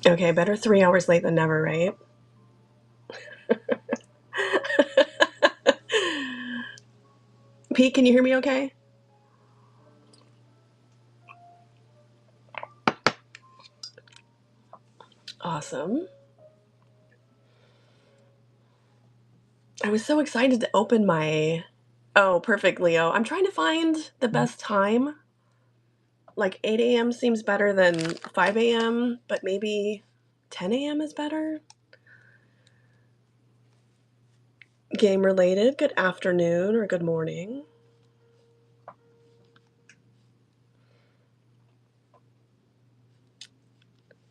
Okay, better 3 hours late than never, right? Pete, can you hear me okay? Awesome. I was so excited to open my... Oh, perfect, Leo. I'm trying to find the best time. Like 8 a.m. seems better than 5 a.m., but maybe 10 a.m. is better. Game related, good afternoon or good morning.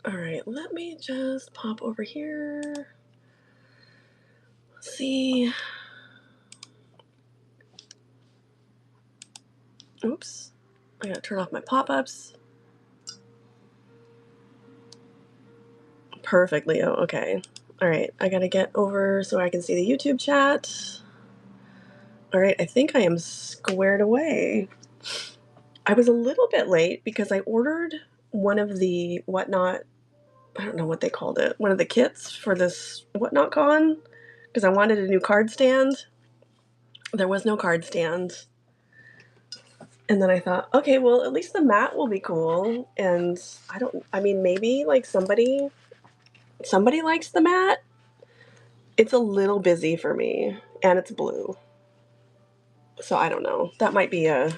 All right, let me just pop over here. Let's see. Oops. I gotta turn off my pop-ups. Perfect, Leo. Okay. All right, I gotta get over so I can see the YouTube chat. All right, I think I am squared away. I was a little bit late because I ordered one of the Whatnot, I don't know what they called it, one of the kits for this WhatNotCon because I wanted a new card stand. There was no card stand. And then I thought, okay, well, at least the mat will be cool. And I mean, maybe like somebody likes the mat. It's a little busy for me and it's blue. So I don't know. That might be a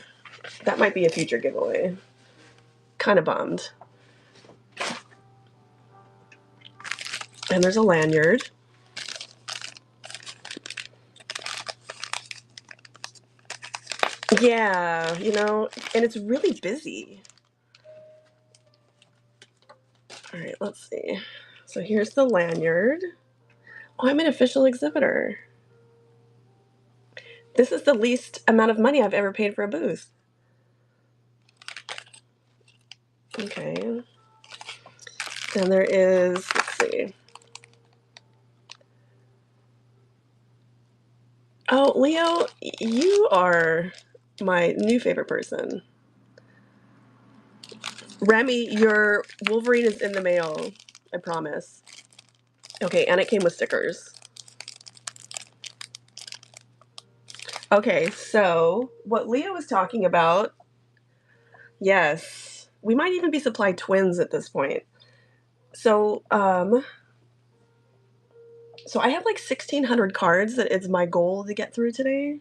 future giveaway. Kind of bummed. And there's a lanyard. Yeah, and it's really busy. All right, let's see. So here's the lanyard. Oh, I'm an official exhibitor. This is the least amount of money I've ever paid for a booth. Okay. Then there is, let's see. Oh, Leo, you are my new favorite person. Remy, your Wolverine is in the mail. I promise. Okay, and it came with stickers. Okay, so what Leo was talking about, yes, we might even be supplied twins at this point. So, so I have like 1,600 cards that it's my goal to get through today.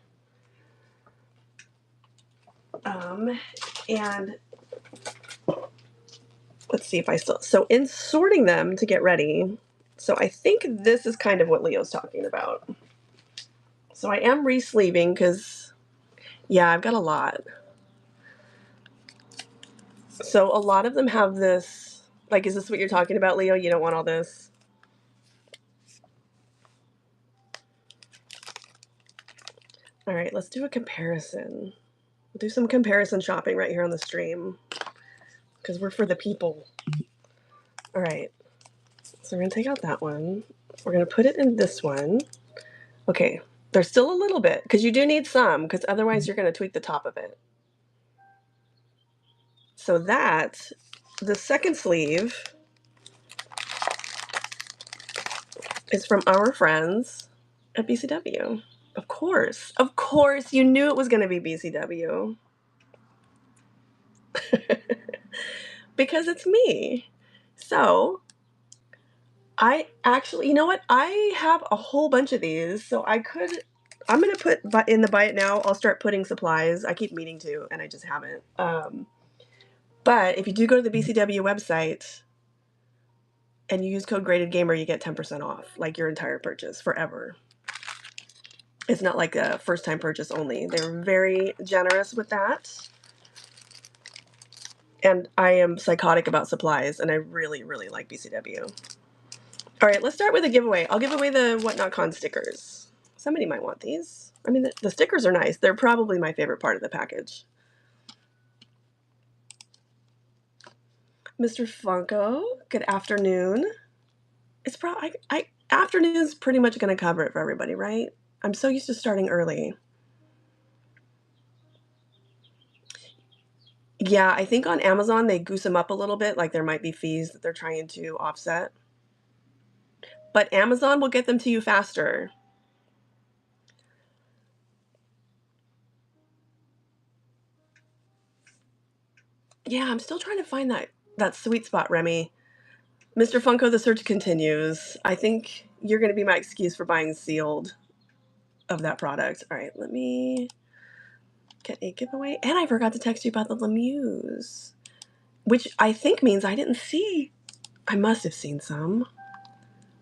And let's see if I still, so in sorting them to get ready, so I think this is kind of what Leo's talking about. So I am re-sleeving because, yeah, I've got a lot. So a lot of them have this, like, is this what you're talking about, Leo? You don't want all this? All right, let's do a comparison. We'll do some comparison shopping right here on the stream because we're for the people. All right, so we're gonna take out that one. We're gonna put it in this one. Okay, there's still a little bit because you do need some because otherwise you're gonna tweak the top of it. So that, the second sleeve is from our friends at BCW. Of course, you knew it was going to be BCW. Because it's me. So, I actually, you know what? I have a whole bunch of these, so I'm going to put in the buy it now. I'll start putting supplies. I keep meaning to, and I just haven't. But if you do go to the BCW website and you use code GradedGamer, you get 10% off, like your entire purchase forever. It's not like a first-time purchase only. They're very generous with that. And I am psychotic about supplies, and I really, really like BCW. All right, let's start with a giveaway. I'll give away the WhatNotCon stickers. Somebody might want these. I mean, the stickers are nice. They're probably my favorite part of the package. Mr. Funko, good afternoon. It's probably afternoon's pretty much going to cover it for everybody, right? I'm so used to starting early. Yeah, I think on Amazon they goose them up a little bit, like there might be fees that they're trying to offset. But Amazon will get them to you faster. Yeah, I'm still trying to find that sweet spot, Remy. Mr. Funko, the search continues. I think you're going to be my excuse for buying sealed of that product. All right, let me get a giveaway. And I forgot to text you about the Lemieux, which I think means I didn't see. I must have seen some.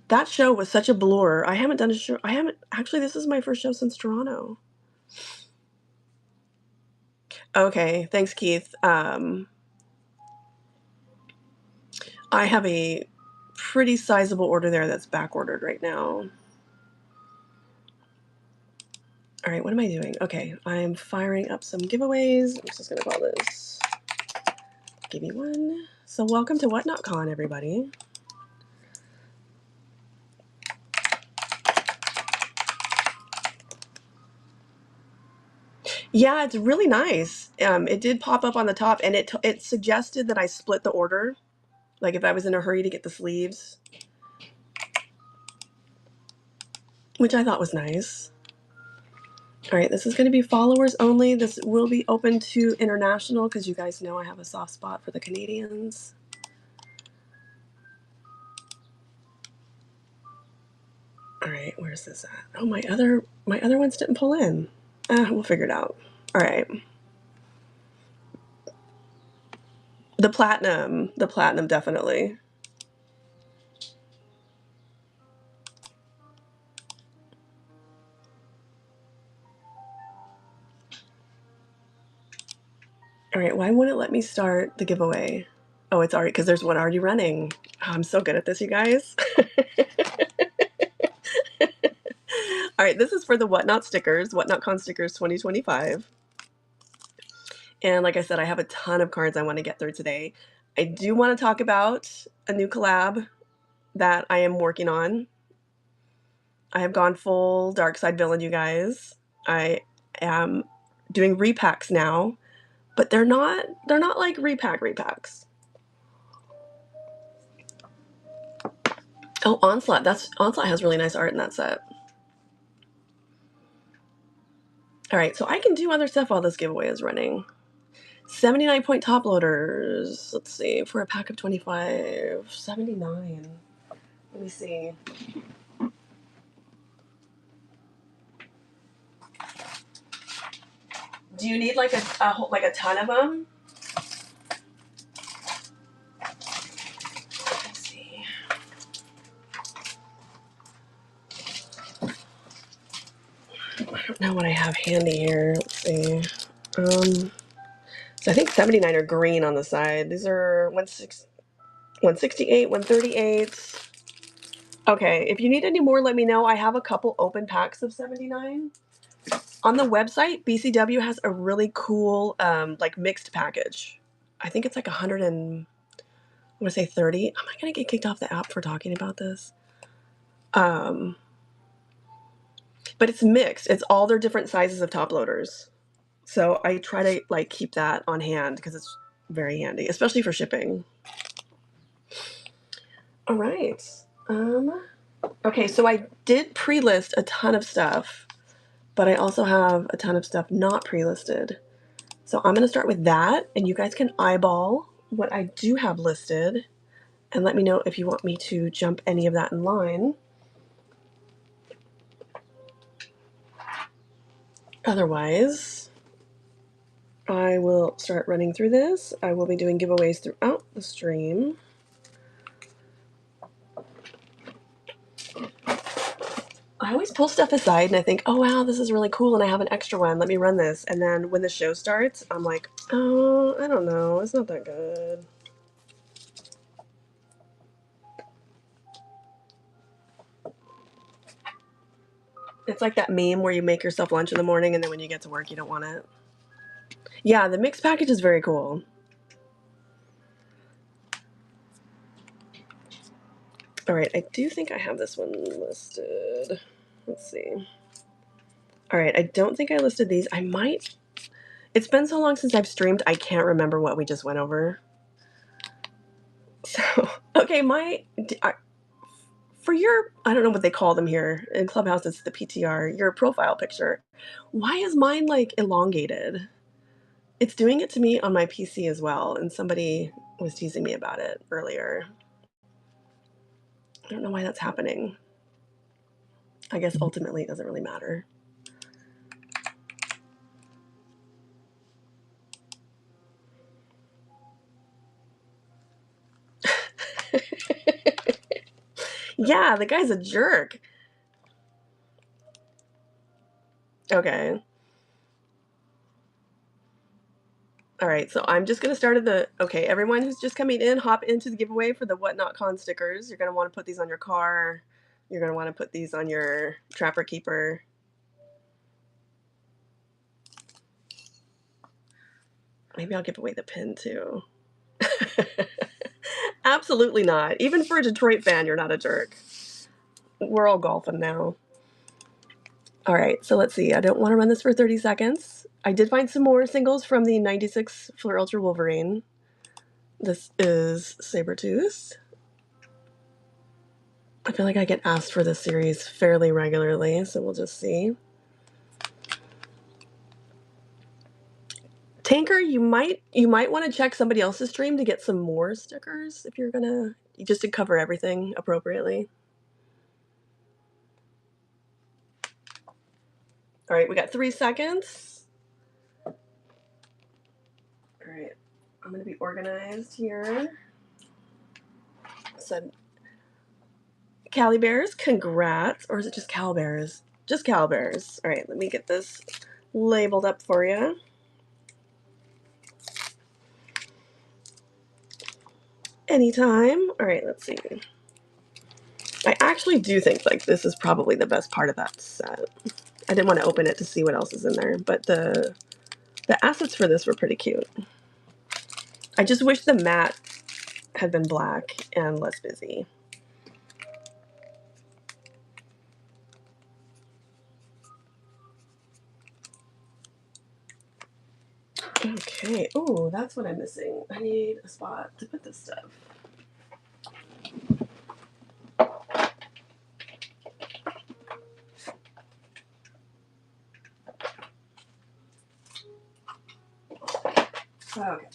That show was such a blur. I haven't done a show. I haven't actually. This is my first show since Toronto. Okay, thanks, Keith. I have a pretty sizable order there that's back ordered right now. All right, what am I doing? Okay, I'm firing up some giveaways. I'm just gonna call this Give Me One. So welcome to WhatNotCon, everybody. Yeah, it's really nice. It did pop up on the top, and it suggested that I split the order, like if I was in a hurry to get the sleeves, which I thought was nice. All right, this is going to be followers only. This will be open to international because you guys know I have a soft spot for the Canadians. All right, where's this at? Oh, my other ones didn't pull in. We'll figure it out. All right. The platinum definitely. All right, why won't it let me start the giveaway? Oh, it's already, because there's one already running. Oh, I'm so good at this, you guys. All right, this is for the Whatnot stickers, WhatNotCon stickers 2025. And like I said, I have a ton of cards I want to get through today. I do want to talk about a new collab that I am working on. I have gone full dark side villain, you guys. I am doing repacks now, but they're not like repacks. Oh, Onslaught. Onslaught has really nice art in that set. All right, so I can do other stuff while this giveaway is running. 79 point top loaders. Let's see, for a pack of 25. 79. Let me see. Do you need like a ton of them? Let's see. I don't know what I have handy here. Let's see. So I think 79 are green on the side. These are 168, 138. Okay, if you need any more, let me know. I have a couple open packs of 79. On the website, BCW has a really cool like mixed package. I think it's like 100 and I want to say 30. Am I gonna get kicked off the app for talking about this? But it's mixed. It's all their different sizes of top loaders. So I try to like keep that on hand because it's very handy, especially for shipping. All right. Okay, so I did pre-list a ton of stuff, but I also have a ton of stuff not pre-listed. So I'm going to start with that, and you guys can eyeball what I do have listed and let me know if you want me to jump any of that in line. Otherwise, I will start running through this. I will be doing giveaways throughout the stream. I always pull stuff aside and I think, oh wow, this is really cool and I have an extra one. Let me run this. And then when the show starts, I'm like, oh, I don't know. It's not that good. It's like that meme where you make yourself lunch in the morning and then when you get to work, you don't want it. Yeah, the mixed package is very cool. All right, I do think I have this one listed. Let's see. All right, I don't think I listed these. I might. It's been so long since I've streamed, I can't remember what we just went over. So, okay, for your, I don't know what they call them here. In Clubhouse, it's the PTR, your profile picture. Why is mine, like, elongated? It's doing it to me on my PC as well, and somebody was teasing me about it earlier. I don't know why that's happening. I guess ultimately it doesn't really matter. Yeah, the guy's a jerk. Okay. All right, so I'm just going to start at the... Okay, everyone who's just coming in, hop into the giveaway for the WhatNotCon stickers. You're going to want to put these on your car. You're going to want to put these on your Trapper Keeper. Maybe I'll give away the pin, too. Absolutely not. Even for a Detroit fan, you're not a jerk. We're all golfing now. All right, so let's see. I don't want to run this for 30 seconds. I did find some more singles from the 96 Fleur Ultra Wolverine. This is Sabretooth. I feel like I get asked for this series fairly regularly, so we'll just see. Tanker, you might want to check somebody else's stream to get some more stickers if you're gonna, just to cover everything appropriately. All right, we got 3 seconds. All right, I'm gonna be organized here. Said Cali Bears, congrats. Or is it just Cal Bears? Just Cal Bears. All right, let me get this labeled up for you. Anytime. All right, let's see. I actually do think like this is probably the best part of that set. I didn't want to open it to see what else is in there, but the assets for this were pretty cute. I just wish the mat had been black and less busy. Okay. Oh, that's what I'm missing. I need a spot to put this stuff. Okay.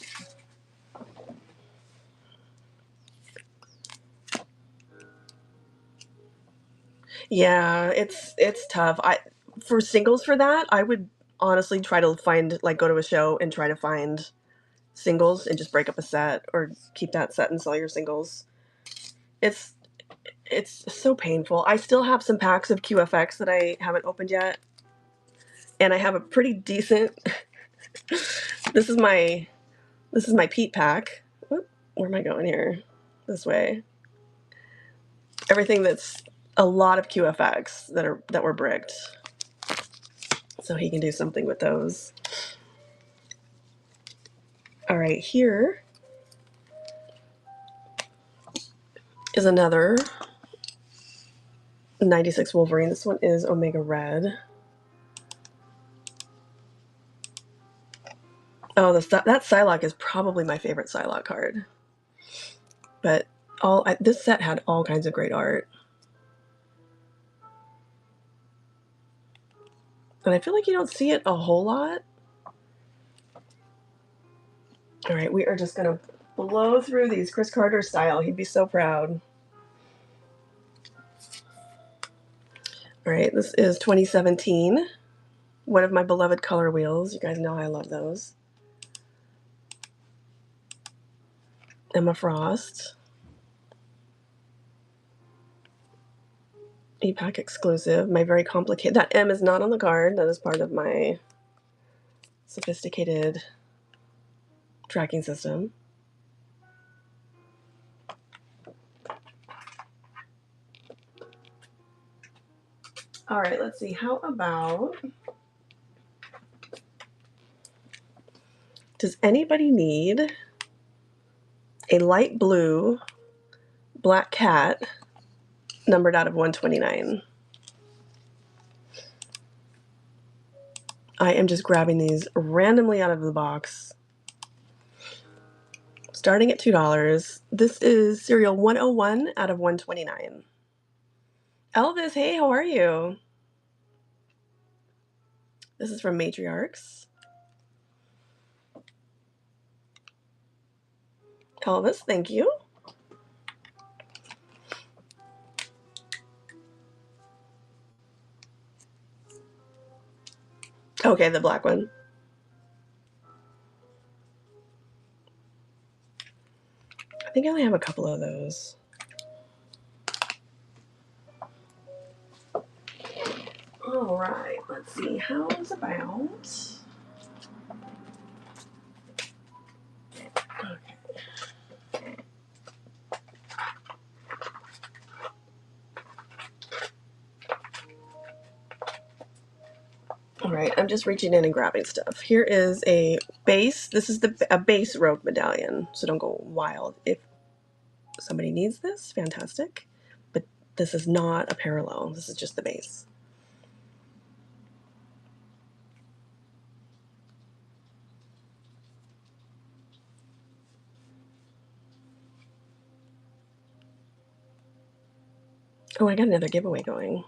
Yeah, it's tough. For singles for that, I would honestly try to find, like, go to a show and try to find singles and just break up a set or keep that set and sell your singles. It's so painful. I still have some packs of QFX that I haven't opened yet, and I have a pretty decent this is my Pete pack. Oop, where am I going here? This way. Everything that's a lot of QFX that were bricked. So he can do something with those. All right, here is another 96 Wolverine. This one is Omega Red. Oh, that Psylocke is probably my favorite Psylocke card. But this set had all kinds of great art. And I feel like you don't see it a whole lot. All right, we are just going to blow through these Chris Carter style. He'd be so proud. All right, this is 2017. One of my beloved color wheels. You guys know I love those. Emma Frost. E-Pack exclusive. My very complicated... That M is not on the card. That is part of my sophisticated tracking system. All right, let's see. How about... Does anybody need a light blue black cat numbered out of 129? I am just grabbing these randomly out of the box. Starting at $2. This is cereal 101 out of 129. Elvis, hey, how are you? This is from Matriarchs. Elvis, thank you. Okay, the black one. I think I only have a couple of those. All right, let's see. How's about... Okay. All right, I'm just reaching in and grabbing stuff. Here is a base. This is a base rogue medallion, so don't go wild. If somebody needs this, fantastic. But this is not a parallel. This is just the base. Oh, I got another giveaway going.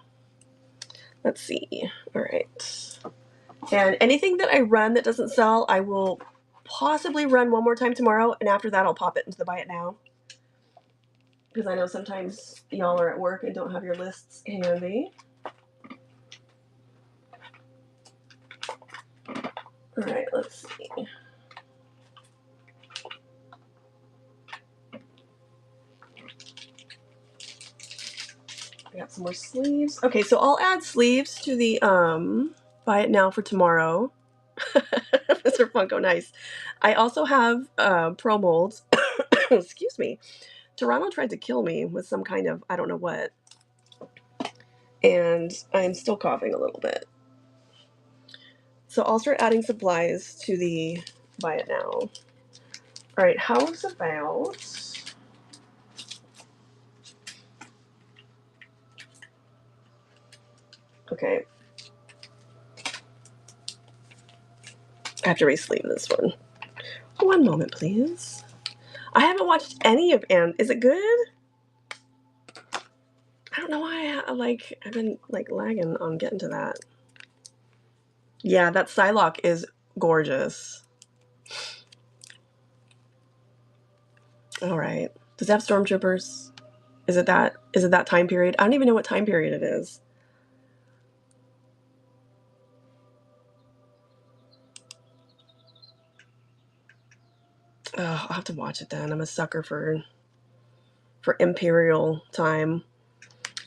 Let's see. All right. And anything that I run that doesn't sell, I will possibly run one more time tomorrow, and after that I'll pop it into the Buy It Now. Because I know sometimes y'all are at work and don't have your lists handy. All right, let's see. I got some more sleeves. Okay, so I'll add sleeves to the Buy It Now for tomorrow. Mr. Funko, nice. I also have pro molds. Excuse me. Toronto tried to kill me with some kind of, I don't know what. And I'm still coughing a little bit. So I'll start adding supplies to the Buy It Now. All right, how's about... Okay. I have to re-sleeve this one. One moment, please. I haven't watched any of Is it good? I don't know why I've been like lagging on getting to that. Yeah, that Psylocke is gorgeous. All right. Does it have stormtroopers? Is it that time period? I don't even know what time period it is. Oh, I'll have to watch it then. I'm a sucker for Imperial time.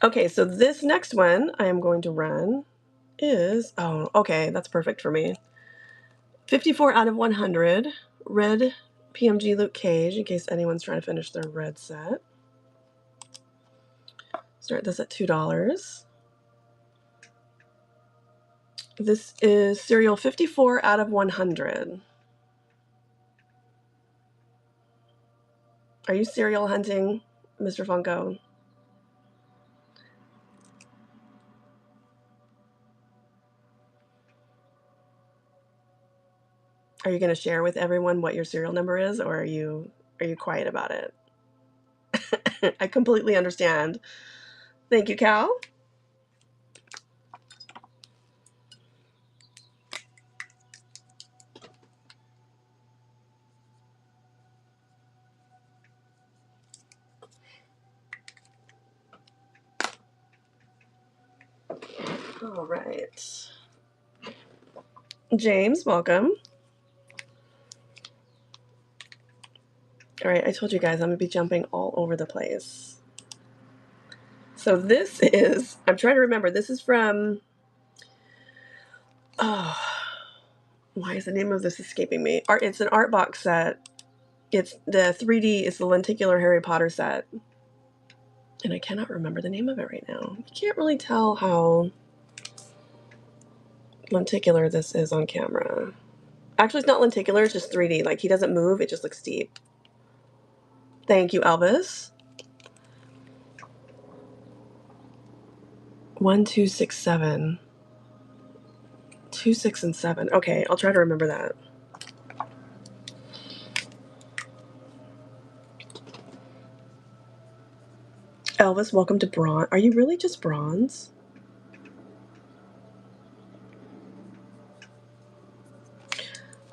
Okay, so this next one I am going to run is, oh, okay, that's perfect for me. 54 out of 100. Red PMG Luke Cage, in case anyone's trying to finish their red set. Start this at $2. This is cereal 54 out of 100. Are you cereal hunting, Mr. Funko? Are you going to share with everyone what your serial number is, or are you quiet about it? I completely understand. Thank you, Cal. All right. James, welcome. All right, I told you guys I'm going to be jumping all over the place. So this is, I'm trying to remember, this is from, oh, why is the name of this escaping me? It's an art box set. It's the 3D, it's the lenticular Harry Potter set. And I cannot remember the name of it right now. You can't really tell how lenticular this is on camera. Actually, it's not lenticular, it's just 3D. Like, he doesn't move, it just looks deep. Thank you, Elvis. 1267. 2, 6, and 7. Okay, I'll try to remember that. Elvis, welcome to bronze. Are you really just bronze?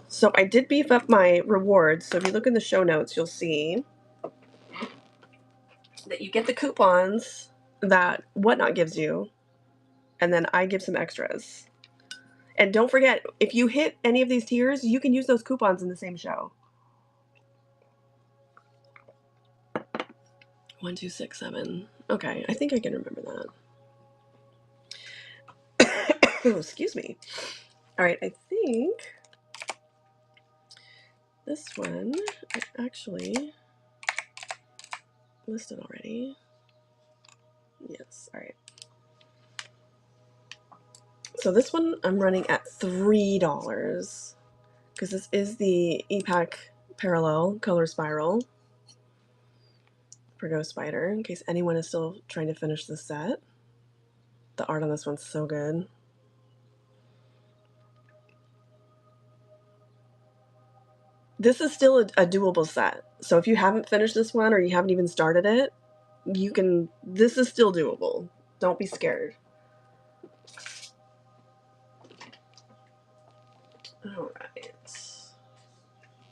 So I did beef up my rewards. So if you look in the show notes, you'll see that you get the coupons that Whatnot gives you, and then I give some extras. And don't forget, if you hit any of these tiers, you can use those coupons in the same show. 1, 2, 6, 7. Okay, I think I can remember that. Excuse me. All right, I think this one I actually listed already. Yes, all right. So this one I'm running at $3 because this is the EPAC Parallel Color Spiral for Ghost Spider, in case anyone is still trying to finish this set. The art on this one's so good. This is still a doable set. So if you haven't finished this one or you haven't even started it, you can, this is still doable. Don't be scared. All right.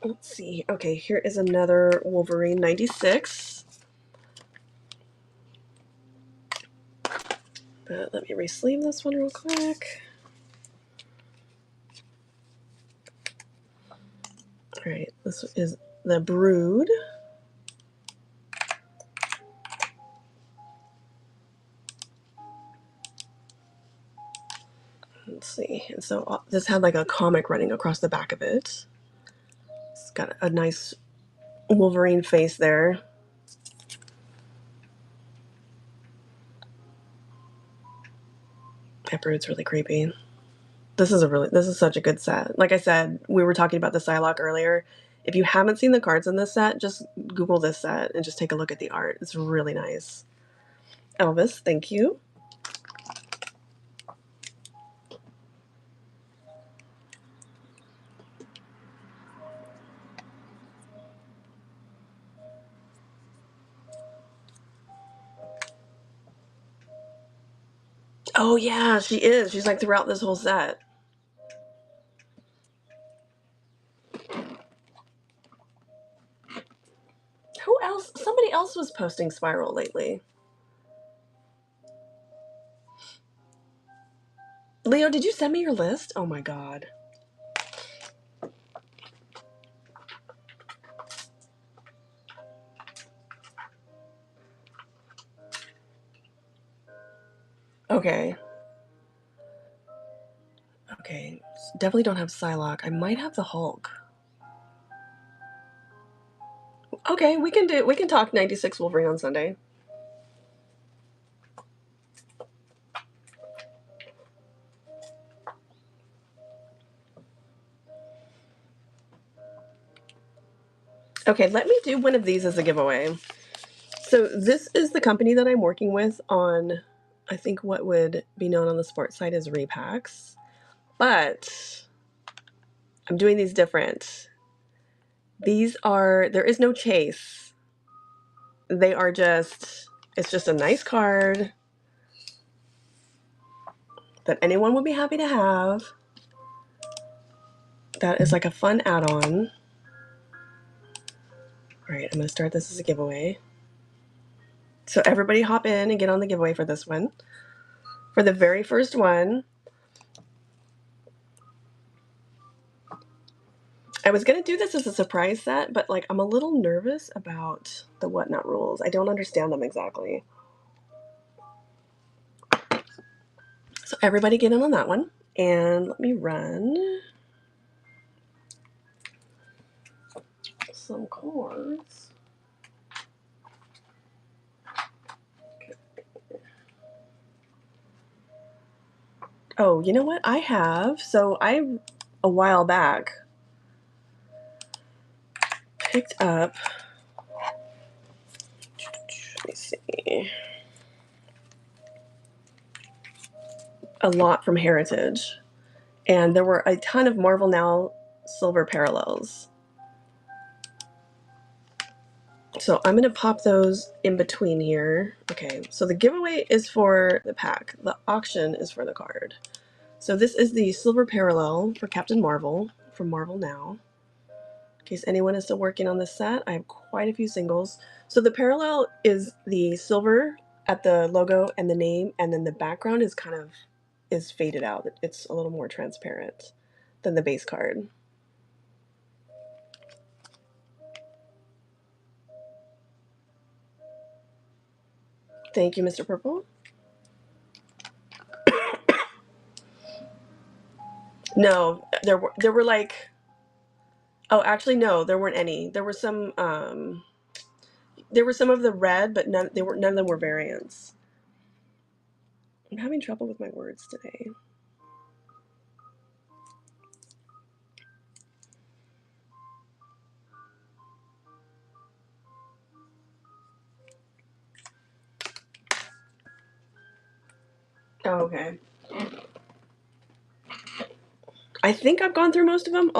Let's see. Okay, here is another Wolverine 96. But let me re-sleeve this one real quick. All right, this is the Brood. Let's see. And so this had like a comic running across the back of it. It's got a nice Wolverine face there. That Brood's really creepy. This is such a good set. Like I said, we were talking about the Psylocke earlier. If you haven't seen the cards in this set, just Google this set and just take a look at the art. It's really nice. Elvis, thank you. Oh yeah, she is. She's like throughout this whole set. Who else? Somebody else was posting Spiral lately. Leo, did you send me your list? Oh my god. Okay. Okay. Definitely don't have Psylocke. I might have the Hulk. Okay, we can talk 96 Wolverine on Sunday. Okay, let me do one of these as a giveaway. So this is the company that I'm working with on, I think what would be known on the sports side as repacks. But I'm doing these different. These are, there is no chase. They are just, it's just a nice card that anyone would be happy to have. That is like a fun add-on. All right, I'm going to start this as a giveaway. So everybody hop in and get on the giveaway for this one. For the very first one, I was going to do this as a surprise set, but like I'm a little nervous about the Whatnot rules. I don't understand them exactly. So everybody get in on that one. And let me run some cards. Oh, you know what? I have. So a while back, picked up, let me see, a lot from Heritage. And there were a ton of Marvel Now silver parallels. So I'm going to pop those in between here. Okay, so the giveaway is for the pack. The auction is for the card. So this is the silver parallel for Captain Marvel from Marvel Now. In case anyone is still working on this set, I have quite a few singles. So the parallel is the silver at the logo and the name, and then the background is kind of faded out. It's a little more transparent than the base card. Thank you, Mr. Purple. No, there were like, oh, actually no, there weren't any. There were some of the red, but none of them were variants. I'm having trouble with my words today. Oh, okay. I think I've gone through most of them.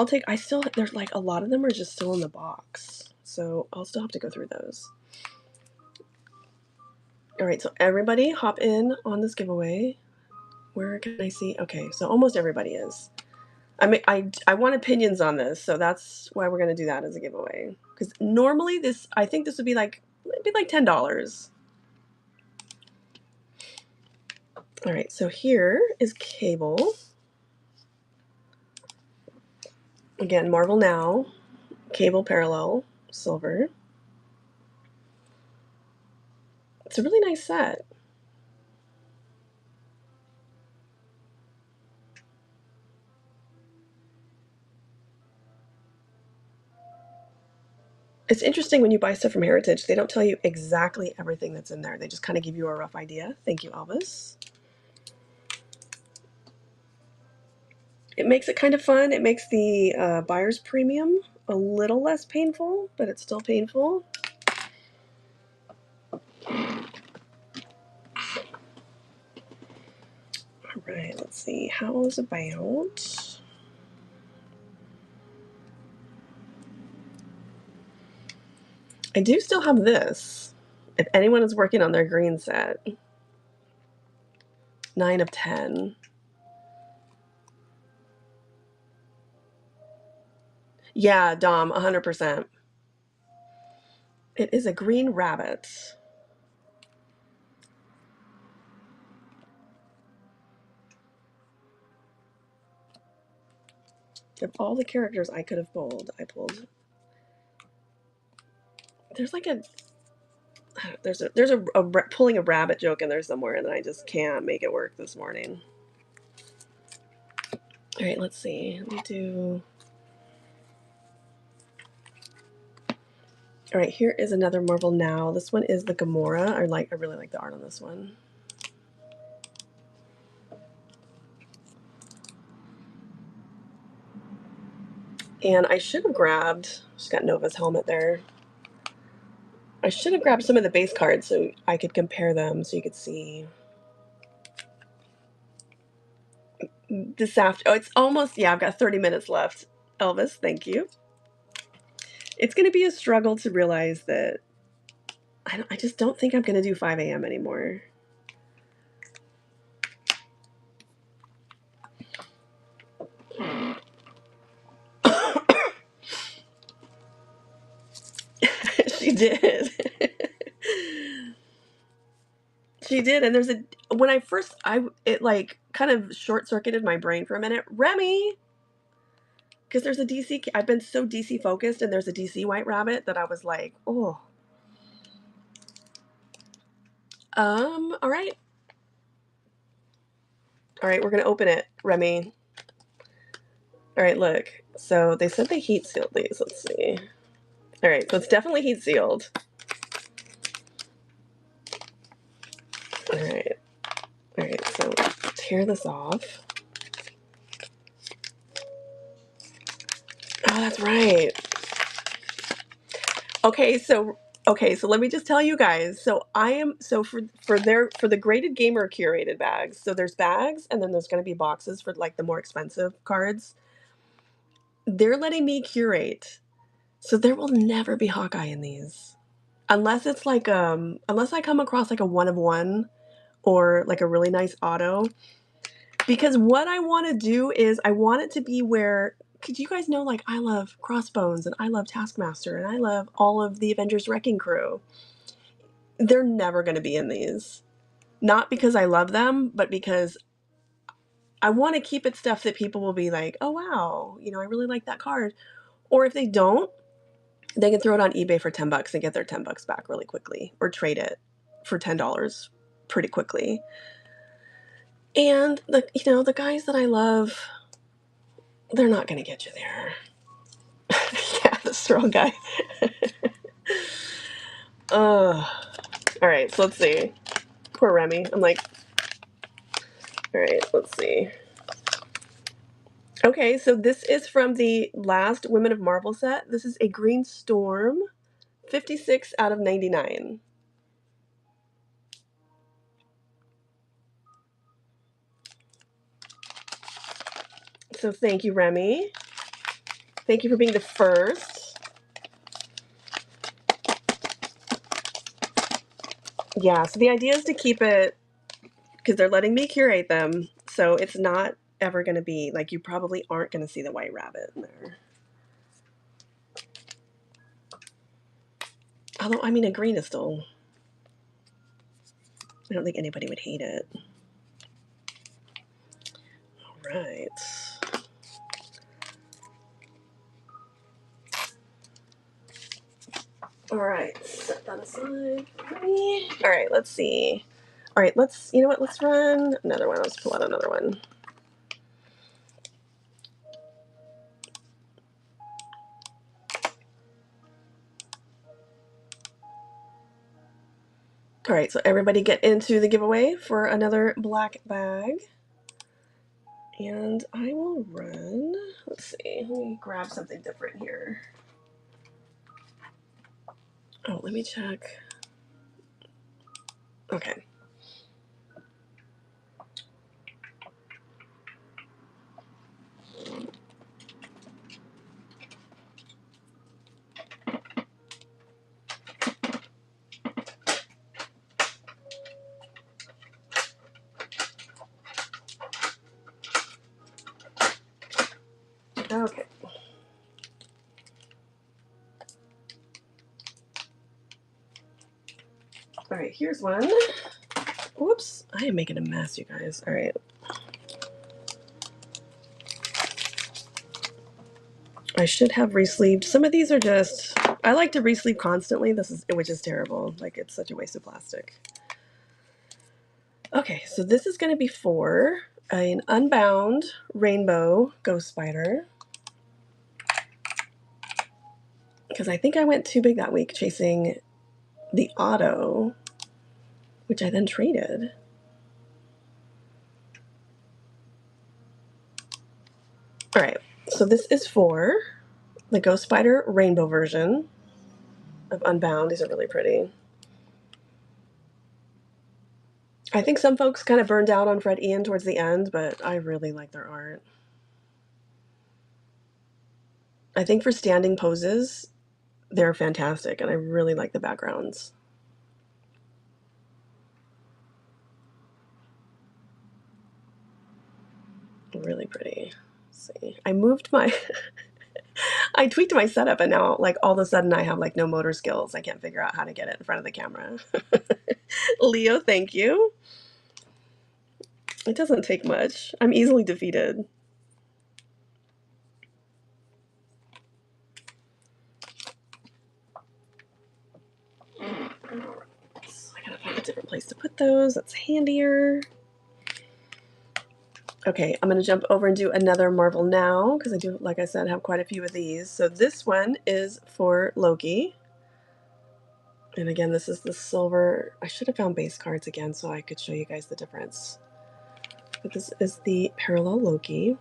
There's like a lot of them are just still in the box. So I'll still have to go through those. All right, so everybody hop in on this giveaway. Where can I see? Okay, so almost everybody is. I want opinions on this, so that's why we're going to do that as a giveaway. Because normally I think this would be like, maybe like $10. All right, so here is Cable. Again, Marvel Now, Cable Parallel, silver. It's a really nice set. It's interesting when you buy stuff from Heritage, they don't tell you exactly everything that's in there. They just kind of give you a rough idea. Thank you, Elvis. It makes it kind of fun. It makes the buyer's premium a little less painful, but it's still painful. All right, let's see. How's about... I do still have this. If anyone is working on their green set. 9 of 10. Yeah, Dom, 100%. It is a green rabbit. Of all the characters I could have pulled, I pulled. There's like there's a pulling a rabbit joke in there somewhere, and I just can't make it work this morning. All right, let's see. Let me do. All right, here is another Marvel Now. This one is the Gamora. I really like the art on this one. And I should have grabbed. She's got Nova's helmet there. I should have grabbed some of the base cards so I could compare them, so you could see. This after. Oh, it's almost. Yeah, I've got 30 minutes left. Elvis, thank you. It's going to be a struggle to realize that I just don't think I'm going to do 5 a.m. anymore. She did. She did, and there's when I first it like kind of short-circuited my brain for a minute. Remy, because there's a DC. I've been so DC focused, and there's a DC White Rabbit that I was like, oh. All right. All right, we're gonna open it, Remy. All right, look. So they said they heat sealed these. Let's see. All right, so it's definitely heat sealed. All right. All right, so tear this off. Oh, that's right. Okay, so Okay, so let me just tell you guys. So I am for the graded gamer curated bags. So there's bags, and then there's going to be boxes for like the more expensive cards. They're letting me curate, so there will never be Hawkeye in these, unless it's like unless I come across like a one of one, or like a really nice auto. Because what I want to do is I want it to be where, because you guys know, like, I love Crossbones and I love Taskmaster and I love all of the Avengers Wrecking Crew. They're never going to be in these. Not because I love them, but because I want to keep it stuff that people will be like, oh, wow, you know, I really like that card. Or if they don't, they can throw it on eBay for $10 and get their $10 back really quickly, or trade it for $10 pretty quickly. And the guys that I love, they're not going to get you there. Yeah, the strong guy. All right, so let's see. Poor Remy. I'm like, all right, let's see. Okay, so this is from the last Women of Marvel set. This is a Green Storm, 56 out of 99. So thank you, Remy. Thank you for being the first. Yeah, so the idea is to keep it, because they're letting me curate them, so it's not ever going to be, like, you probably aren't going to see the White Rabbit in there. Although, I mean, a green is still... I don't think anybody would hate it. All right. All right, set that aside. All right, let's see. All right, you know what? Let's run another one. Let's pull out another one. All right, so everybody get into the giveaway for another black bag. And I will run. Let's see. Let me grab something different here. Oh, let me check. Okay. Okay. All right, here's one. Whoops, I am making a mess, you guys. All right. I should have re-sleeved. Some of these are just, I like to re-sleeve constantly, which is terrible. Like, it's such a waste of plastic. Okay, so this is going to be for an Unbound Rainbow Ghost Spider. Because I think I went too big that week chasing the auto, which I then traded. All right, so this is for the Ghost Spider Rainbow version of Unbound. These are really pretty. I think some folks kind of burned out on Fred Ian towards the end, but I really like their art. I think for standing poses, they're fantastic, and I really like the backgrounds. Really pretty. Let's see. I moved my... I tweaked my setup, and now, like, all of a sudden I have, like, no motor skills. I can't figure out how to get it in front of the camera. Leo, thank you. It doesn't take much. I'm easily defeated. I gotta find a different place to put those. That's handier. Okay, I'm going to jump over and do another Marvel Now, because I do, like I said, have quite a few of these. So this one is for Loki. And again, this is the silver. I should have found base cards again so I could show you guys the difference. But this is the parallel Loki.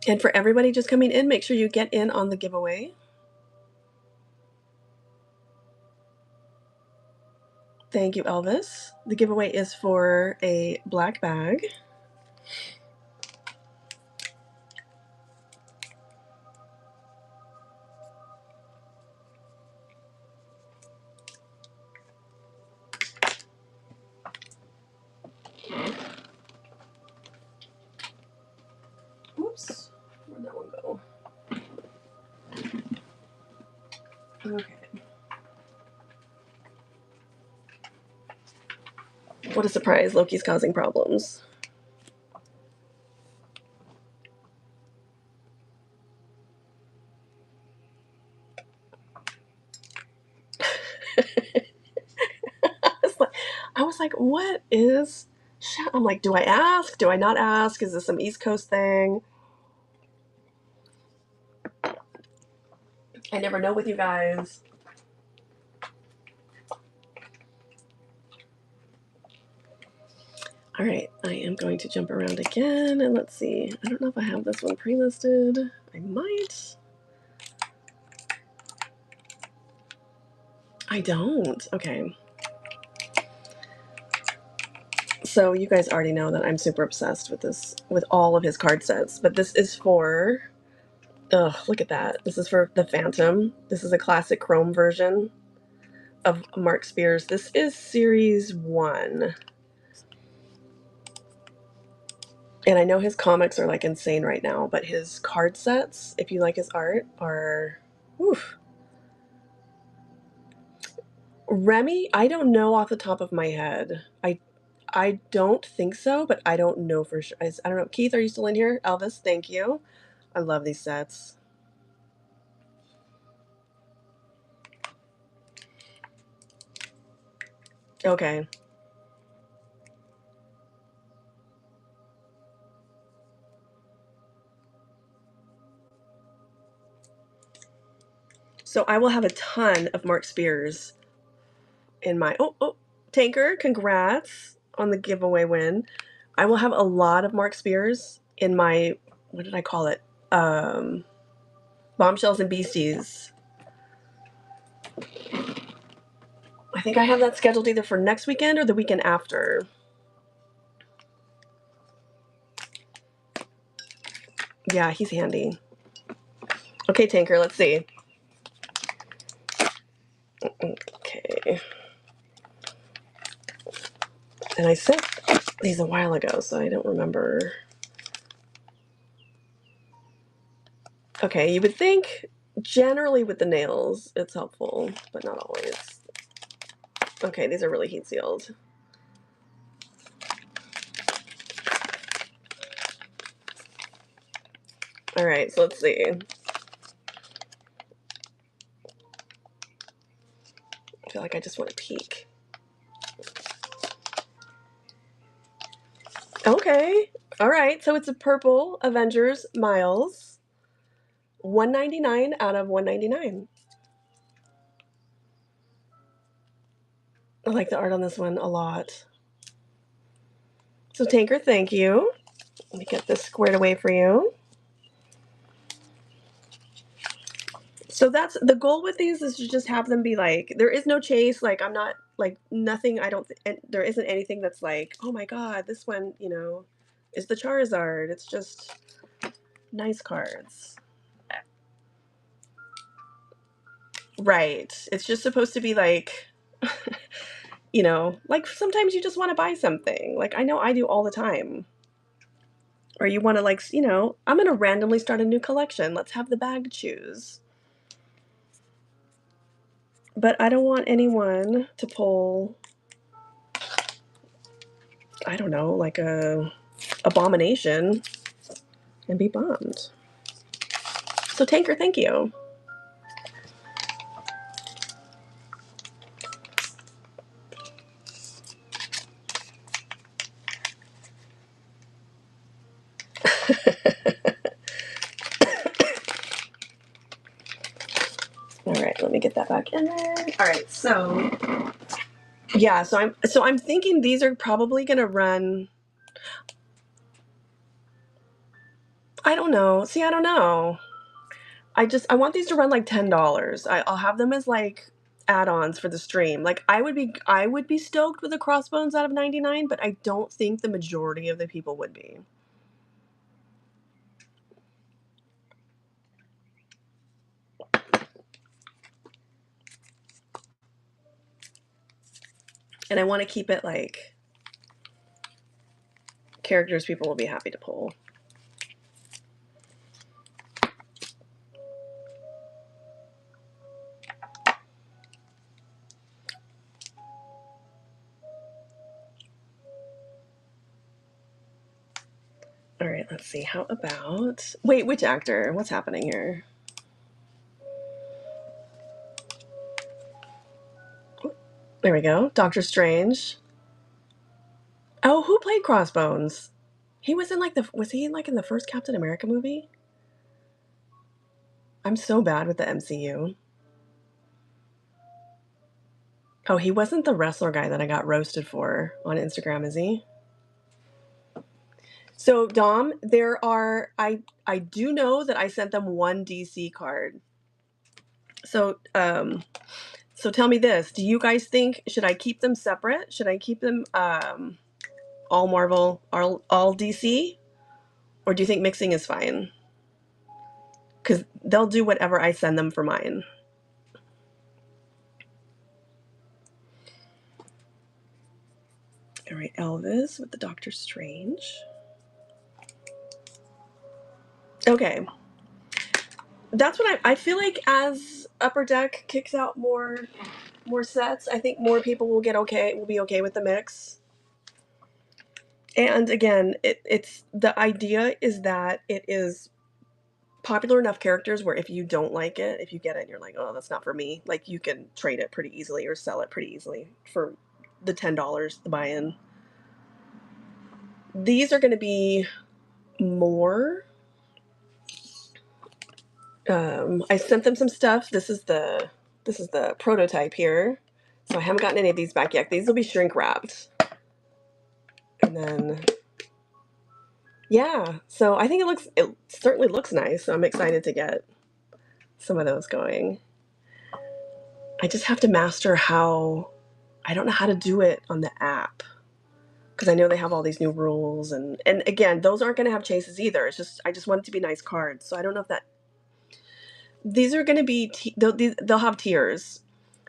And for everybody just coming in, make sure you get in on the giveaway. Thank you, Elvis. The giveaway is for a black bag. Oops, where'd that one go? Okay. What a surprise, Loki's causing problems. I was like, what is... I'm like, do I ask? Do I not ask? Is this some East Coast thing? I never know with you guys. All right, I am going to jump around again, and let's see. I don't know if I have this one pre-listed. I might. I don't. Okay. So you guys already know that I'm super obsessed with this, with all of his card sets, but this is for... Ugh, look at that. This is for the Phantom. This is a classic chrome version of Mark Spears. This is Series 1. And I know his comics are like insane right now, but his card sets, if you like his art, are... Oof. Remy, I don't know off the top of my head. I don't think so, but I don't know for sure. I don't know. Keith, are you still in here? Elvis, thank you. I love these sets. Okay. So I will have a ton of Mark Spears in my... Oh, Tanker, congrats on the giveaway win. I will have a lot of Mark Spears in my... What did I call it? Bombshells and Beasties. I think I have that scheduled either for next weekend or the weekend after. Yeah, he's handy. Okay, Tanker, let's see. Okay. And I sent these a while ago, so I don't remember. Okay, you would think generally with the nails it's helpful, but not always. Okay, these are really heat sealed. All right, so let's see. I feel like I just want to peek. Okay, all right, so it's a purple Avengers Miles. $1.99 out of $1.99. I like the art on this one a lot. So Tanker, thank you. Let me get this squared away for you. So that's the goal with these, is to just have them be like, there is no chase. Like, I'm not like nothing. I don't, there isn't anything that's like, oh my God, this one, you know, is the Charizard. It's just nice cards. Right. It's just supposed to be like, you know, like sometimes you just want to buy something. Like I know I do all the time. Or you want to like, you know, I'm going to randomly start a new collection. Let's have the bag choose. But I don't want anyone to pull, I don't know, like a abomination and be bummed. So Tanker, thank you. All right, let me get that back in there. All right, so yeah, so I'm thinking these are probably gonna run. I don't know. See, I don't know. I want these to run like $10. I'll have them as like add-ons for the stream. Like I would be stoked with the crossbones out of 99, but I don't think the majority of the people would be. And I want to keep it like characters people will be happy to pull. All right, let's see. How about... Wait, which actor? What's happening here? There we go. Doctor Strange. Oh, who played Crossbones? He was in like was he like in the first Captain America movie? I'm so bad with the MCU. Oh, he wasn't the wrestler guy that I got roasted for on Instagram, is he? So, Dom, there are... I do know that I sent them one DC card. So, so tell me this. Do you guys think, should I keep them separate? Should I keep them all Marvel, all DC? Or do you think mixing is fine? Because they'll do whatever I send them for mine. All right, Elvis with the Doctor Strange. Okay. That's what I feel like. As Upper Deck kicks out more sets, I think more people will be okay with the mix. And again, it's the idea is that it is popular enough characters where if you don't like it, if you get it and you're like, oh, that's not for me, like you can trade it pretty easily or sell it pretty easily for the $10, the buy-in. These are going to be more. I sent them some stuff. This is the prototype here. So I haven't gotten any of these back yet. These will be shrink wrapped. And then, yeah. So I think it certainly looks nice. So I'm excited to get some of those going. I just have to master I don't know how to do it on the app. Because I know they have all these new rules. And again, those aren't going to have chases either. It's just, I just want it to be nice cards. So I don't know if that... These are going to be, they'll have tiers.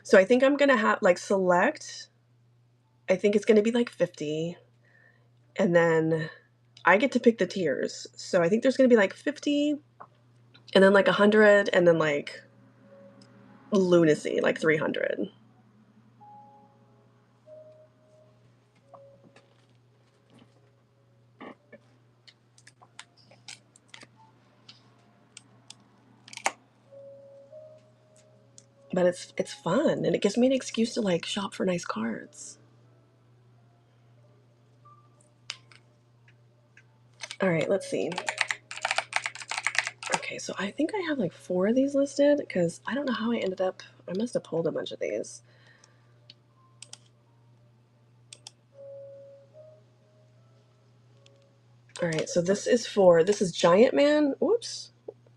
So I think I'm going to have, like, select, I think it's going to be like 50. And then I get to pick the tiers. So I think there's going to be like 50, and then like 100, and then like lunacy, like 300. But it's fun, and it gives me an excuse to like shop for nice cards. All right, let's see. Okay, so I think I have like 4 of these listed because I don't know how I ended up... I must have pulled a bunch of these. All right, so this is Giant Man. Whoops.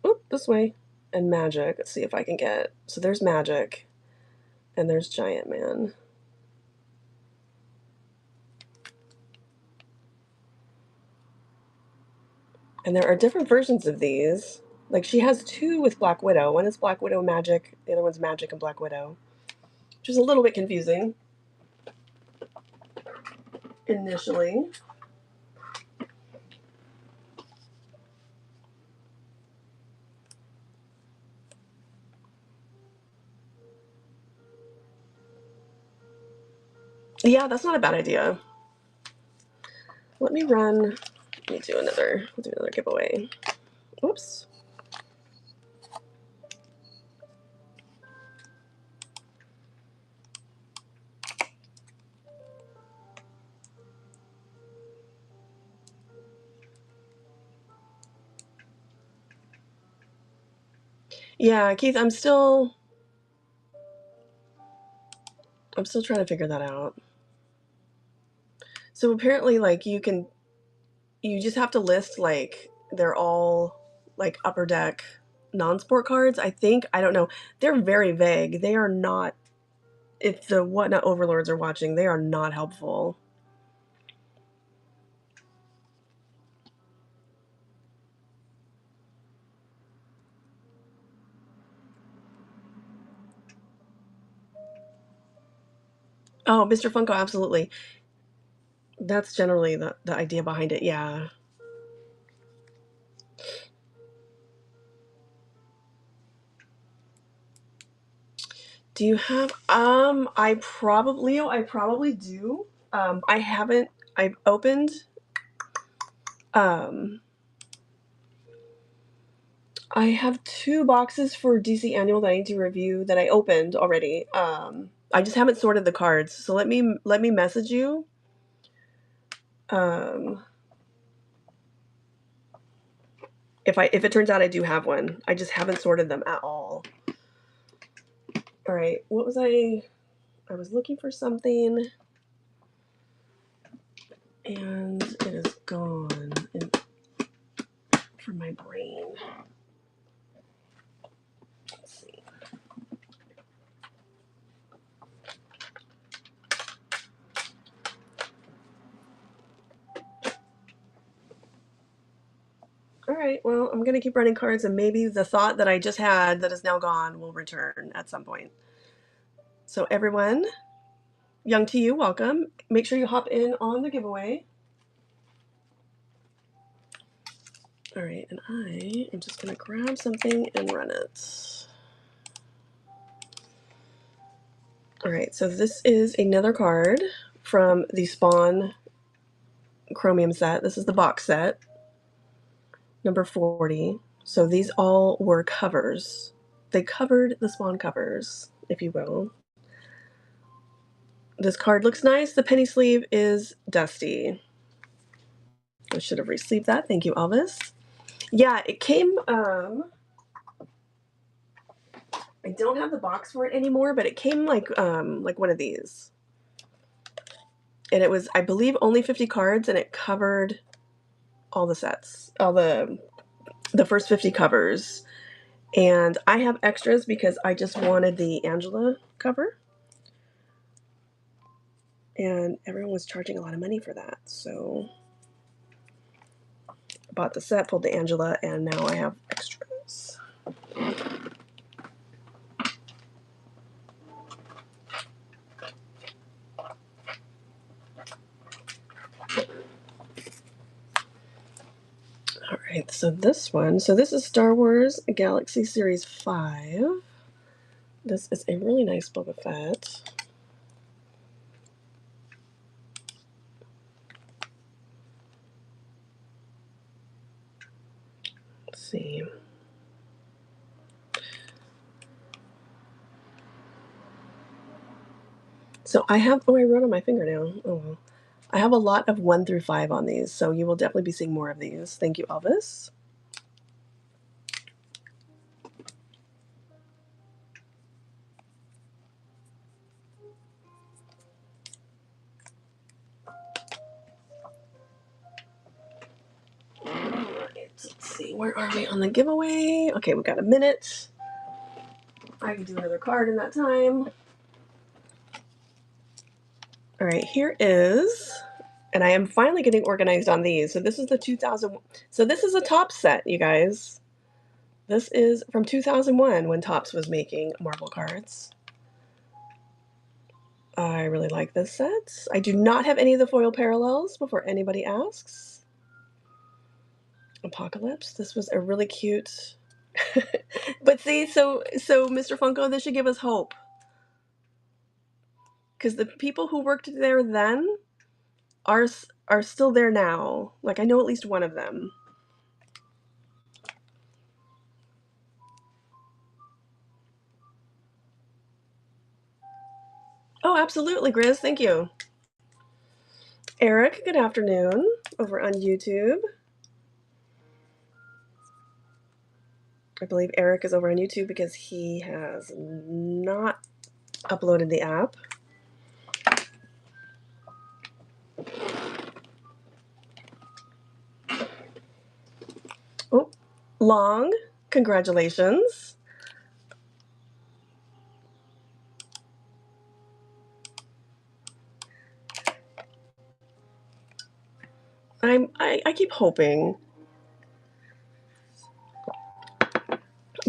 Oop, this way. And Magic. Let's see if I can get... So there's Magic, and there's Giant Man. And there are different versions of these. Like, she has 2 with Black Widow. One is Black Widow Magic, the other one's Magic and Black Widow. Which is a little bit confusing initially. Yeah, that's not a bad idea. Let me do another giveaway. Oops. Yeah, Keith, I'm still trying to figure that out. So apparently, like, you just have to list, like, they're all like Upper Deck non-sport cards. I think, I don't know. They're very vague. They are not, if the Whatnot overlords are watching, they are not helpful. Oh, Mr. Funko, absolutely. That's generally the idea behind it, yeah. Do you have, I probably, Leo, I probably do. I haven't, I've opened, I have 2 boxes for DC Annual that I need to review that I opened already. I just haven't sorted the cards, so let me message you. If it turns out I do have one, I just haven't sorted them at all. All right, what was I was looking for something, and it is gone from my brain. Let's see. All right, well, I'm going to keep running cards, and maybe the thought that I just had that is now gone will return at some point. So everyone, Young to you, welcome. Make sure you hop in on the giveaway. All right, and I am just going to grab something and run it. All right, so this is another card from the Spawn Chromium set. This is the box set, number 40. So these all were covers. They covered the Spawn covers, if you will. This card looks nice. The penny sleeve is dusty. I should have re-sleeved that. Thank you, Elvis. Yeah, it came, I don't have the box for it anymore, but it came like one of these. And it was, I believe, only 50 cards, and it covered all the sets, all the first 50 covers. And I have extras because I just wanted the Angela cover. And everyone was charging a lot of money for that. So I bought the set, pulled the Angela, and now I have extras. All right, so this is Star Wars Galaxy Series 5. This is a really nice Boba Fett. Let's see. So I have, I wrote on my finger now. Oh well. I have a lot of 1 through 5 on these, so you will definitely be seeing more of these. Thank you, Elvis. Let's see, where are we on the giveaway? Okay, we've got a minute. I can do another card in that time. All right, here is, and I am finally getting organized on these. So this is the 2000, so this is a Topps set, you guys. This is from 2001 when Topps was making Marvel cards. I really like this set. I do not have any of the foil parallels before anybody asks. Apocalypse. This was a really cute. But see, so Mr. Funko, this should give us hope. Because the people who worked there then are still there now. Like, I know at least one of them. Oh, absolutely, Grizz. Thank you. Eric, good afternoon, over on YouTube. I believe Eric is over on YouTube because he has not uploaded the app. Oh, Long, congratulations. I keep hoping.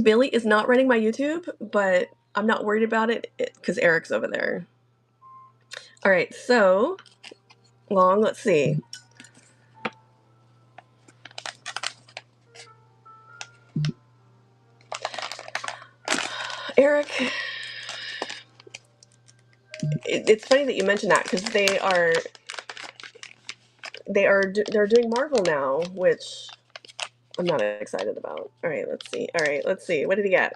Billy is not running my YouTube, but I'm not worried about it because Eric's over there. All right, so Long, let's see. Eric, it's funny that you mentioned that because they're doing Marvel now, which I'm not excited about. All right, let's see. All right, let's see. What did he get?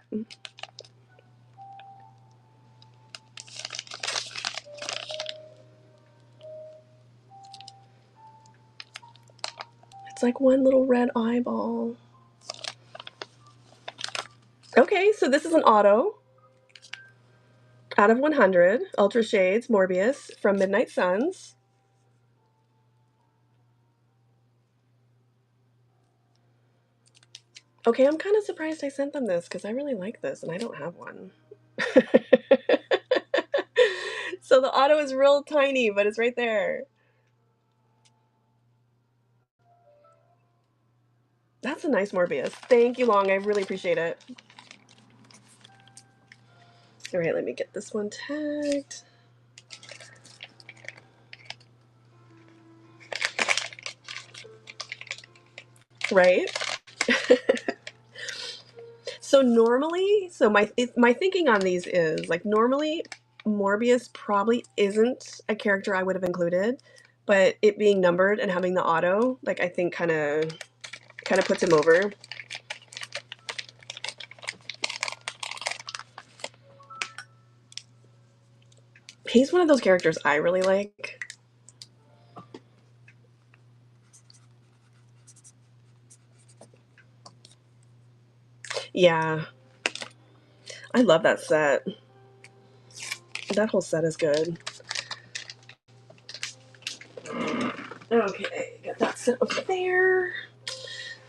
It's like one little red eyeball. Okay, so this is an auto. Out of 100, Ultra Shades, Morbius from Midnight Suns. Okay, I'm kind of surprised I sent them this because I really like this and I don't have one. So the auto is real tiny, but it's right there. That's a nice Morbius. Thank you, Long. I really appreciate it. All right, let me get this one tagged. Right? So normally, my thinking on these is like normally Morbius probably isn't a character I would have included, but it being numbered and having the auto, like I think kind of puts him over. He's one of those characters I really like. Yeah, I love that set. That whole set is good. Okay, got that set over there.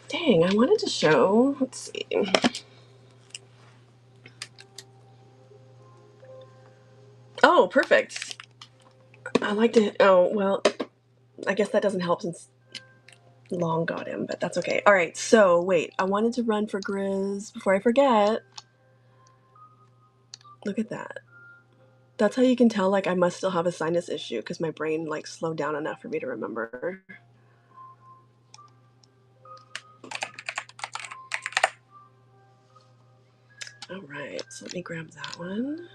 Dang, I wanted to show. Let's see. Oh, perfect. I like to. Oh, well, I guess that doesn't help since Long got him, but that's okay. All right, so wait. I wanted to run for Grizz before I forget. Look at that. That's how you can tell, like, I must still have a sinus issue because my brain, like, slowed down enough for me to remember. All right, so let me grab that one.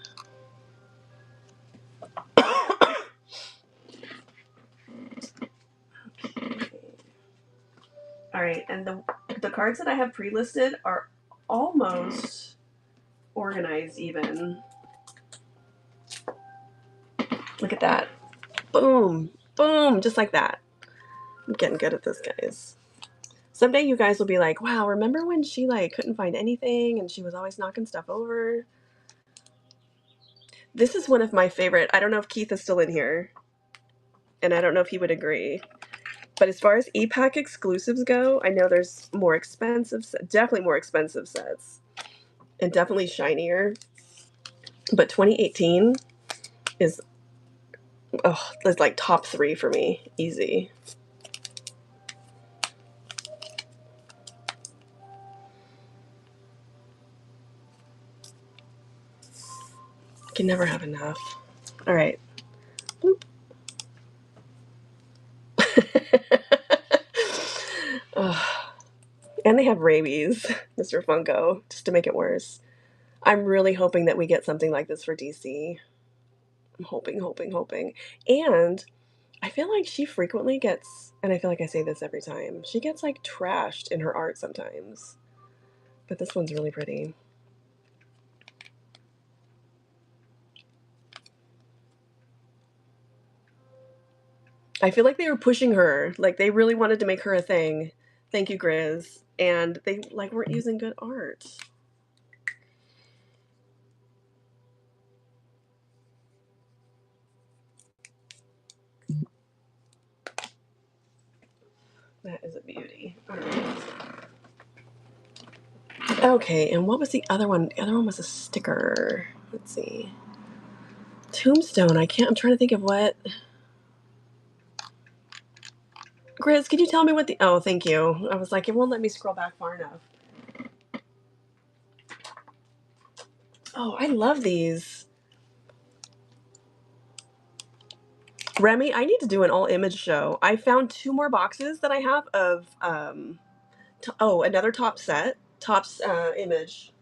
Okay. All right, and the cards that I have pre-listed are almost organized even. Look at that. Boom, boom, just like that. I'm getting good at this, guys. Someday you guys will be like, wow, remember when she like couldn't find anything and she was always knocking stuff over? This is one of my favorite. I don't know if Keith is still in here, and I don't know if he would agree. But as far as EPAC exclusives go, I know there's more expensive, definitely more expensive sets, and definitely shinier. But 2018 is, oh, it's like top 3 for me, easy. Can never have enough. All right. And they have rabies, Mr. Funko, just to make it worse. I'm really hoping that we get something like this for DC. I'm hoping, hoping, hoping. And I feel like she frequently gets, and I feel like I say this every time, she gets like trashed in her art sometimes. But this one's really pretty. I feel like they were pushing her. Like they really wanted to make her a thing. Thank you, Grizz. And they like weren't using good art. That is a beauty. All right. Okay, and what was the other one? The other one was a sticker. Let's see. Tombstone. I'm trying to think of what. Grizz, could you tell me what the... Oh, thank you. I was like, it won't let me scroll back far enough. Oh, I love these. Remy, I need to do an all image show. I found 2 more boxes that I have of, another top set. Top's image.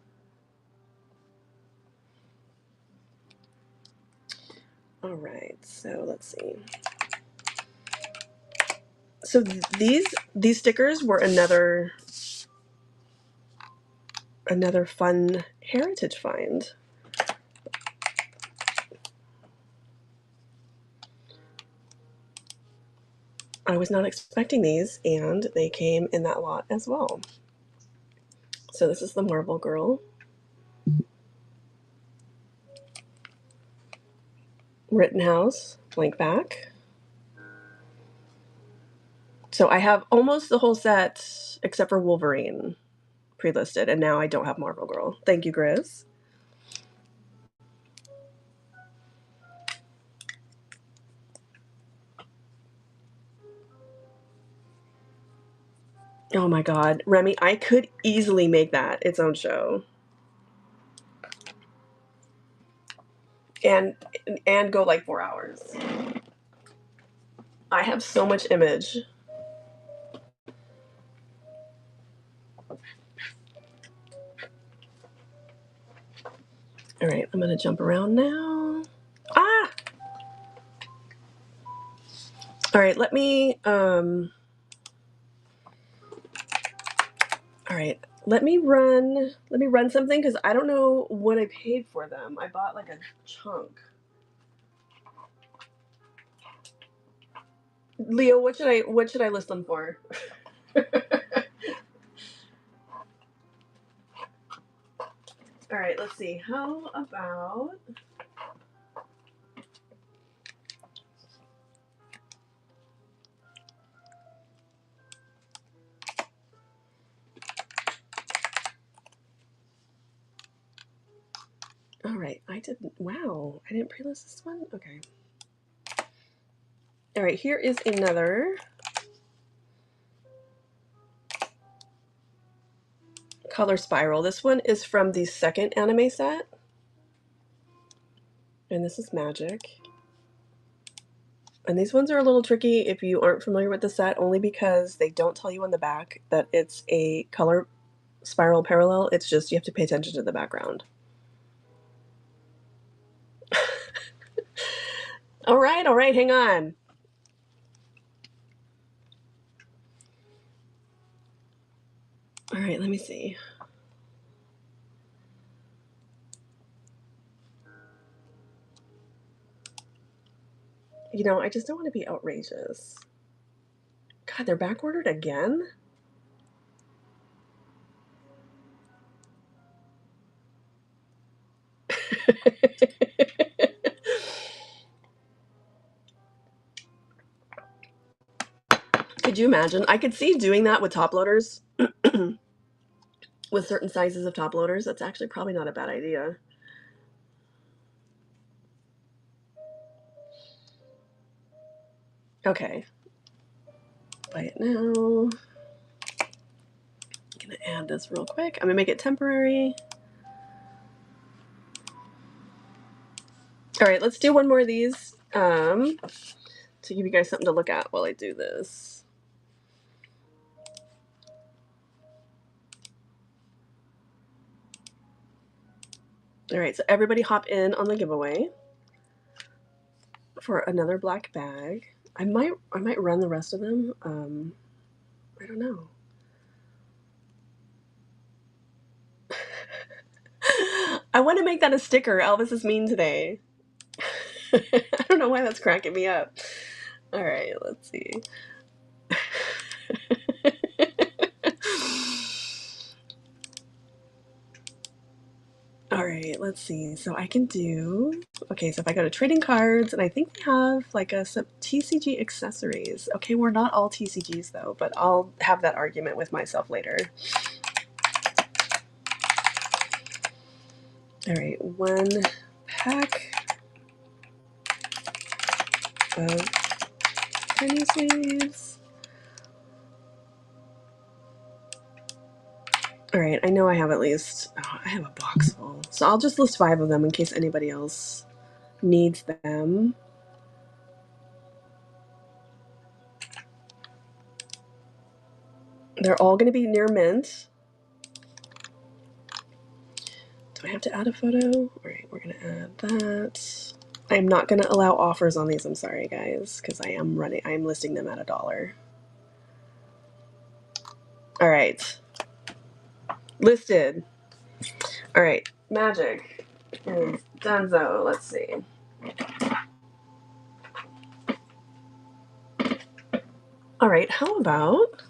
All right, so let's see. So these stickers were another fun heritage find. I was not expecting these, and they came in that lot as well. So this is the Marble Girl. Rittenhouse, blank back. So I have almost the whole set except for Wolverine pre-listed, and now I don't have Marble Girl. Thank you, Grizz. Oh my god, Remy, I could easily make that its own show. And go like 4 hours. I have so much image. All right, I'm gonna jump around now. Ah! All right, let me run something because I don't know what I paid for them. I bought like a chunk. Leo, what should I list them for? All right, let's see. How about... All right, wow, I didn't pre-list this one? Okay. All right, here is another color spiral. This one is from the second anime set. And this is magic. And these ones are a little tricky if you aren't familiar with the set, only because they don't tell you on the back that it's a color spiral parallel. It's just you have to pay attention to the background. All right, hang on. All right, let me see. You know, I just don't want to be outrageous. God, they're backordered again? Could you imagine? I could see doing that with top loaders. With certain sizes of top loaders. That's actually probably not a bad idea. Okay. Buy it now. I'm gonna add this real quick. I'm gonna make it temporary. All right, let's do one more of these to give you guys something to look at while I do this. All right, so everybody hop in on the giveaway for another black bag. I might run the rest of them. I don't know. I want to make that a sticker. Elvis is mean today. I don't know why that's cracking me up. All right, let's see. All right, let's see. So I can do... Okay, so if I go to trading cards, and I think they have like some TCG accessories. Okay, we're not all TCGs though, but I'll have that argument with myself later. All right, 1 pack of penny sleeves. All right, I know I have at least, I have a box full. So I'll just list 5 of them in case anybody else needs them. They're all going to be near mint. Do I have to add a photo? All right, we're going to add that. I'm not going to allow offers on these. I'm sorry, guys, because I am listing them at $1. All right. Listed. All right. Magic is donezo. Let's see. All right. How about,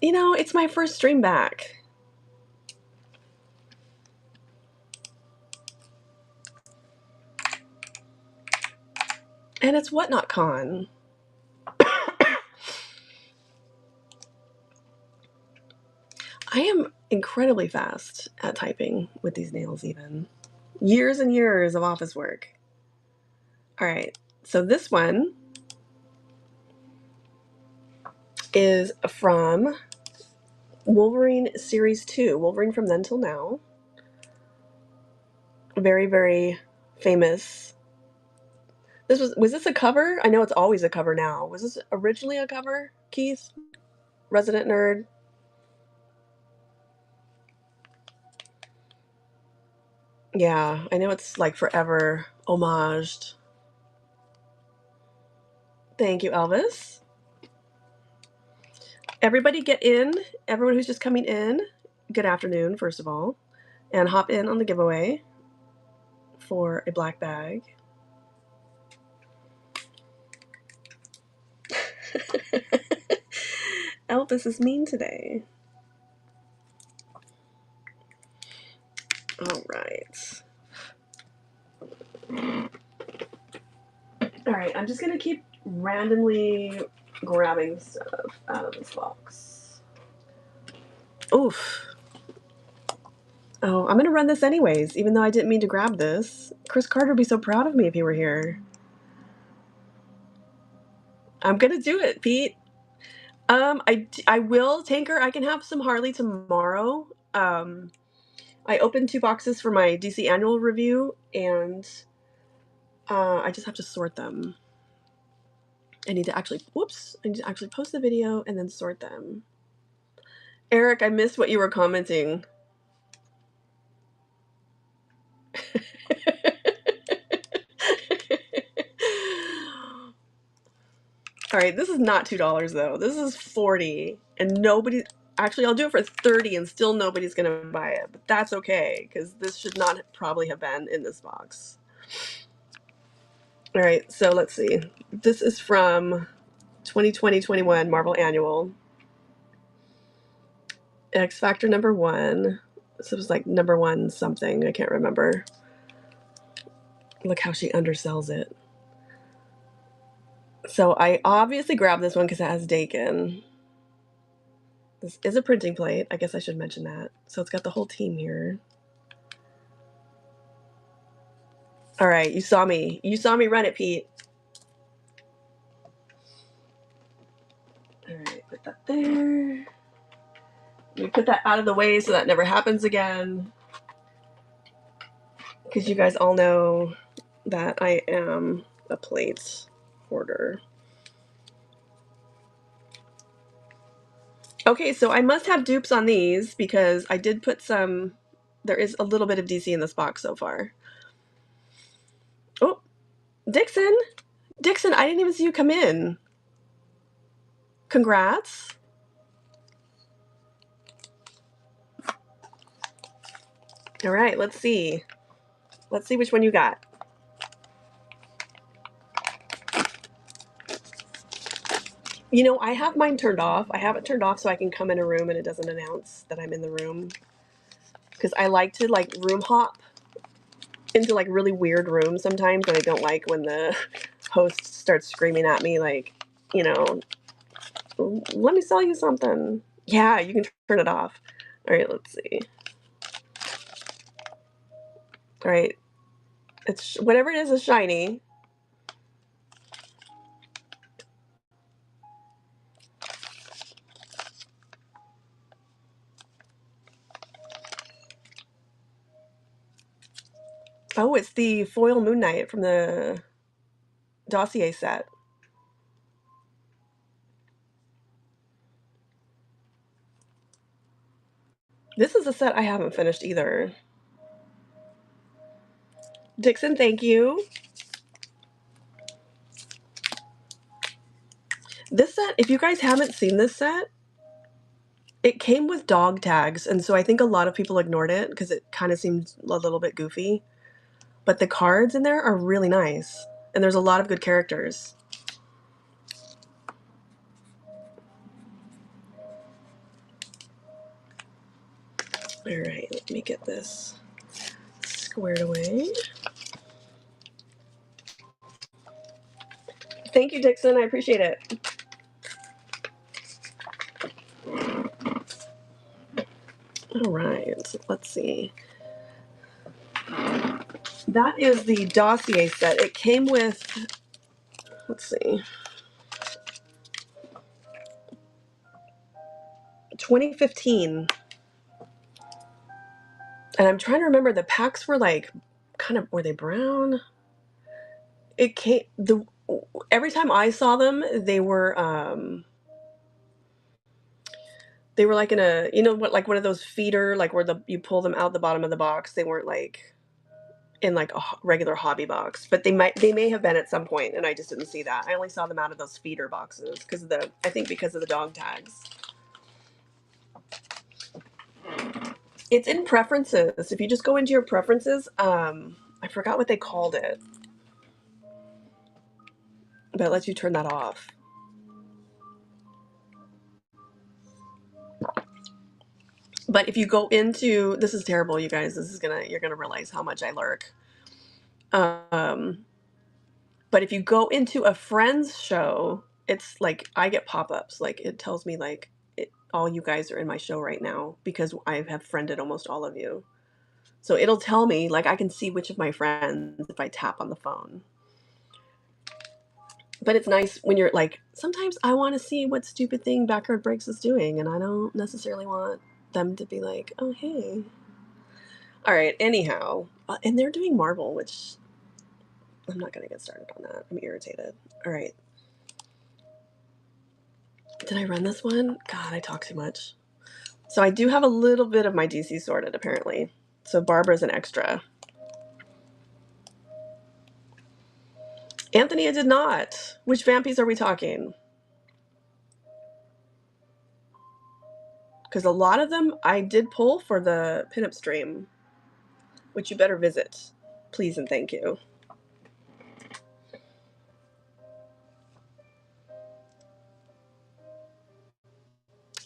you know, it's my first stream back. And it's WhatNotCon. I am incredibly fast at typing with these nails even. Years and years of office work. All right. So this one is from Wolverine Series 2. Wolverine from Then Till Now. Very, very famous. Was this a cover? I know it's always a cover now. Was this originally a cover, Keith? Resident Nerd? Yeah, I know it's like forever homaged. Thank you, Elvis. Everybody get in. Everyone who's just coming in, good afternoon, first of all. And hop in on the giveaway for a black bag. Elvis is mean today. All right. All right, I'm just going to keep randomly grabbing stuff out of this box. Oof. Oh, I'm going to run this anyways, even though I didn't mean to grab this. Chris Carter would be so proud of me if he were here. I'm going to do it, Pete. I will, Tanker. I can have some Harley tomorrow. I opened 2 boxes for my DC annual review, and I just have to sort them. I need to actually post the video and then sort them. Eric, I missed what you were commenting. All right, this is not $2 though. This is $40, and nobody. Actually, I'll do it for $30, and still nobody's gonna buy it. But that's okay, because this should not probably have been in this box. All right, so let's see. This is from 2020-21 Marvel Annual. X Factor #1. So it was like #1 something. I can't remember. Look how she undersells it. So I obviously grabbed this one because it has Dakin. This is a printing plate. I guess I should mention that. So it's got the whole team here. All right, you saw me. You saw me run it, Pete. All right, put that there. We put that out of the way so that never happens again. Because you guys all know that I am a plate hoarder. Okay, so I must have dupes on these because I did put some. There is a little bit of DC in this box so far. Oh, Dixon! Dixon, I didn't even see you come in. Congrats. All right, let's see. Let's see which one you got. You know, I have mine turned off. I have it turned off so I can come in a room and it doesn't announce that I'm in the room. Because I like to like room hop into like really weird rooms sometimes, and I don't like when the host starts screaming at me like, you know, let me sell you something. Yeah, you can turn it off. All right, let's see. All right, it's whatever it is shiny. Oh, it's the foil Moon Knight from the dossier set. This is a set I haven't finished either. Dixon, thank you. This set, if you guys haven't seen this set, it came with dog tags, and so I think a lot of people ignored it because it kind of seemed a little bit goofy. But the cards in there are really nice, and there's a lot of good characters. All right, let me get this squared away. Thank you, Dixon. I appreciate it. All right, let's see. That is the dossier set. It came with, let's see, 2015. And I'm trying to remember, the packs were like, kind of, were they brown? It came, every time I saw them, they were like in a, you know what, like one of those feeder, like where you pull them out the bottom of the box. They weren't like in like a regular hobby box, but they may have been at some point, and I just didn't see that. I only saw them out of those feeder boxes because of the dog tags. It's in preferences. If you just go into your preferences, I forgot what they called it, but it lets you turn that off. But if you go into, this is terrible, you guys. You're gonna realize how much I lurk. But if you go into a friend's show, it's like I get pop-ups. Like it tells me like all you guys are in my show right now because I have friended almost all of you. So it'll tell me, like I can see which of my friends if I tap on the phone. But it's nice when you're like, sometimes I want to see what stupid thing Backyard Breaks is doing, and I don't necessarily want them to be like, oh, hey. All right, anyhow. And they're doing Marvel, which I'm not going to get started on that. I'm irritated. All right. Did I run this one? God, I talk too much. So I do have a little bit of my DC sorted, apparently. So Barbara's an extra. Anthony, I did not. Which vampies are we talking? Because a lot of them I did pull for the pinup stream, which you better visit. Please and thank you.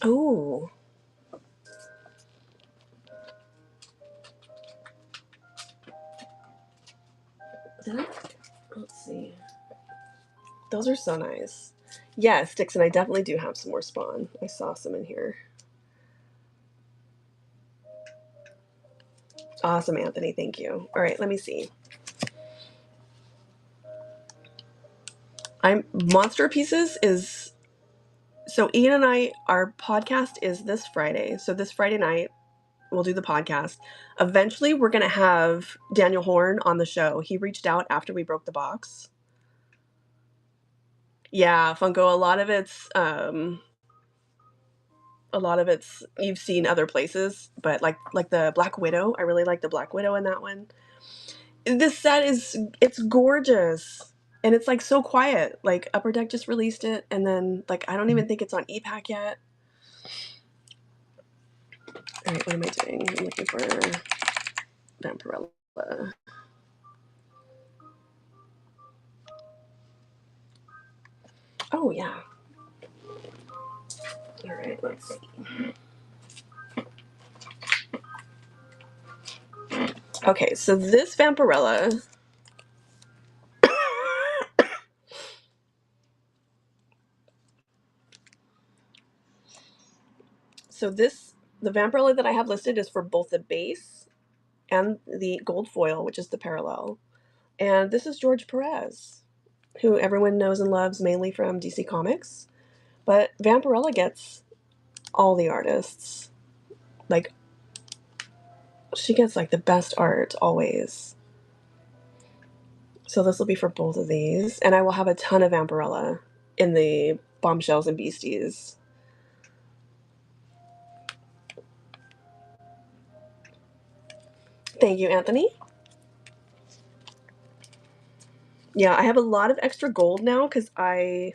Oh. Let's see. Those are so nice. Yes, Dixon, I definitely do have some more Spawn. I saw some in here. Awesome, Anthony. Thank you. All right, let me see. Monster Pieces is... So Ian and I, our podcast is this Friday. So this Friday night, we'll do the podcast. Eventually, we're going to have Daniel Horn on the show. He reached out after we broke the box. Yeah, Funko, a lot of it's you've seen other places, but like the Black Widow, I really like the Black Widow in that one. This set it's gorgeous. And it's like so quiet. Like Upper Deck just released it, and then like I don't even think it's on ePack yet. All right, what am I doing? I'm looking for Vampirella. Oh yeah. All right, let's see. Okay, so this Vampirella. So this the Vampirella that I have listed is for both the base and the gold foil, which is the parallel. And this is George Perez, who everyone knows and loves mainly from DC Comics. But Vampirella gets all the artists. Like, she gets like the best art always. So this will be for both of these. And I will have a ton of Vampirella in the Bombshells and Beasties. Thank you, Anthony. Yeah, I have a lot of extra gold now because I,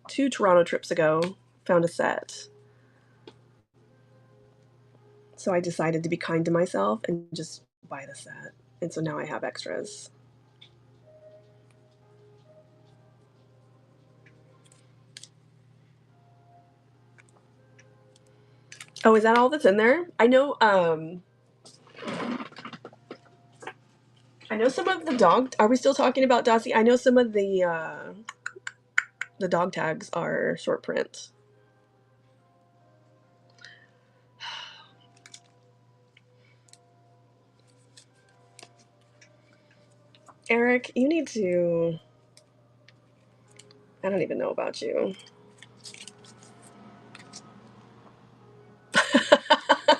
2 Toronto trips ago, found a set. So I decided to be kind to myself and just buy the set. And so now I have extras. Oh, is that all that's in there? I know some of the dog. Are we still talking about Dossie? I know some of the dog tags are short print. Eric, you need to. I don't even know about you.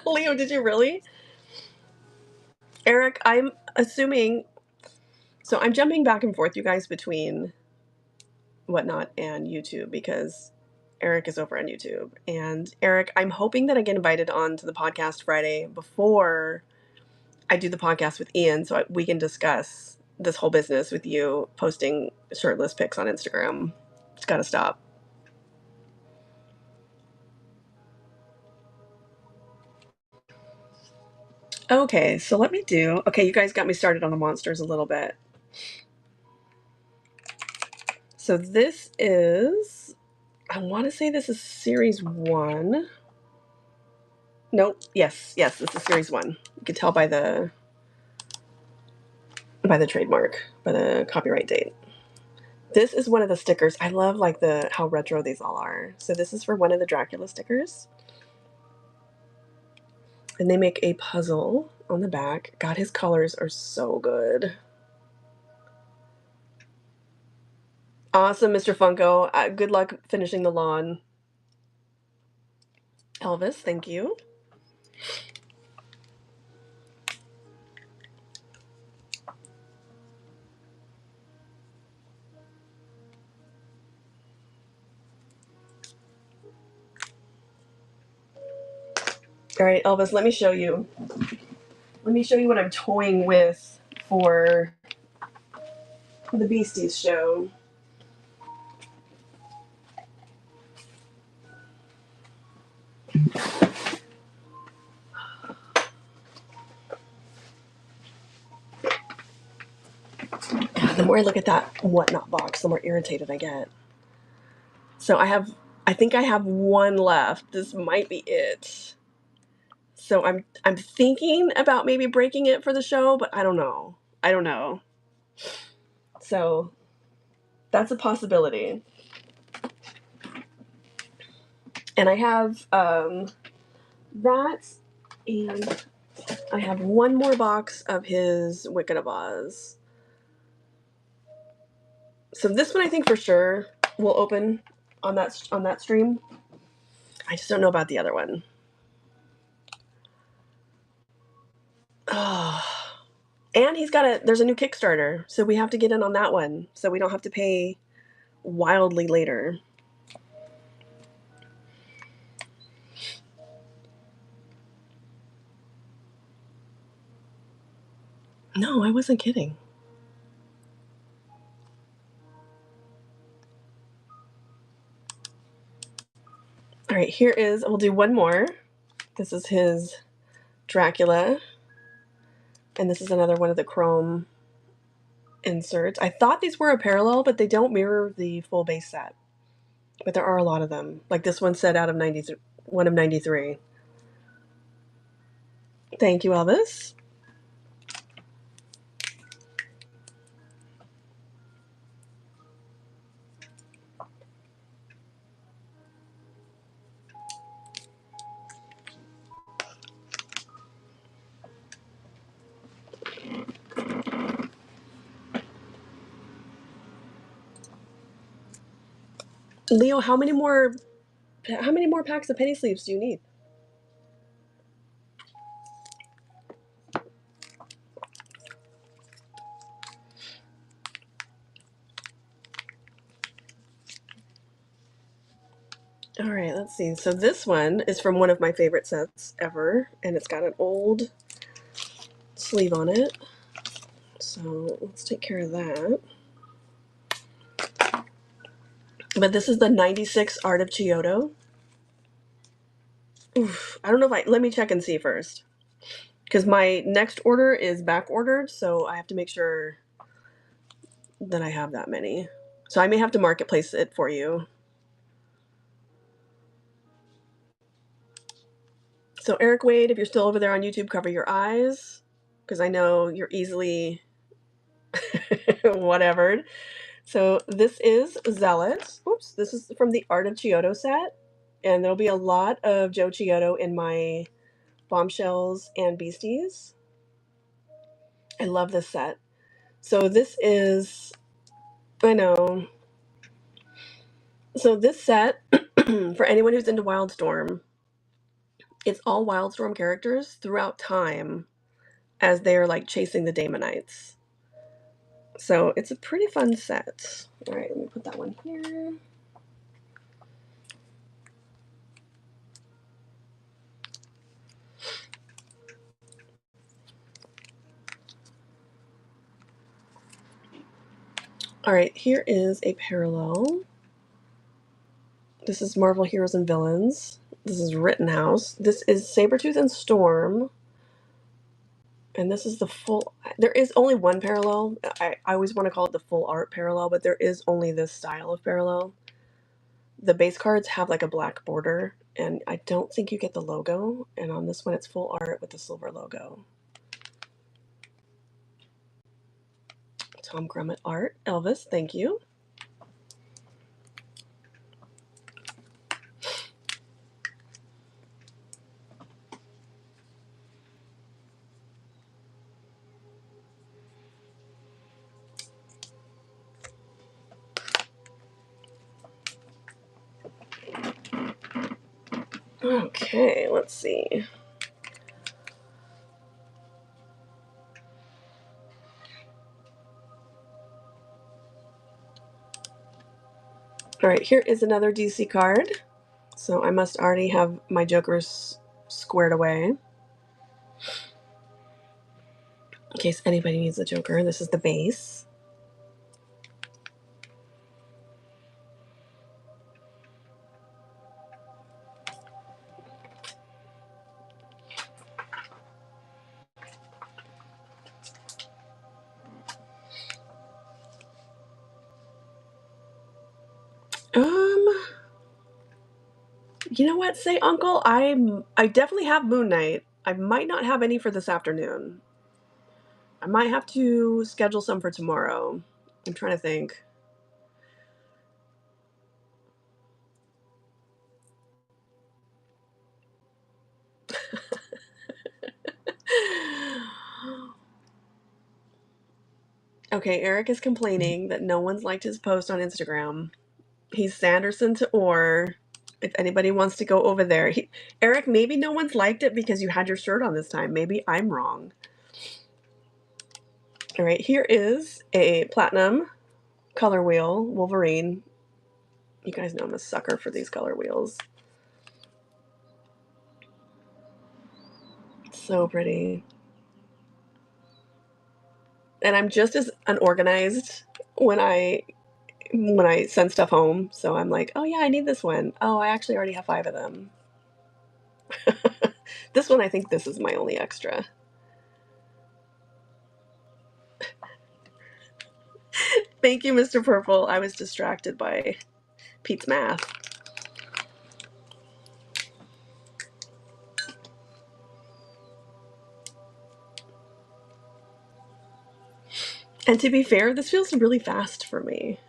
Leo, did you really? Eric, I'm assuming. So I'm jumping back and forth, you guys, between Whatnot and YouTube because Eric is over on YouTube. And Eric, I'm hoping that I get invited on to the podcast Friday before I do the podcast with Ian so we can discuss this whole business with you posting shirtless pics on Instagram. It's got to stop. Okay, so let me do... Okay, you guys got me started on the monsters a little bit. So this is... I want to say this is Series 1. Nope. Yes, this is Series 1. You can tell by the trademark, by the copyright date. This is one of the stickers. I love like how retro these all are. So this is for one of the Dracula stickers. And they make a puzzle on the back. God, his colors are so good. Awesome, Mr. Funko. Good luck finishing the lawn. Elvis, thank you. All right, Elvis, let me show you. Let me show you what I'm toying with for the Beasties show. God, the more I look at that Whatnot box, the more irritated I get. So I think I have one left. This might be it. So I'm thinking about maybe breaking it for the show, but I don't know. So that's a possibility. And I have that, and I have one more box of his Wicked of Oz. So this one I think for sure will open on that stream. I just don't know about the other one. Oh. And there's a new Kickstarter, so we have to get in on that one, so we don't have to pay wildly later. No, I wasn't kidding. All right, we'll do one more. This is his Dracula, and this is another one of the chrome inserts. I thought these were a parallel, but they don't mirror the full base set. But there are a lot of them. Like this one set out of 1 of 93. Thank you, Elvis. Leo, how many more packs of penny sleeves do you need? All right, let's see. So this one is from one of my favorite sets ever, and it's got an old sleeve on it. So let's take care of that. But this is the 96 Art of Chiodo. Oof, I don't know if let me check and see first. Because my next order is back ordered, so I have to make sure that I have that many. So I may have to marketplace it for you. So Eric Wade, if you're still over there on YouTube, cover your eyes, because I know you're easily whatevered. So this is Zealot. Oops, this is from the Art of Chiodo set. And there'll be a lot of Joe Chiodo in my Bombshells and Beasties. I love this set. So this is, I know. So this set, for anyone who's into Wildstorm, it's all Wildstorm characters throughout time as they're like chasing the Daemonites. So it's a pretty fun set. All right, let me put that one here. All right, here is a parallel. This is Marvel Heroes and Villains. This is Rittenhouse. This is Sabretooth and Storm. And this is the full... There is only one parallel. I always want to call it the full art parallel, but there is only this style of parallel. The base cards have like a black border, and I don't think you get the logo. And on this one, it's full art with the silver logo. Tom Grummett art. Elvis, thank you. Okay, let's see. All right, here is another DC card. So I must already have my Jokers squared away. In case anybody needs a Joker, this is the base. You know what? Say, Uncle, I definitely have Moon Knight. I might not have any for this afternoon. I might have to schedule some for tomorrow. I'm trying to think. Okay, Eric is complaining that no one's liked his post on Instagram. He's Sanderson to Orr. If anybody wants to go over there. Eric, maybe no one's liked it because you had your shirt on this time. Maybe I'm wrong. All right, here is a platinum color wheel Wolverine. You guys know I'm a sucker for these color wheels. So pretty. And I'm just as unorganized when I send stuff home. So I'm like, oh yeah, I need this one. Oh, I actually already have 5 of them. This one, I think this is my only extra. Thank you, Mr. Purple. I was distracted by Pete's math. And to be fair, this feels really fast for me.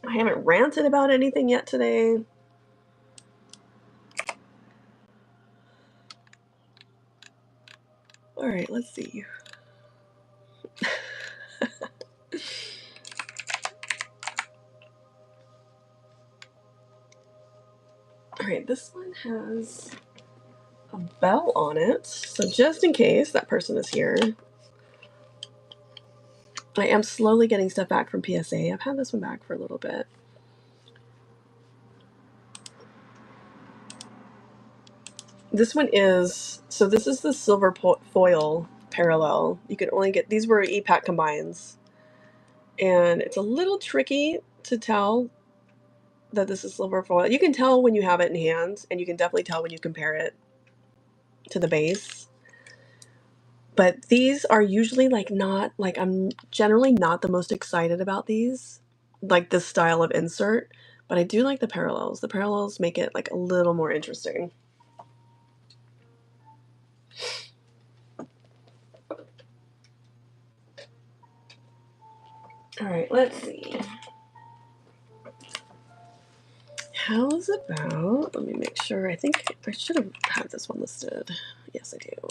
I haven't ranted about anything yet today. All right, let's see. Alright, this one has a bell on it, so just in case that person is here. I am slowly getting stuff back from PSA. I've had this one back for a little bit. This one is, so this is the silver foil parallel. You could only get, these were e-pack combines. And it's a little tricky to tell that this is silver foil. You can tell when you have it in hand, and you can definitely tell when you compare it to the base. But these are usually like not, like I'm generally not the most excited about these, like this style of insert, but I do like the parallels. The parallels make it like a little more interesting. All right, let's see. How's about, let me make sure, I think I should have had this one listed. Yes, I do.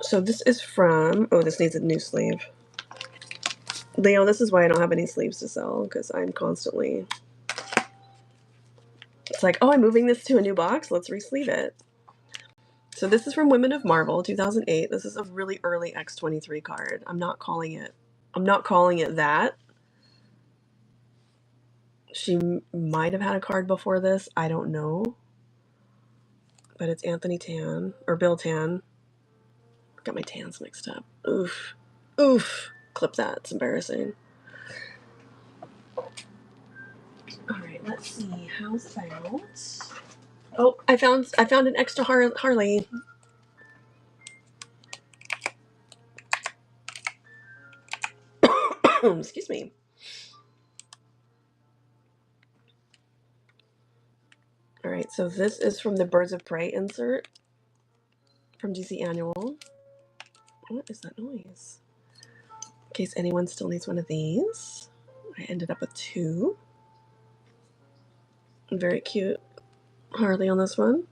So this is from, oh, this needs a new sleeve. Leo, this is why I don't have any sleeves to sell, because I'm constantly, it's like, oh, I'm moving this to a new box, let's re-sleeve it. So this is from Women of Marvel, 2008. This is a really early X-23 card. I'm not calling it that. She might have had a card before this, I don't know. But it's Anthony Tan, or Bill Tan. Got my tans mixed up. Oof. Oof. Clip that, it's embarrassing. Alright, let's see. How's about, oh, I found an extra Harley. Excuse me. Alright, so this is from the Birds of Prey insert from DC Annual. What is that noise? In case anyone still needs one of these. I ended up with 2. Very cute Harley on this one.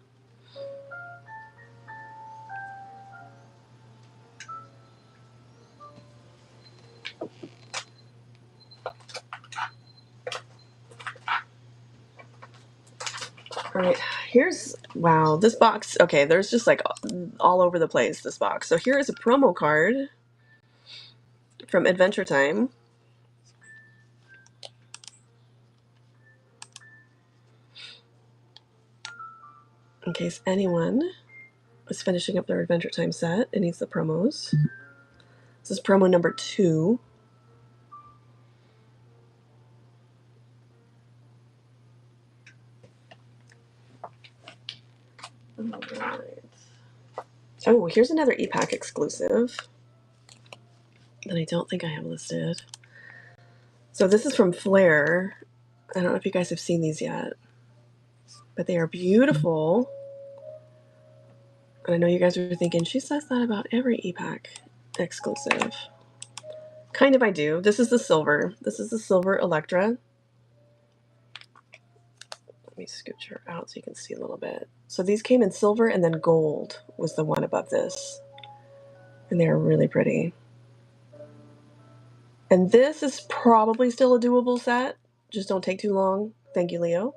Alright, here's, wow, this box, okay, there's just like all over the place, this box. So here is a promo card from Adventure Time. In case anyone is finishing up their Adventure Time set and needs the promos. This is promo number 2. Alright. Oh, here's another e-pack exclusive that I don't think I have listed. So this is from Flair. I don't know if you guys have seen these yet, but they are beautiful. And I know you guys are thinking, she says that about every e-pack exclusive. Kind of I do. This is the silver. This is the silver Electra. Let me scooch her out so you can see a little bit. So these came in silver, and then gold was the one above this. And they're really pretty. And this is probably still a doable set. Just don't take too long. Thank you, Leo.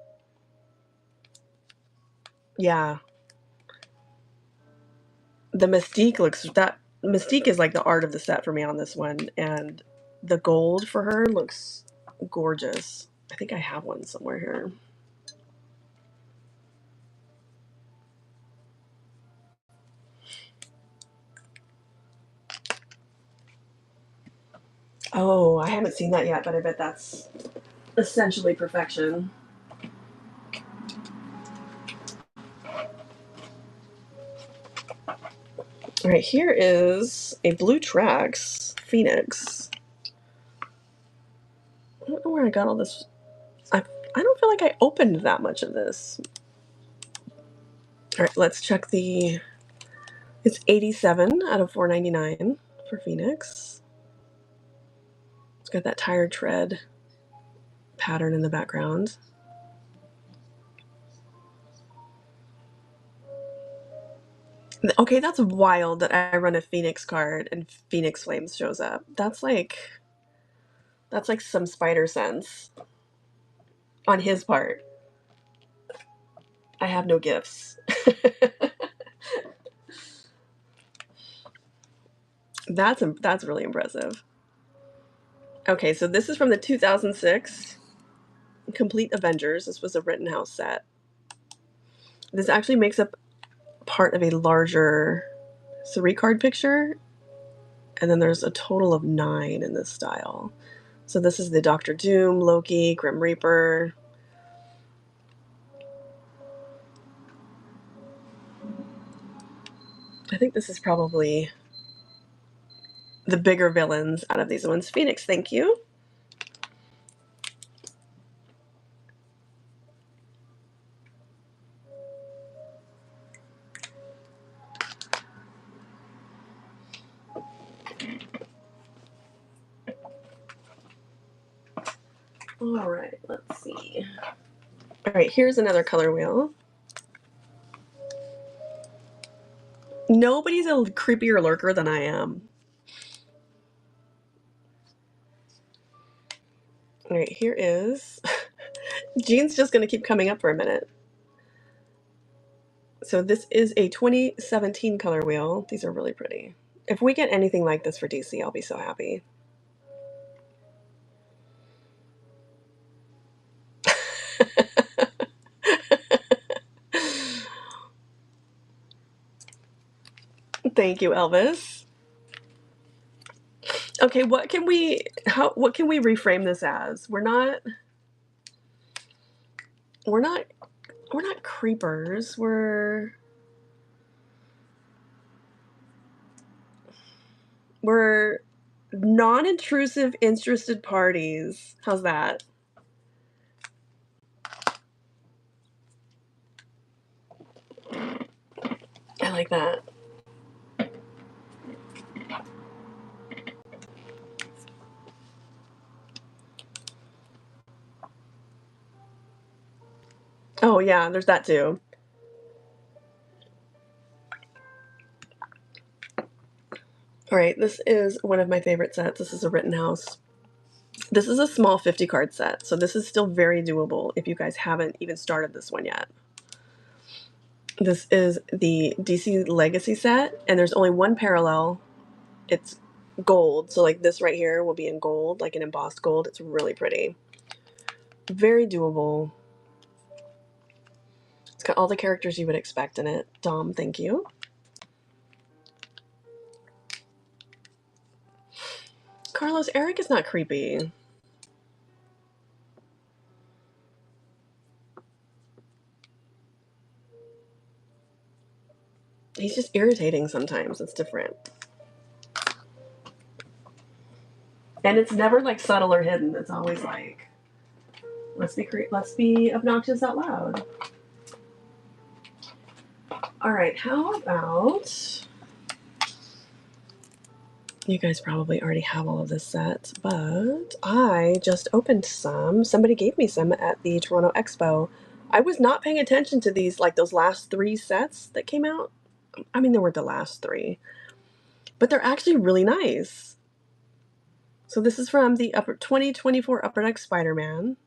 Yeah. The Mystique looks, that Mystique is like the art of the set for me on this one. And the gold for her looks gorgeous. I think I have one somewhere here. Oh, I haven't seen that yet, but I bet that's essentially perfection. All right, here is a Blue Tracks Phoenix. I don't know where I got all this. I don't feel like I opened that much of this. All right, let's check the. It's 87 out of 499 for Phoenix. It's got that tire tread pattern in the background. Okay, that's wild that I run a Phoenix card and Phoenix Flames shows up. That's like some spider sense on his part. I have no gifts. That's really impressive. Okay, so this is from the 2006 Complete Avengers. This was a Rittenhouse set. This actually makes up part of a larger 3-card picture, and then there's a total of 9 in this style. So this is the Doctor Doom, Loki, Grim Reaper. I think this is probably the bigger villains out of these ones. Phoenix, thank you. All right, let's see. All right, here's another color wheel. Nobody's a creepier lurker than I am. All right, here is... Jean's just going to keep coming up for a minute. So this is a 2017 color wheel. These are really pretty. If we get anything like this for DC, I'll be so happy. Thank you, Elvis. Okay, what can we reframe this as? We're not creepers. We're non-intrusive interested parties. How's that? I like that. Oh yeah, there's that too. All right, this is one of my favorite sets. This is a Rittenhouse. This is a small 50 card set, so this is still very doable if you guys haven't even started this one yet. This is the DC Legacy set, and there's only one parallel. It's gold, so like this right here will be in gold, like an embossed gold. It's really pretty. Very doable. It's got all the characters you would expect in it. Dom, thank you. Carlos, Eric is not creepy. He's just irritating sometimes. It's different. And it's never like subtle or hidden. It's always like, let's be obnoxious out loud. All right, how about... You guys probably already have all of this set, but I just opened some. Somebody gave me some at the Toronto Expo. I was not paying attention to these, like those last 3 sets that came out. I mean, they were the last 3, but they're actually really nice. So this is from the 2024 Upper Deck Spider-Man.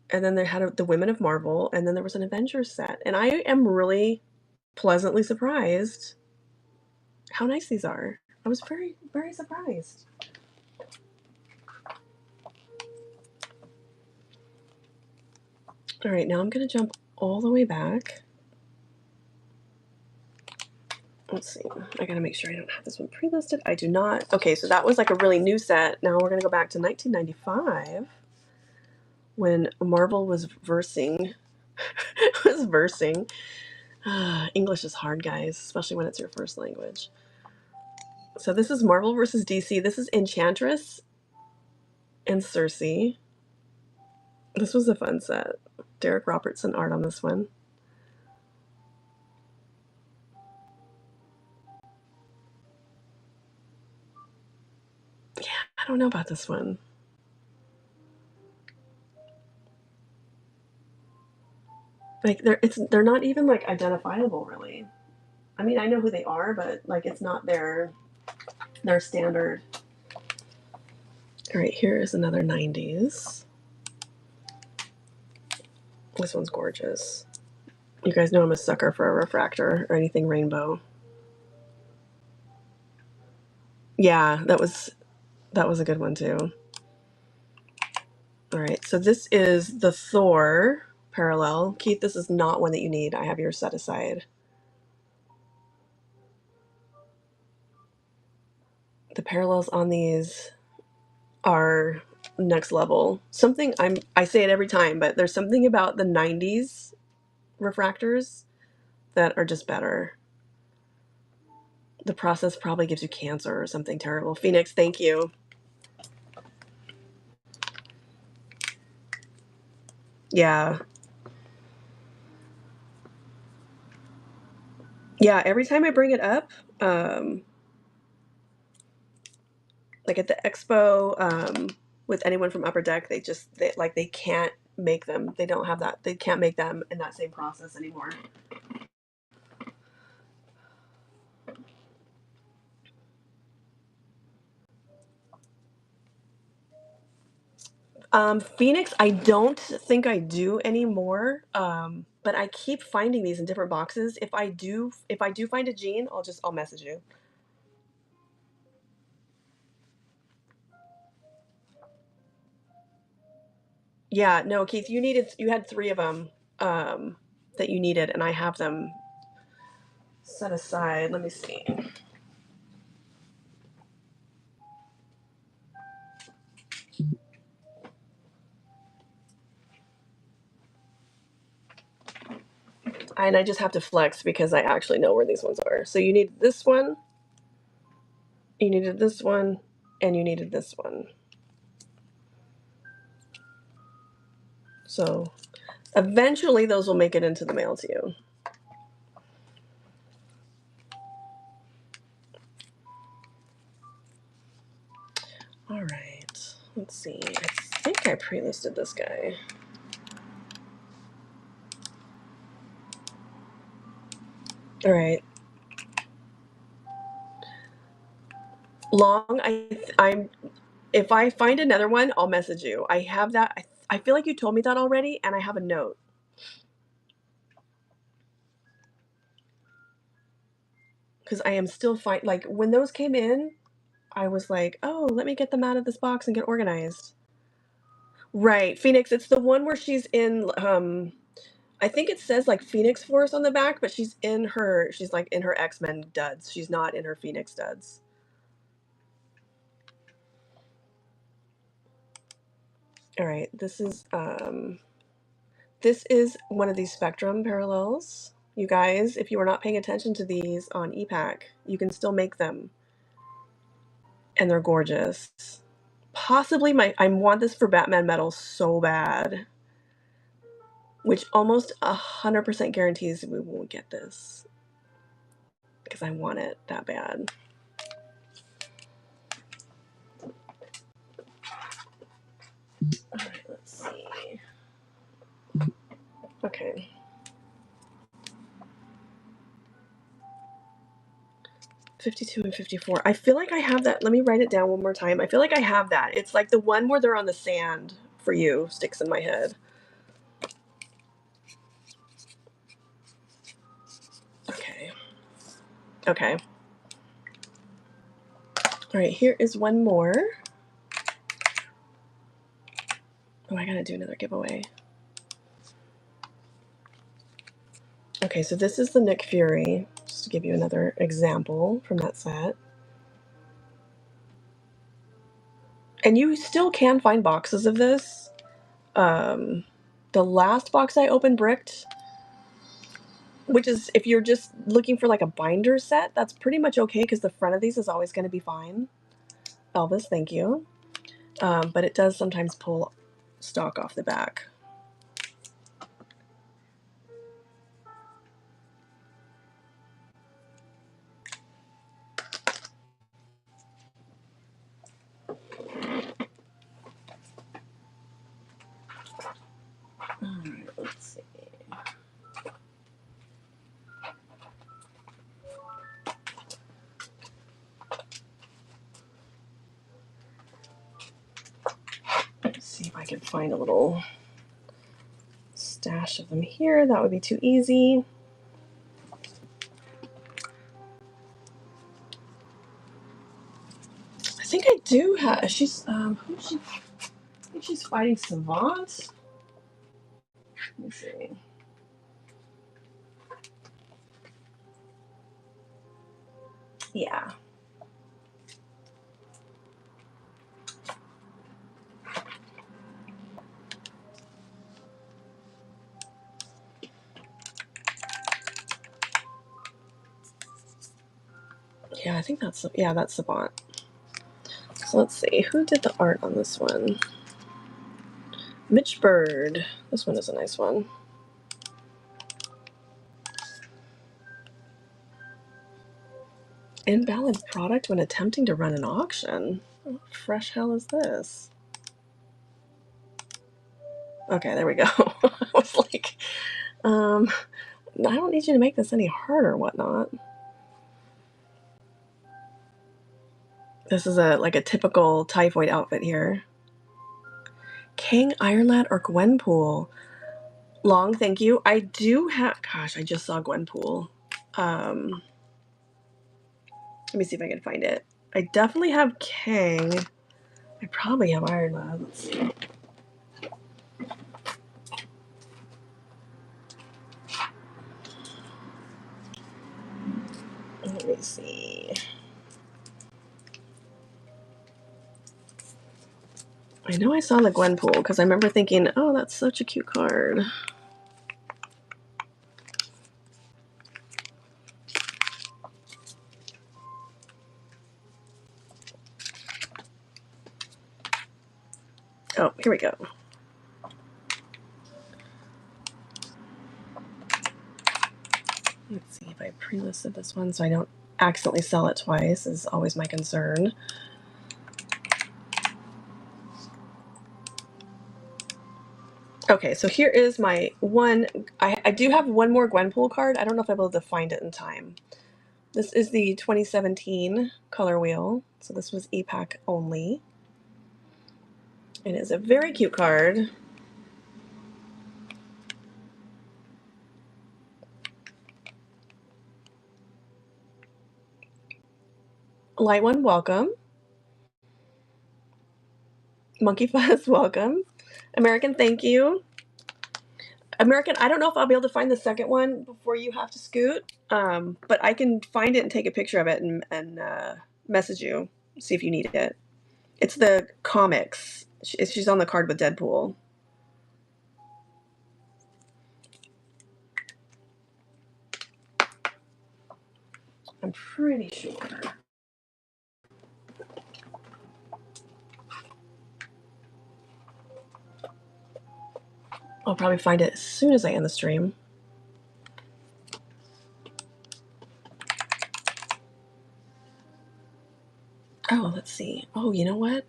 And then they had the Women of Marvel, and then there was an Avengers set. And I am really pleasantly surprised how nice these are. I was very, very surprised. All right, now I'm going to jump all the way back. Let's see. I got to make sure I don't have this one pre-listed. I do not. Okay, so that was like a really new set. Now we're going to go back to 1995 when Marvel was versing. English is hard, guys, especially when it's your first language. So this is Marvel versus DC. This is Enchantress and Cersei. This was a fun set. Derek Robertson art on this one. Yeah, I don't know about this one. Like they're not even like identifiable really. I mean, I know who they are, but like it's not their standard. All right, here is another 90s. This one's gorgeous. You guys know I'm a sucker for a refractor or anything rainbow. Yeah, that was a good one too. All right, so this is the Thor parallel. Keith, this is not one that you need. I have yours set aside. The parallels on these are next level. Something I say it every time, but there's something about the 90s refractors that are just better. The process probably gives you cancer or something terrible. Phoenix, thank you. Yeah. Yeah, every time I bring it up, like at the expo, with anyone from Upper Deck, they can't make them. They don't have that. They can't make them in that same process anymore. Phoenix, I don't think I do anymore. But I keep finding these in different boxes. If I do find a gene, I'll message you. Yeah, no, Keith, you had 3 of them that you needed, and I have them set aside. Let me see. And I just have to flex because I actually know where these ones are. So you need this one, you needed this one, and you needed this one. So eventually those will make it into the mail to you. All right, let's see. I think I pre-listed this guy. All right. Long, I'm if I find another one, I'll message you. I have that. I feel like you told me that already, and I have a note. Because I am still like when those came in, I was like, oh, let me get them out of this box and get organized. Right, Phoenix. It's the one where she's in. I think it says like Phoenix Force on the back, but she's like in her X-Men duds. She's not in her Phoenix duds. All right, this is one of these spectrum parallels. You guys, if you are not paying attention to these on ePack, you can still make them. And they're gorgeous. Possibly I want this for Batman Metal so bad. Which almost 100% guarantees we won't get this. Because I want it that bad. Alright, let's see. Okay. $52 and $54. I feel like I have that. Let me write it down one more time. I feel like I have that. It's like the one where they're on the sand for you sticks in my head. Okay. Okay. All right, here is one more. Oh, I gotta do another giveaway. Okay, so this is the Nick Fury, just to give you another example from that set. And you still can find boxes of this. The last box I opened bricked, which is if you're just looking for like a binder set, that's pretty much okay because the front of these is always going to be fine. Elvis, thank you. But it does sometimes pull stock off the back. Alright, let's see. could find a little stash of them here. That would be too easy. I think I do have. She's who's she? I think she's fighting Savant. Let me see. Yeah. Yeah, I think that's Savant. So let's see, who did the art on this one? Mitch Bird. This one is a nice one. Invalid product when attempting to run an auction. What fresh hell is this? Okay, there we go. I was like, I don't need you to make this any harder, whatnot. This is like a typical typhoid outfit here. King, Ironlad, or Gwenpool? Long, thank you. I do have. Gosh, I just saw Gwenpool. Let me see if I can find it. I definitely have Kang. I probably have Ironlad. Let's see. Let me see. I know I saw the Gwenpool because I remember thinking, oh, that's such a cute card. Oh, here we go. Let's see if I pre-listed this one so I don't accidentally sell it twice is always my concern. Okay, so here is my one. I do have one more Gwenpool card. I don't know if I'll be able to find it in time. This is the 2017 color wheel. So this was EPAC only. It is a very cute card. Light One, welcome. Monkey Fuzz, welcome. American, thank you. American, I don't know if I'll be able to find the second one before you have to scoot, but I can find it and take a picture of it and message you, see if you need it. It's the comics. She's on the card with Deadpool. I'm pretty sure. I'll probably find it as soon as I end the stream. Oh, let's see. Oh, you know what?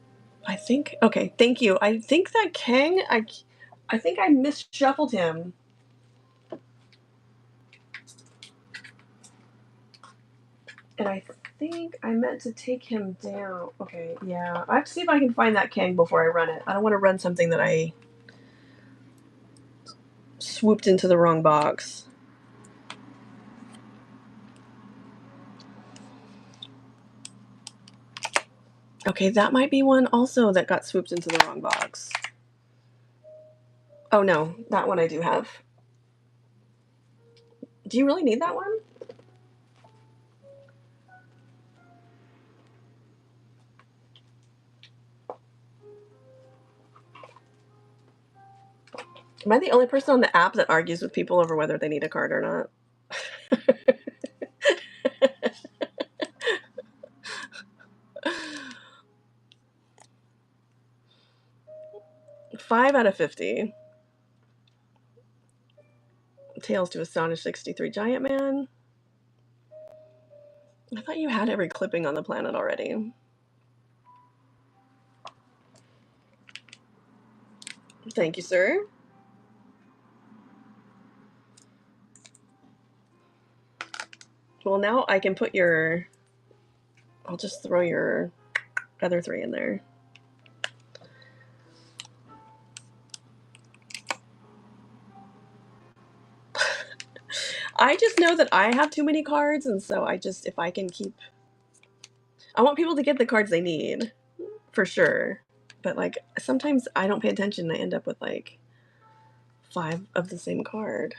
I think, okay, thank you. I think that Kang, I think I misshuffled him. And I think I meant to take him down. Okay, yeah. I have to see if I can find that Kang before I run it. I don't want to run something that I swooped into the wrong box. Okay, that might be one also that got swooped into the wrong box. Oh no, that one I do have. Do you really need that one? Am I the only person on the app that argues with people over whether they need a card or not? 5 out of 50. Tales to Astonish 63 Giant Man. I thought you had every clipping on the planet already. Thank you, sir. Well, now I can put your... I'll just throw your other 3 in there. I just know that I have too many cards, and so if I can keep... I want people to get the cards they need, for sure. But, like, sometimes I don't pay attention and I end up with, like, 5 of the same card.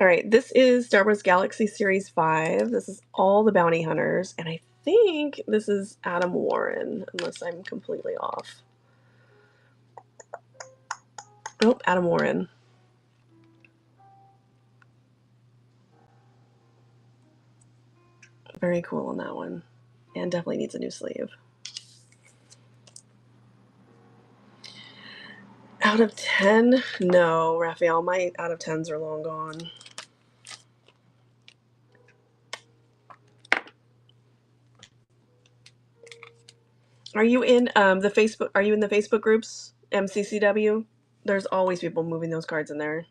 Alright, this is Star Wars Galaxy Series 5. This is all the bounty hunters, and I think this is Adam Warren, unless I'm completely off. Oh, Adam Warren. Very cool on that one. And definitely needs a new sleeve. Out of 10? No, Raphael. My out of 10s are long gone. Are you in the Facebook? Are you in the Facebook groups? MCCW? There's always people moving those cards in there.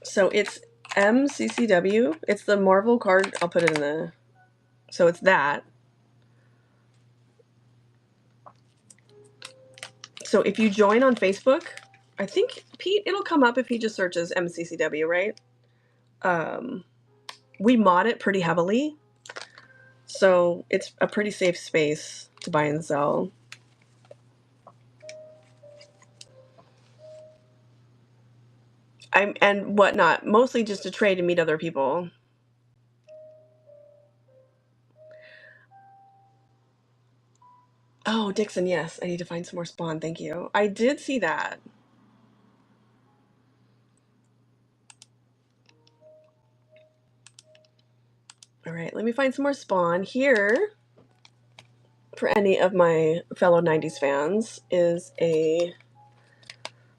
So it's MCCW. It's the Marvel card. I'll put it in the... So it's that. So if you join on Facebook, I think, Pete, it'll come up if he just searches MCCW, right? We mod it pretty heavily. So it's a pretty safe space to buy and sell. And whatnot. Mostly just to trade and meet other people. Oh, Dixon, yes. I need to find some more Spawn. Thank you. I did see that. All right, let me find some more Spawn. Here, for any of my fellow 90s fans, is a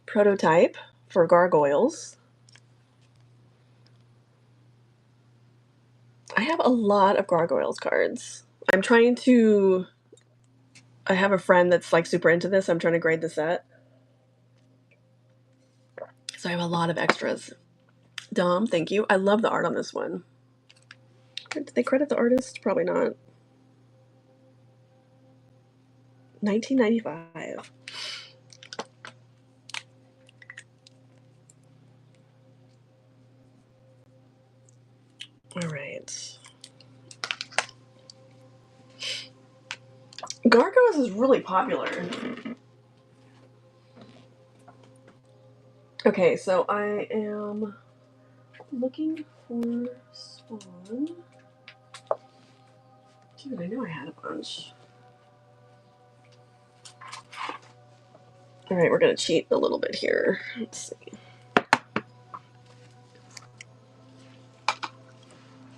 prototype for Gargoyles. I have a lot of Gargoyles cards. I'm trying to... I have a friend that's like super into this. I'm trying to grade the set. So I have a lot of extras. Dom, thank you. I love the art on this one. Did they credit the artist? Probably not. 1995. All right. Gargoyles is really popular. Okay, so I am looking for Spawn. Dude, I know I had a bunch. All right, we're going to cheat a little bit here. Let's see.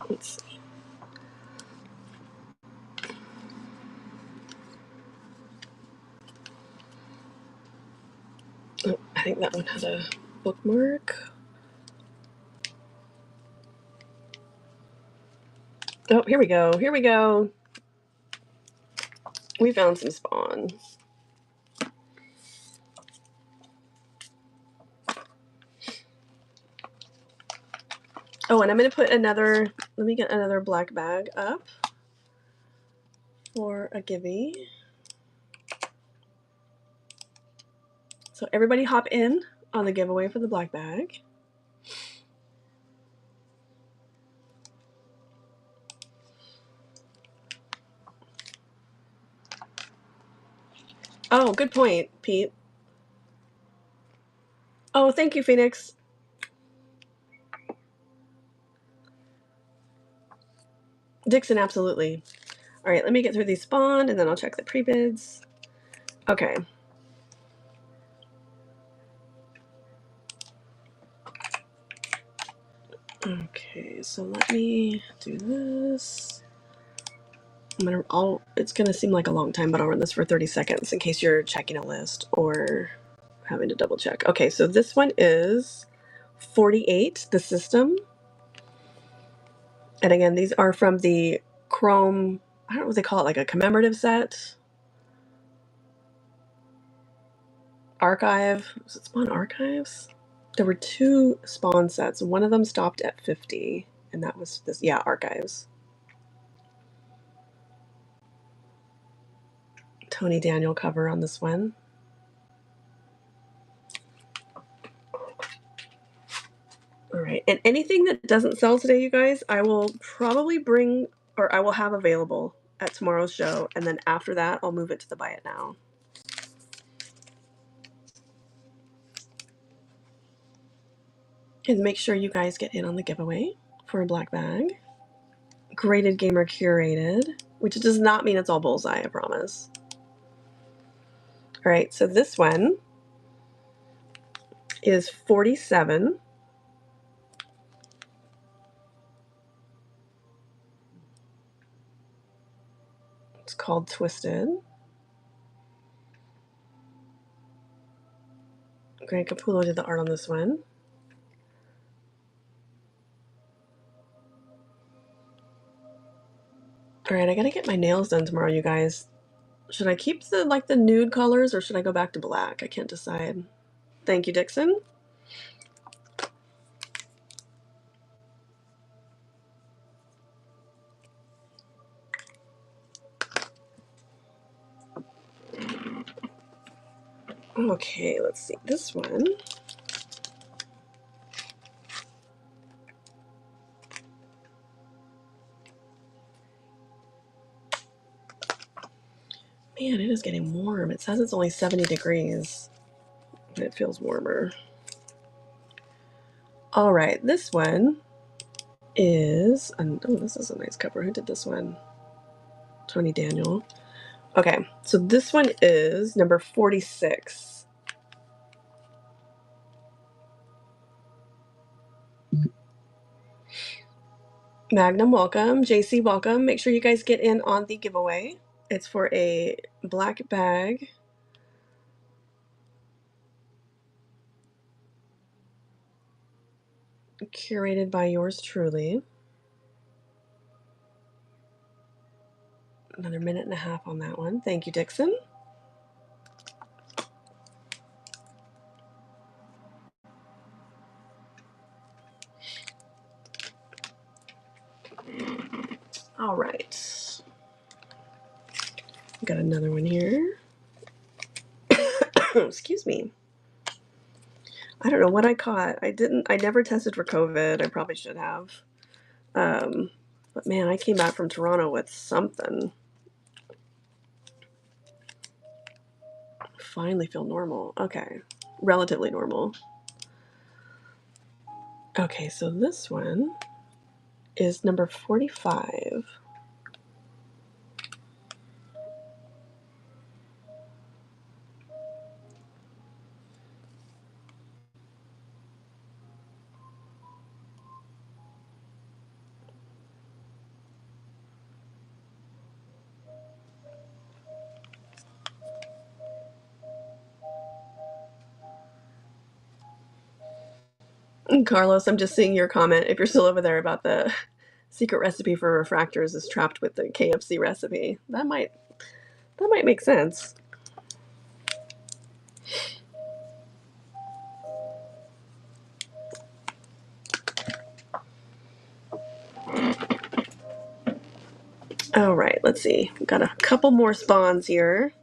Let's see. Oh, I think that one has a bookmark. Oh, here we go. Here we go. We found some Spawn. Oh, and I'm going to put another... Let me get another black bag up for a givey. So everybody hop in on the giveaway for the black bag. Oh, good point, Pete. Oh, thank you, Phoenix. Dixon, absolutely. All right, let me get through these Spawn, and then I'll check the pre-bids. Okay. Okay, so let me do this. It's gonna seem like a long time, but I'll run this for 30 seconds in case you're checking a list or having to double check. Okay, so this one is 48, the system. And again, these are from the Chrome, I don't know what they call it, like a commemorative set. Archive. Was it Spawn Archives? There were 2 Spawn sets. One of them stopped at 50, and that was this. Yeah, Archives. Tony Daniel cover on this one. All right, and anything that doesn't sell today, you guys, I will probably bring, or I will have available at tomorrow's show, and then after that, I'll move it to the buy it now. And make sure you guys get in on the giveaway for a black bag. Graded Gamer Curated, which does not mean it's all bullseye, I promise. All right, so this one is 47. It's called Twisted. Greg Capullo did the art on this one. All right, I gotta get my nails done tomorrow, you guys. Should I keep the nude colors or should I go back to black? I can't decide. Thank you, Dixon. Okay, let's see this one. Man, it is getting warm. It says it's only 70 degrees. And it feels warmer. All right, this one is, oh, this is a nice cover. Who did this one? Tony Daniel. Okay, so this one is number 46. Magnum, welcome. JC, welcome. Make sure you guys get in on the giveaway. It's for a black bag. Curated by yours truly. Another minute and a half on that one. Thank you, Dixon. All right. Got another one here. Excuse me. I don't know what I caught. I never tested for COVID. I probably should have. But man, I came back from Toronto with something. Finally feel normal. Okay. Relatively normal. Okay, so this one is number 45. Carlos, I'm just seeing your comment, if you're still over there, about the secret recipe for refractors is trapped with the KFC recipe. That might make sense. All right, let's see. We've got a couple more spawns here.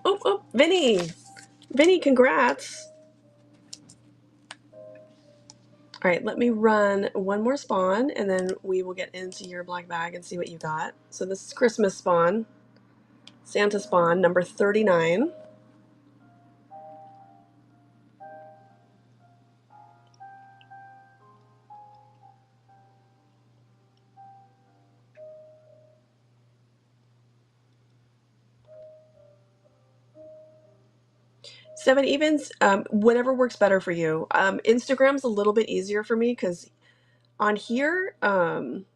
Oh, Vinny! Vinny, congrats! All right, let me run one more spawn, and then we will get into your black bag and see what you got. So this is Christmas spawn, Santa spawn, number 39. Seven evens, whatever works better for you. Instagram's a little bit easier for me because on here,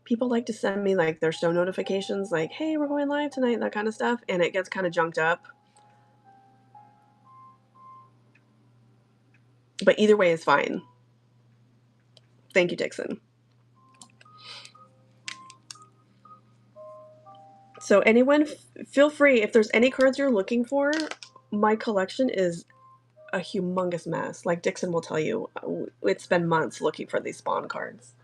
people like to send me like their show notifications, like, hey, we're going live tonight, that kind of stuff, and it gets kind of junked up. But either way is fine. Thank you, Dixon. So anyone, feel free, if there's any cards you're looking for, my collection is a humongous mess. Like Dixon will tell you, it's been months looking for these Spawn cards.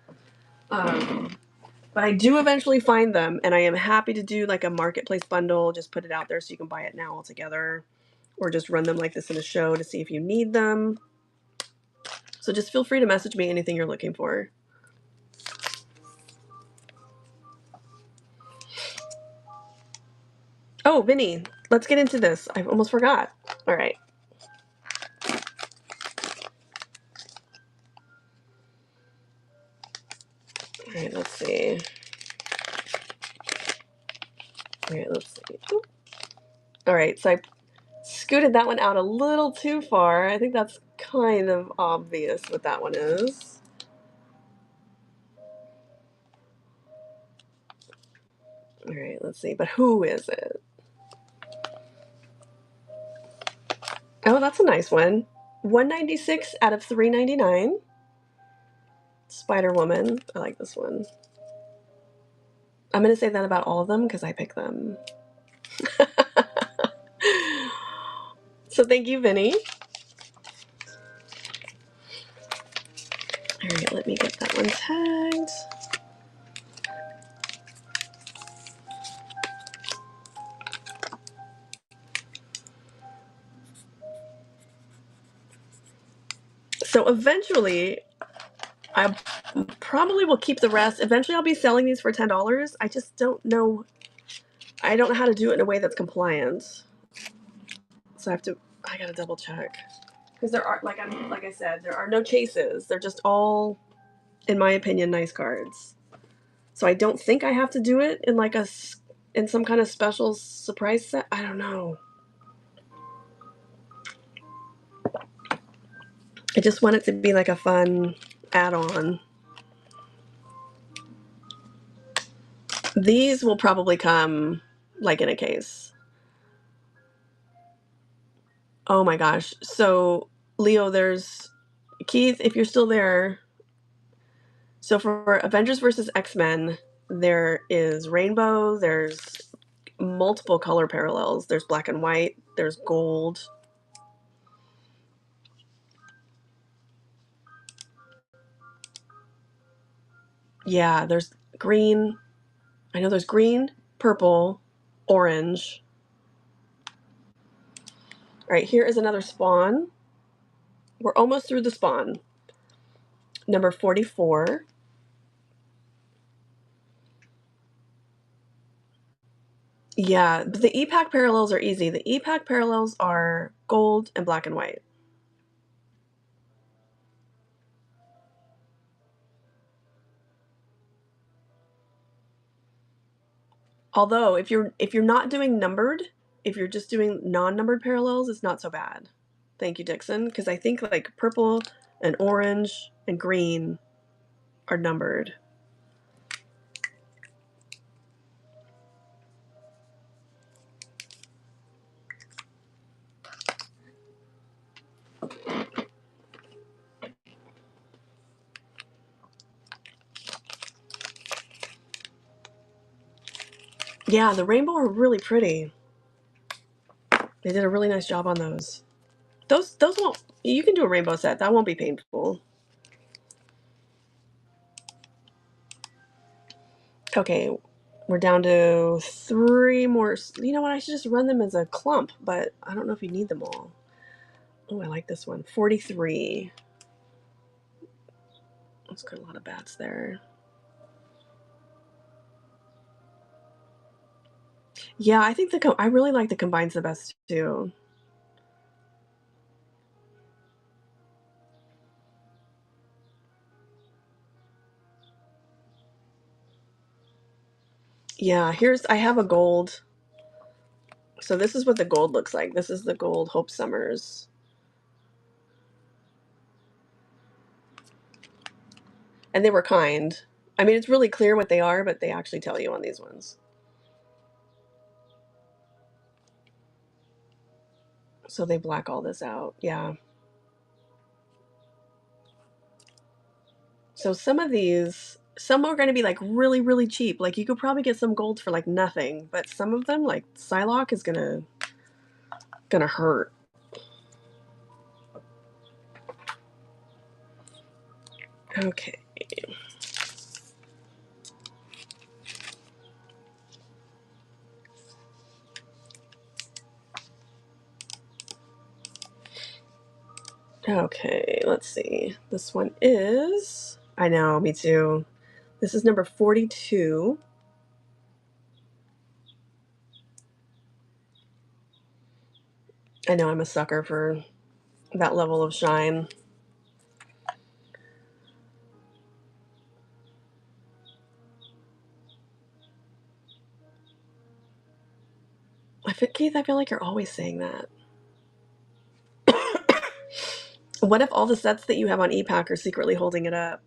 But I do eventually find them, and I am happy to do like a marketplace bundle, just put it out there so you can buy it now all together, or just run them like this in a show to see if you need them. So just feel free to message me anything you're looking for. Oh, Vinny, let's get into this. I almost forgot. All right. All right, let's see. All right, let's see. Oop. All right, so I scooted that one out a little too far. I think that's kind of obvious what that one is. All right, let's see. But who is it? Oh, that's a nice one. 196 out of 399. Spider-Woman. I like this one. I'm going to say that about all of them because I picked them. So thank you, Vinny. All right, let me get that one tagged. So eventually, I probably will keep the rest. Eventually, I'll be selling these for $10. I just don't know. I don't know how to do it in a way that's compliant. So I gotta double check. Because there are, like I said, there are no chases. They're just all, in my opinion, nice cards. So I don't think I have to do it in like in some kind of special surprise set. I don't know. I just want it to be like a fun add-on. These will probably come like in a case. Oh my gosh. So Leo, there's Keith, if you're still there. So for Avengers versus X-Men, there is rainbow, there's multiple color parallels. There's black and white, there's gold. Yeah, there's green. I know there's green, purple, orange. All right, here is another Spawn. We're almost through the Spawn. Number 44. Yeah, but the E-Pack parallels are easy. The E-Pack parallels are gold and black and white. Although if you're not doing numbered, if you're just doing non-numbered parallels, it's not so bad. Thank you, Dixon, because I think like purple and orange and green are numbered. Yeah, the rainbow are really pretty. They did a really nice job on those. Those won't. You can do a rainbow set. That won't be painful. Okay, we're down to 3 more. You know what? I should just run them as a clump, but I don't know if you need them all. Oh, I like this one. 43. Let's got a lot of bats there. Yeah, I think I really like the combines the best too. Yeah, I have a gold. So this is what the gold looks like. This is the gold Hope Summers. And they were kind. I mean, it's really clear what they are, but they actually tell you on these ones. So they black all this out. Yeah. So some of these, some are going to be like really, really cheap. Like you could probably get some golds for like nothing, but some of them, like Psylocke, is gonna hurt. Okay. Okay, let's see. This one is... I know, me too. This is number 42. I know I'm a sucker for that level of shine. Keith, I feel like you're always saying that. What if all the sets that you have on ePack are secretly holding it up?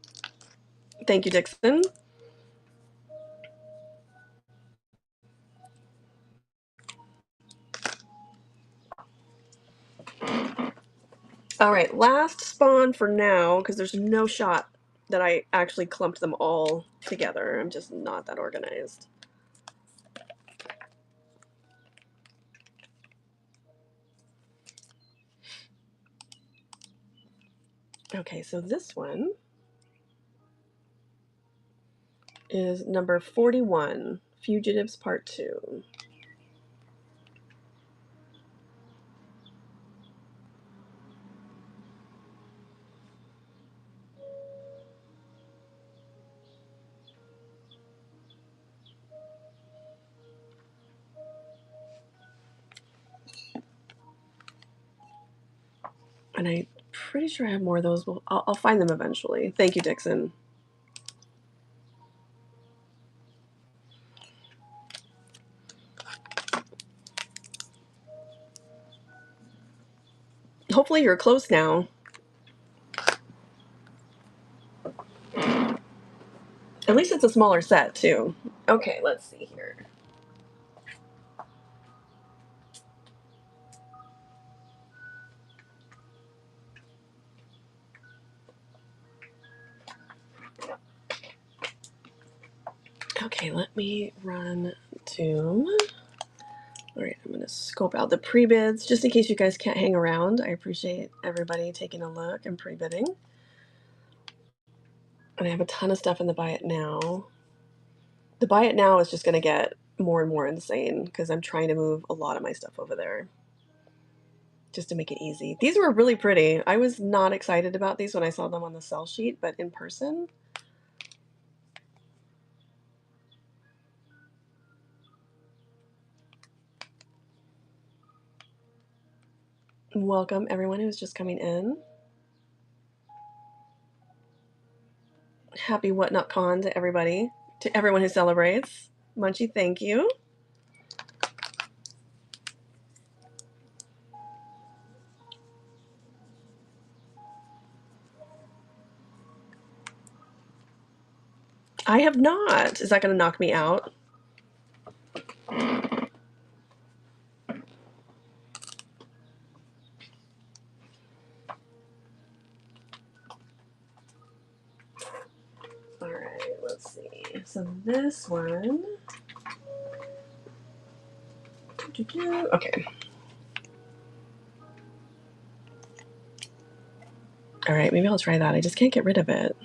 Thank you, Dixon. All right, last spawn for now, because there's no shot that I actually clumped them all together. I'm just not that organized. Okay, so this one is number 41, Fugitives Part 2. And I'm pretty sure I have more of those. Well, I'll find them eventually. Thank you, Dixon. Hopefully you're close now. At least it's a smaller set, too. Okay, let's see here. Okay, let me run Doom. All right, I'm going to scope out the pre-bids just in case you guys can't hang around. I appreciate everybody taking a look and pre-bidding. And I have a ton of stuff in the buy it now. The buy it now is just going to get more and more insane because I'm trying to move a lot of my stuff over there just to make it easy. These were really pretty. I was not excited about these when I saw them on the sell sheet, but in person... Welcome everyone who's just coming in. Happy WhatNotCon to everybody, to everyone who celebrates. Munchie, thank you. I have not. Is that going to knock me out? All right, let's see. So this one. Okay. All right, maybe I'll try that. I just can't get rid of it.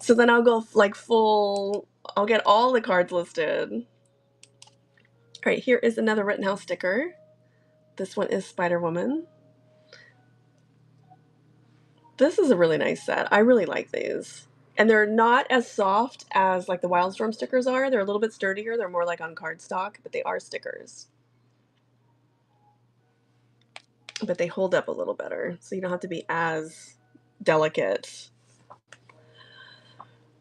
So then I'll go like full, I'll get all the cards listed. All right, here is another Rittenhouse sticker. This one is Spider-Woman. This is a really nice set. I really like these. And they're not as soft as like the Wildstorm stickers are. They're a little bit sturdier. They're more like on cardstock, but they are stickers. But they hold up a little better, so you don't have to be as delicate.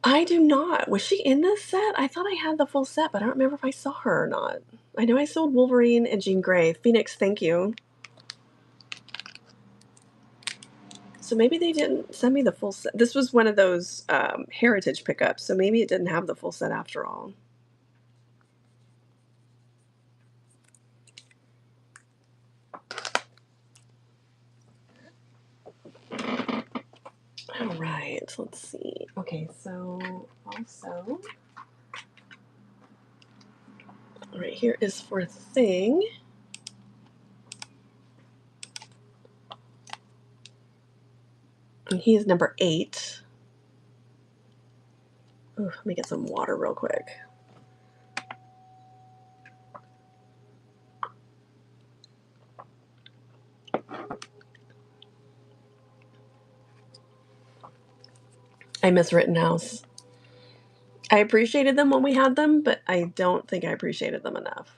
I do not. Was she in this set? I thought I had the full set, but I don't remember if I saw her or not. I know I sold Wolverine and Jean Grey. Phoenix, thank you. So maybe they didn't send me the full set. This was one of those heritage pickups, so maybe it didn't have the full set after all. All right, let's see. Okay, so also, all right, here is for Thing. And he is number 8. Ooh, let me get some water real quick. I miss Rittenhouse. I appreciated them when we had them, but I don't think I appreciated them enough.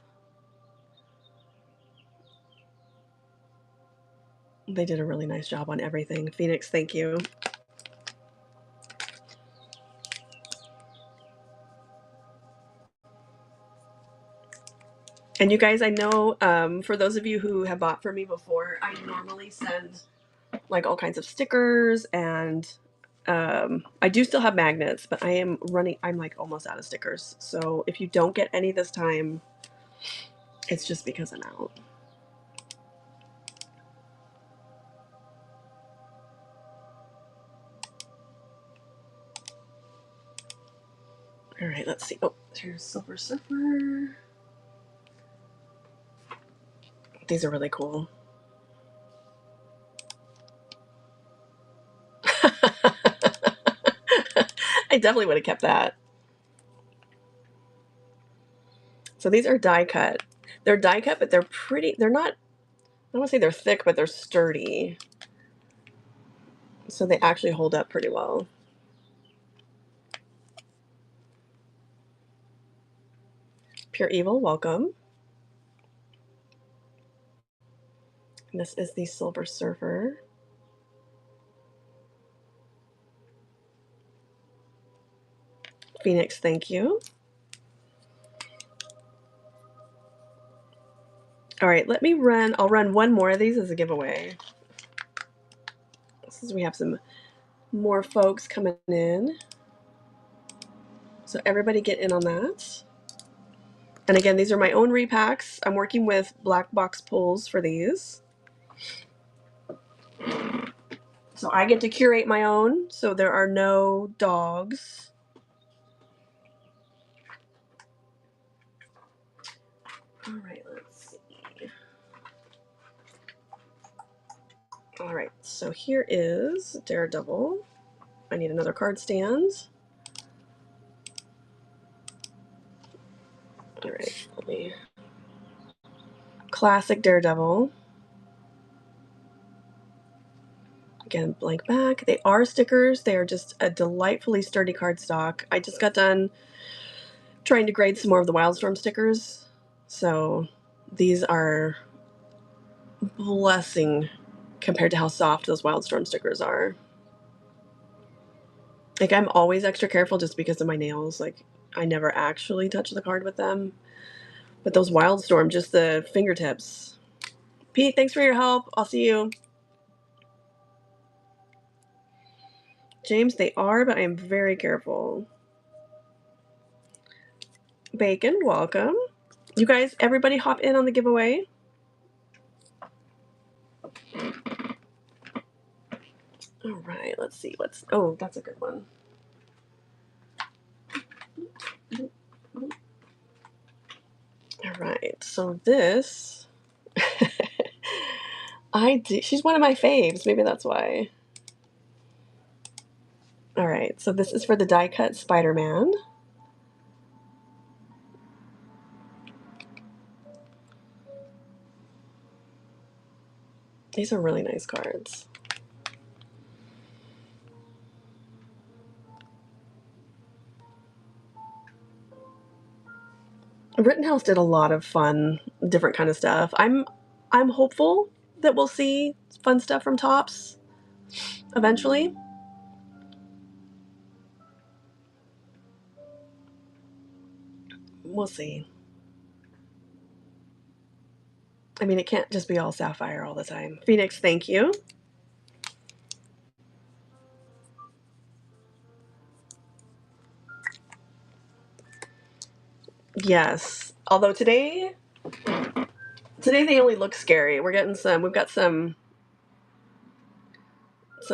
They did a really nice job on everything. Phoenix, thank you. And you guys, I know for those of you who have bought for me before, I normally send like all kinds of stickers, and I do still have magnets, but I'm like almost out of stickers. So if you don't get any this time, it's just because I'm out. All right, let's see. Oh, here's Silver Surfer. These are really cool. I definitely would have kept that. So these are die cut. They're die cut, but they're pretty. They're not, I don't want to say they're thick, but they're sturdy. So they actually hold up pretty well. Pure Evil, welcome. And this is the Silver Surfer. Phoenix, thank you. All right, let me run. I'll run one more of these as a giveaway. Since we have some more folks coming in. So everybody get in on that. And again, these are my own repacks. I'm working with black box pulls for these. So I get to curate my own, so there are no dogs. All right, let's see. All right, so here is Daredevil. I need another card stand. All right, let me. Classic Daredevil. Again, blank back. They are stickers. They are just a delightfully sturdy cardstock. I just got done trying to grade some more of the Wildstorm stickers. So these are blessing compared to how soft those Wildstorm stickers are. Like, I'm always extra careful just because of my nails. Like, I never actually touch the card with them. But those Wildstorm, just the fingertips. Pete, thanks for your help. I'll see you. James, they are, but I am very careful. Bacon, welcome. You guys, everybody hop in on the giveaway. All right, let's see what's. Oh, that's a good one. All right, so this. She's one of my faves. Maybe that's why. All right, so this is for the die cut Spider-Man. These are really nice cards. Rittenhouse did a lot of fun, different kind of stuff. I'm hopeful that we'll see fun stuff from Topps eventually. We'll see. I mean, it can't just be all Sapphire all the time. Phoenix, thank you. Yes. Although today they only look scary. We've got some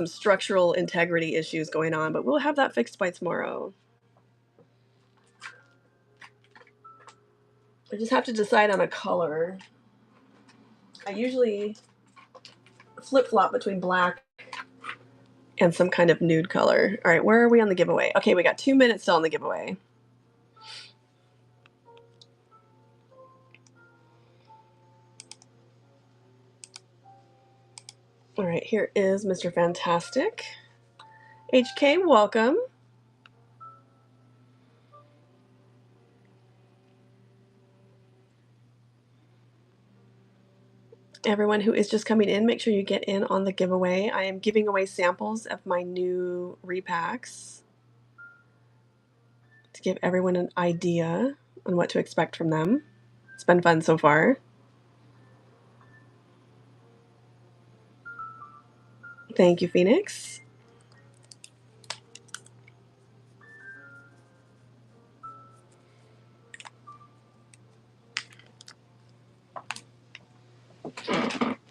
structural integrity issues going on, but we'll have that fixed by tomorrow. I just have to decide on a color. I usually flip-flop between black and some kind of nude color. All right, where are we on the giveaway? Okay, we got 2 minutes still on the giveaway. All right, here is Mr. Fantastic. HK, welcome. Everyone who is just coming in, make sure you get in on the giveaway. I am giving away samples of my new repacks to give everyone an idea on what to expect from them. It's been fun so far. Thank you, Phoenix.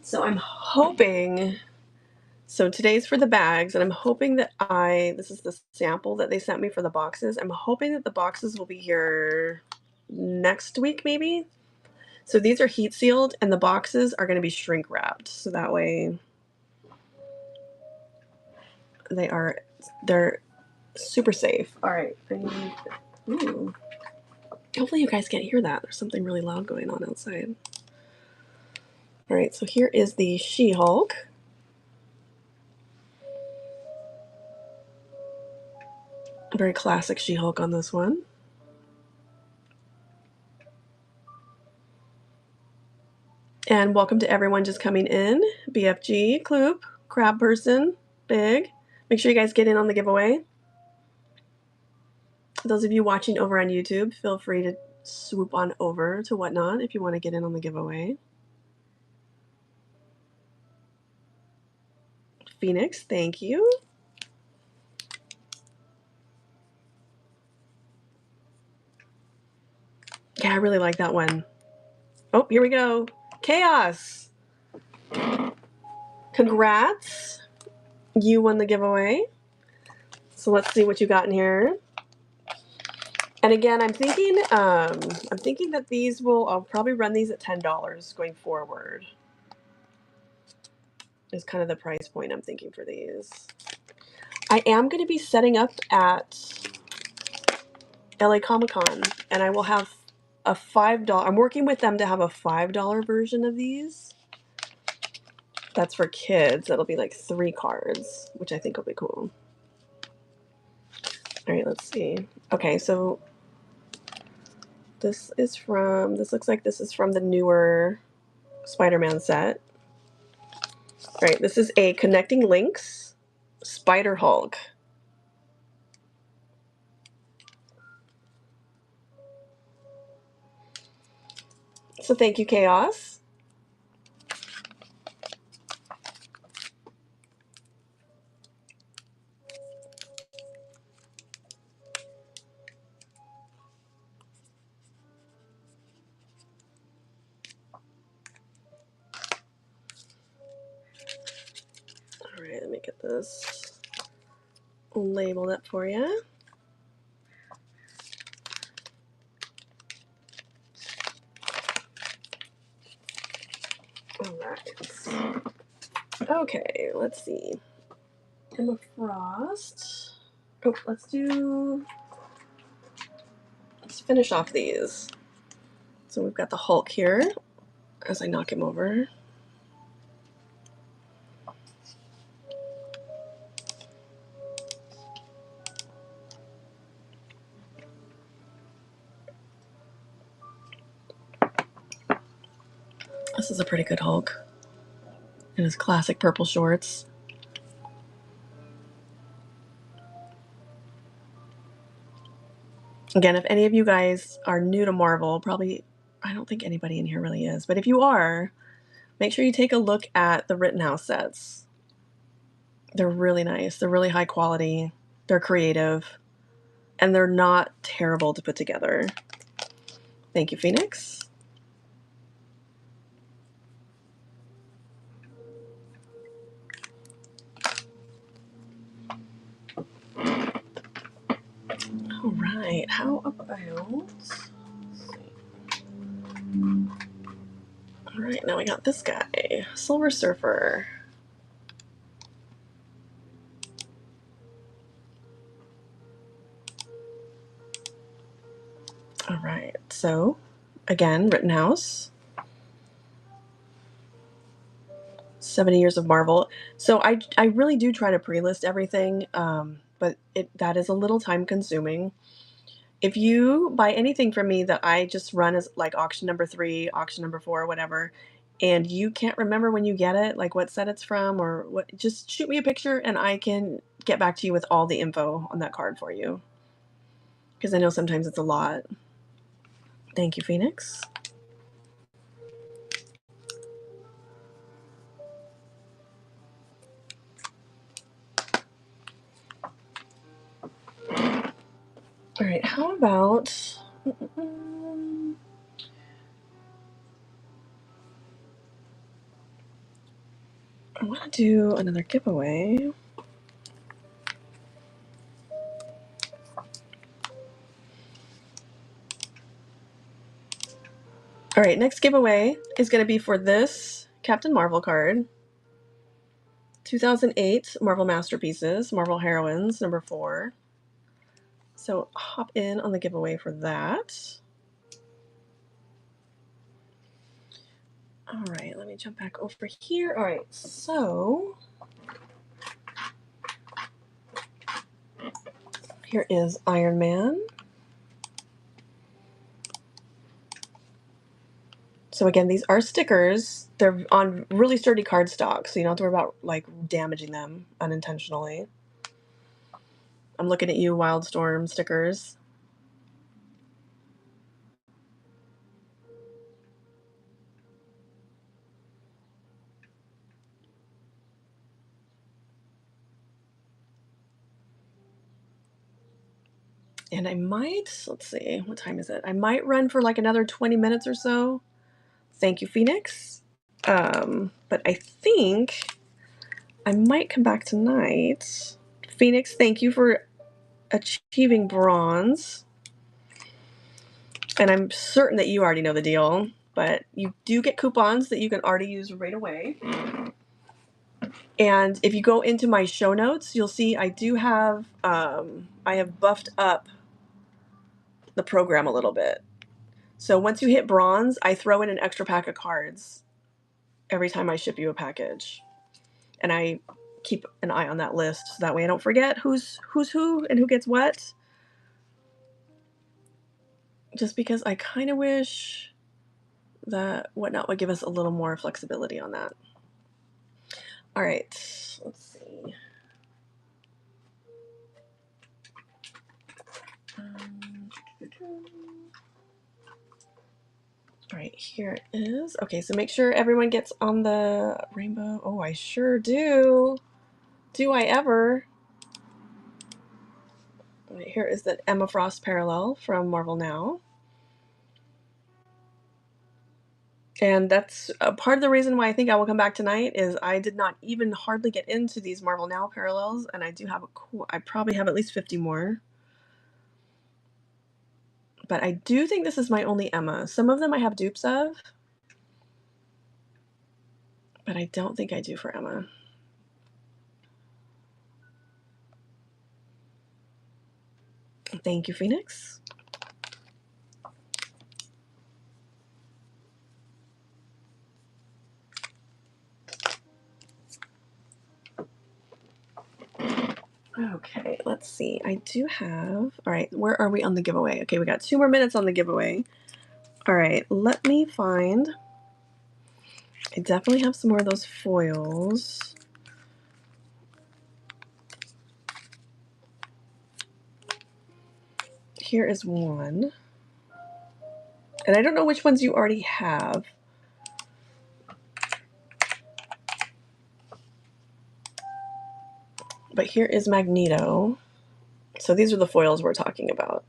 So I'm hoping, so today's for the bags, and I'm hoping that this is the sample that they sent me for the boxes. I'm hoping that the boxes will be here next week, maybe. So these are heat sealed, and the boxes are going to be shrink wrapped. So that way they're super safe. All right. Ooh. Hopefully you guys can't hear that. There's something really loud going on outside. All right, so here is the She-Hulk. A very classic She-Hulk on this one. And welcome to everyone just coming in. BFG, Kloop, Crab Person, Big. Make sure you guys get in on the giveaway. Those of you watching over on YouTube, feel free to swoop on over to Whatnot if you want to get in on the giveaway. Phoenix, thank you. Yeah, I really like that one. Oh, here we go. Chaos. Congrats. You won the giveaway. So let's see what you got in here. And again, I'm thinking that these I'll probably run these at $10 going forward. Is kind of the price point I'm thinking for these. I am going to be setting up at LA Comic-Con, and I will have a $5. I'm working with them to have a $5 version of these. That's for kids. That'll be like 3 cards, which I think will be cool. All right, let's see. Okay, so this looks like this is from the newer Spider-Man set. All right, this is a Connecting Links Spider-Hulk. So thank you, Chaos. All right, let me get this labeled up for you. All right. Okay, let's see. Emma Frost. Oh, let's finish off these. So we've got the Hulk here as I knock him over. This is a pretty good Hulk in his classic purple shorts. Again, if any of you guys are new to Marvel, probably, I don't think anybody in here really is, but if you are, make sure you take a look at the Rittenhouse sets. They're really nice. They're really high quality. They're creative. And they're not terrible to put together. Thank you, Phoenix. All right, how about... All right, now we got this guy, Silver Surfer. So, again, Rittenhouse. 70 Years of Marvel. So I really do try to pre-list everything, but that is a little time consuming. If you buy anything from me that I just run as like auction number 3, auction number 4, whatever, and you can't remember when you get it, like what set it's from or what, just shoot me a picture and I can get back to you with all the info on that card for you. Because I know sometimes it's a lot. Thank you, Phoenix. All right, how about... I want to do another giveaway. All right, next giveaway is going to be for this Captain Marvel card. 2008 Marvel Masterpieces, Marvel Heroines, number 4. So hop in on the giveaway for that. All right, let me jump back over here. All right, so here is Iron Man. So again, these are stickers. They're on really sturdy cardstock, so you don't have to worry about like damaging them unintentionally. I'm looking at you, Wildstorm stickers. And I might, let's see, what time is it? I might run for like another 20 minutes or so. Thank you, Phoenix. But I think I might come back tonight. Phoenix, thank you for achieving bronze. And I'm certain that you already know the deal, but you do get coupons that you can already use right away. And if you go into my show notes, you'll see I do have, I have buffed up the program a little bit. So once you hit bronze, I throw in an extra pack of cards every time I ship you a package. And I keep an eye on that list so that way I don't forget who's who and who gets what. Just because I kind of wish that Whatnot would give us a little more flexibility on that. All right, let's see. All right, here it is. Okay, so make sure everyone gets on the rainbow. Oh, I sure do. Do I ever? All right, here is the Emma Frost parallel from Marvel Now. And that's a part of the reason why I think I will come back tonight is I did not even hardly get into these Marvel Now parallels, and I do have I probably have at least 50 more. But I do think this is my only Emma. Some of them I have dupes of, but I don't think I do for Emma. Thank you, Phoenix. Okay, let's see. I do have... All right, where are we on the giveaway? Okay, we got 2 more minutes on the giveaway. All right, let me find... I definitely have some more of those foils. Here is one. And I don't know which ones you already have. But here is Magneto. So these are the foils we're talking about.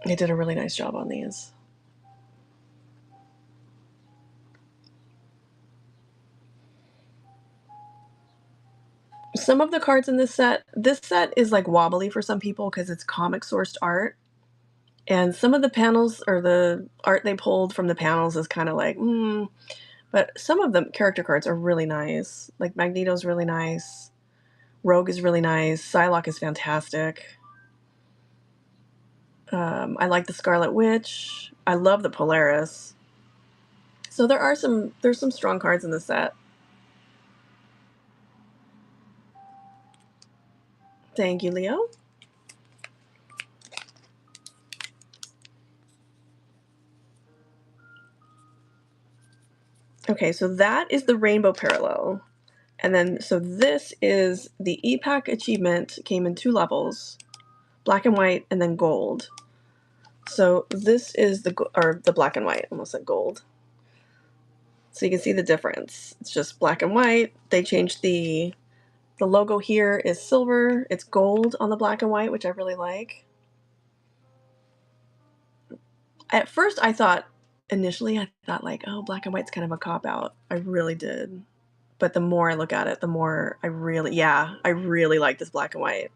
They did a really nice job on these. Some of the cards in this set is like wobbly for some people because it's comic sourced art. And some of the panels or the art they pulled from the panels is kind of like, But some of the character cards are really nice. Like Magneto's really nice. Rogue is really nice. Psylocke is fantastic. I like the Scarlet Witch. I love the Polaris. So there's some strong cards in the set. Thank you, Leo. Okay, so that is the Rainbow Parallel. And then, so this is the EPAC achievement, came in 2 levels, black and white, and then gold. So this is the black and white, almost like gold. So you can see the difference. It's just black and white. They changed the logo here is silver. It's gold on the black and white, which I really like. At first initially I thought like, oh, black and white's kind of a cop-out. I really did. But the more I look at it, the more I really like this black and white.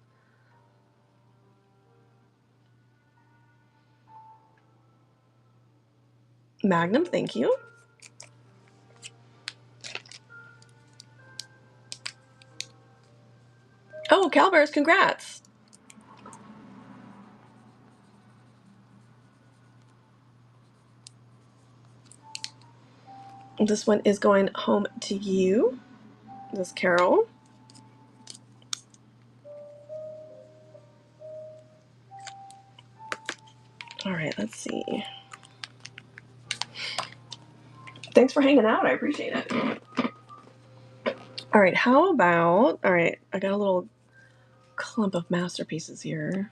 Magnum, thank you. Oh, Calvers, congrats. This one is going home to you. This is Carol. All right, let's see. Thanks for hanging out. I appreciate it. All right, how about, all right, I got a little clump of masterpieces here.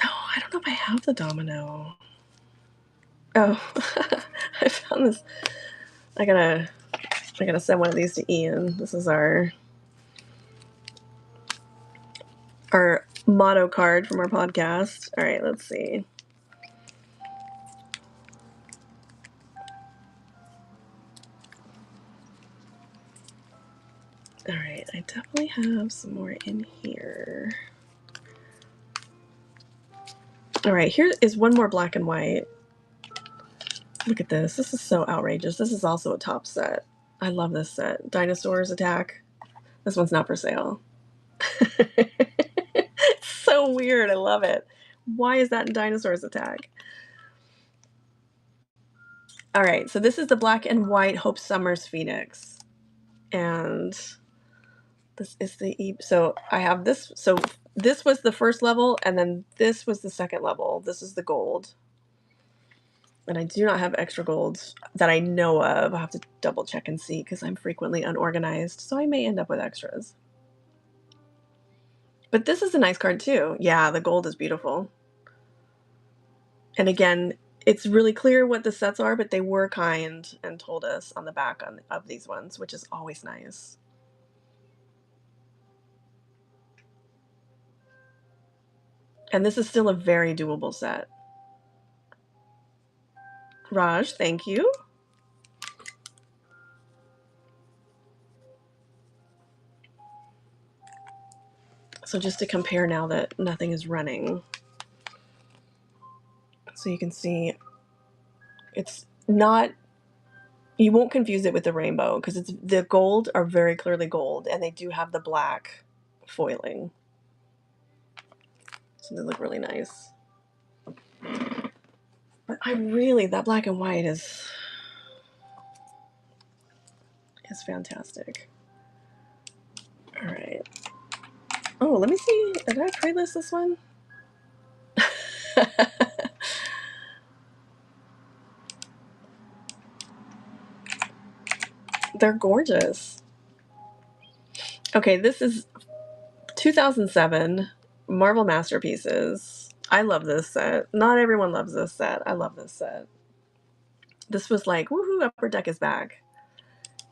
Oh, I don't know if I have the domino. Oh, I found this. I gotta send one of these to Ian. This is our motto card from our podcast. All right, let's see. All right, I definitely have some more in here. All right, here is one more black and white. Look at this. This is so outrageous. This is also a top set. I love this set. Dinosaurs Attack. This one's not for sale. It's so weird. I love it. Why is that in Dinosaurs Attack? All right, so this is the black and white Hope Summers Phoenix. And this is so I have this. So this was the first level, and then this was the second level. This is the gold. And I do not have extra golds that I know of. I'll have to double check and see because I'm frequently unorganized, so I may end up with extras. But this is a nice card too. Yeah, the gold is beautiful. And again, it's really clear what the sets are, but they were kind and told us on the back of these ones, which is always nice. And this is still a very doable set. Raj, thank you. So just to compare now that nothing is running. So you can see it's not, you won't confuse it with the rainbow because it's the gold are very clearly gold and they do have the black foiling. So they look really nice. But that black and white is fantastic. All right. Oh, let me see. Did I pre-list this one? They're gorgeous. Okay, this is 2007 Marvel Masterpieces. I love this set. Not everyone loves this set. I love this set. This was like, woohoo, Upper Deck is back.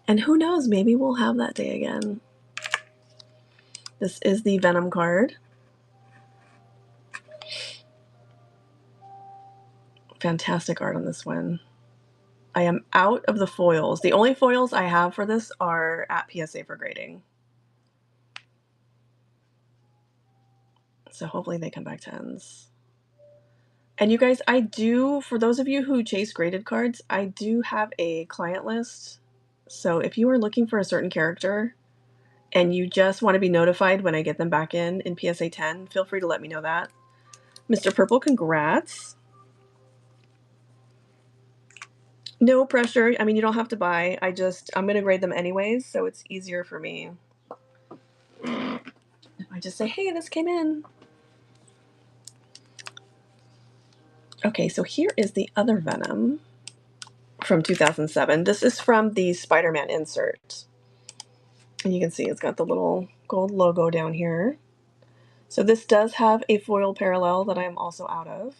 And who knows, maybe we'll have that day again. This is the Venom card. Fantastic art on this one. I am out of the foils. The only foils I have for this are at PSA for grading. So hopefully they come back 10s. And you guys, I do, for those of you who chase graded cards, I do have a client list. So if you are looking for a certain character and you just want to be notified when I get them back in PSA 10, feel free to let me know that. Mr. Purple, congrats. No pressure. I mean, you don't have to buy. I'm going to grade them anyways, so it's easier for me. If I just say, hey, this came in. Okay, so here is the other Venom from 2007. This is from the Spider-Man insert. And you can see it's got the little gold logo down here. So this does have a foil parallel that I'm also out of.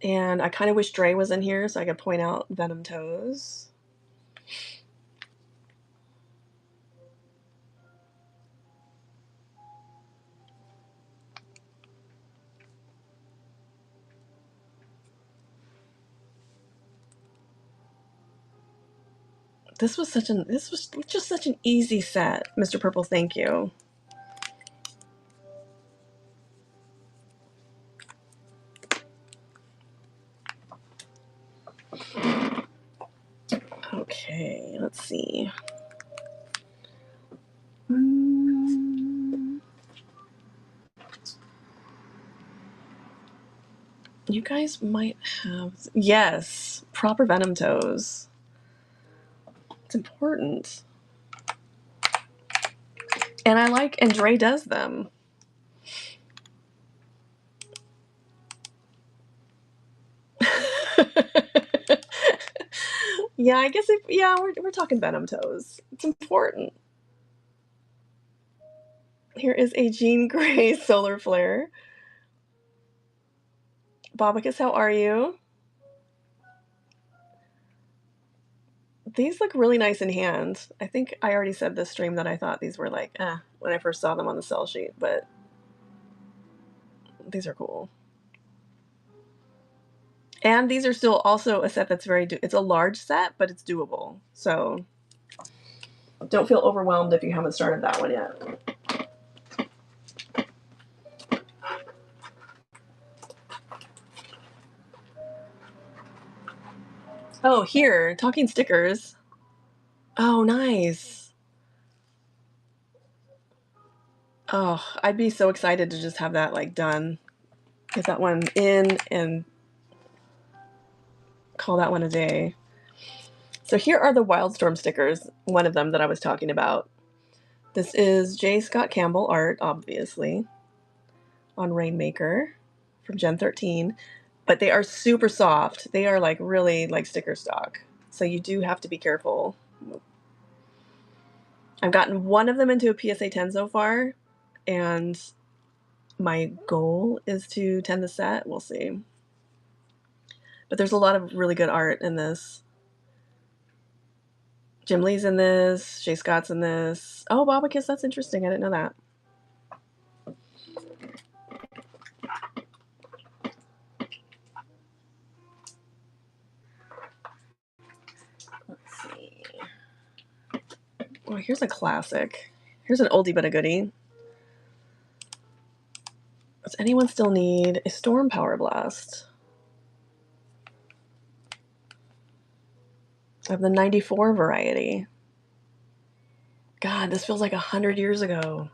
And I kind of wish Dre was in here so I could point out Venom toes. This was just such an easy set, Mr. Purple. Thank you. Okay, let's see. You guys might have, yes, proper Venom toes. It's important. And and Dre does them. Yeah, I guess we're talking Venom toes. It's important. Here is a Jean Grey solar flare. Bobicus, how are you? These look really nice in hand. I think I already said this stream that I thought these were like, when I first saw them on the sell sheet, but these are cool. And these are still also a set that's it's a large set, but it's doable. So don't feel overwhelmed if you haven't started that one yet. Oh, here, talking stickers. Oh, nice. Oh, I'd be so excited to just have that like done. Get that one in and call that one a day. So here are the Wildstorm stickers, one of them that I was talking about. This is J. Scott Campbell art, obviously, on Rainmaker from Gen 13. But they are super soft. They are like really like sticker stock. So you do have to be careful. I've gotten one of them into a PSA 10 so far, and my goal is to 10 the set. We'll see. But there's a lot of really good art in this. Jim Lee's in this. Jay Scott's in this. Oh, Bobicus, that's interesting. I didn't know that. Let's see. Oh, here's a classic. Here's an oldie but a goodie. Does anyone still need a Storm Power Blast? I have the 94 variety. God, this feels like 100 years ago.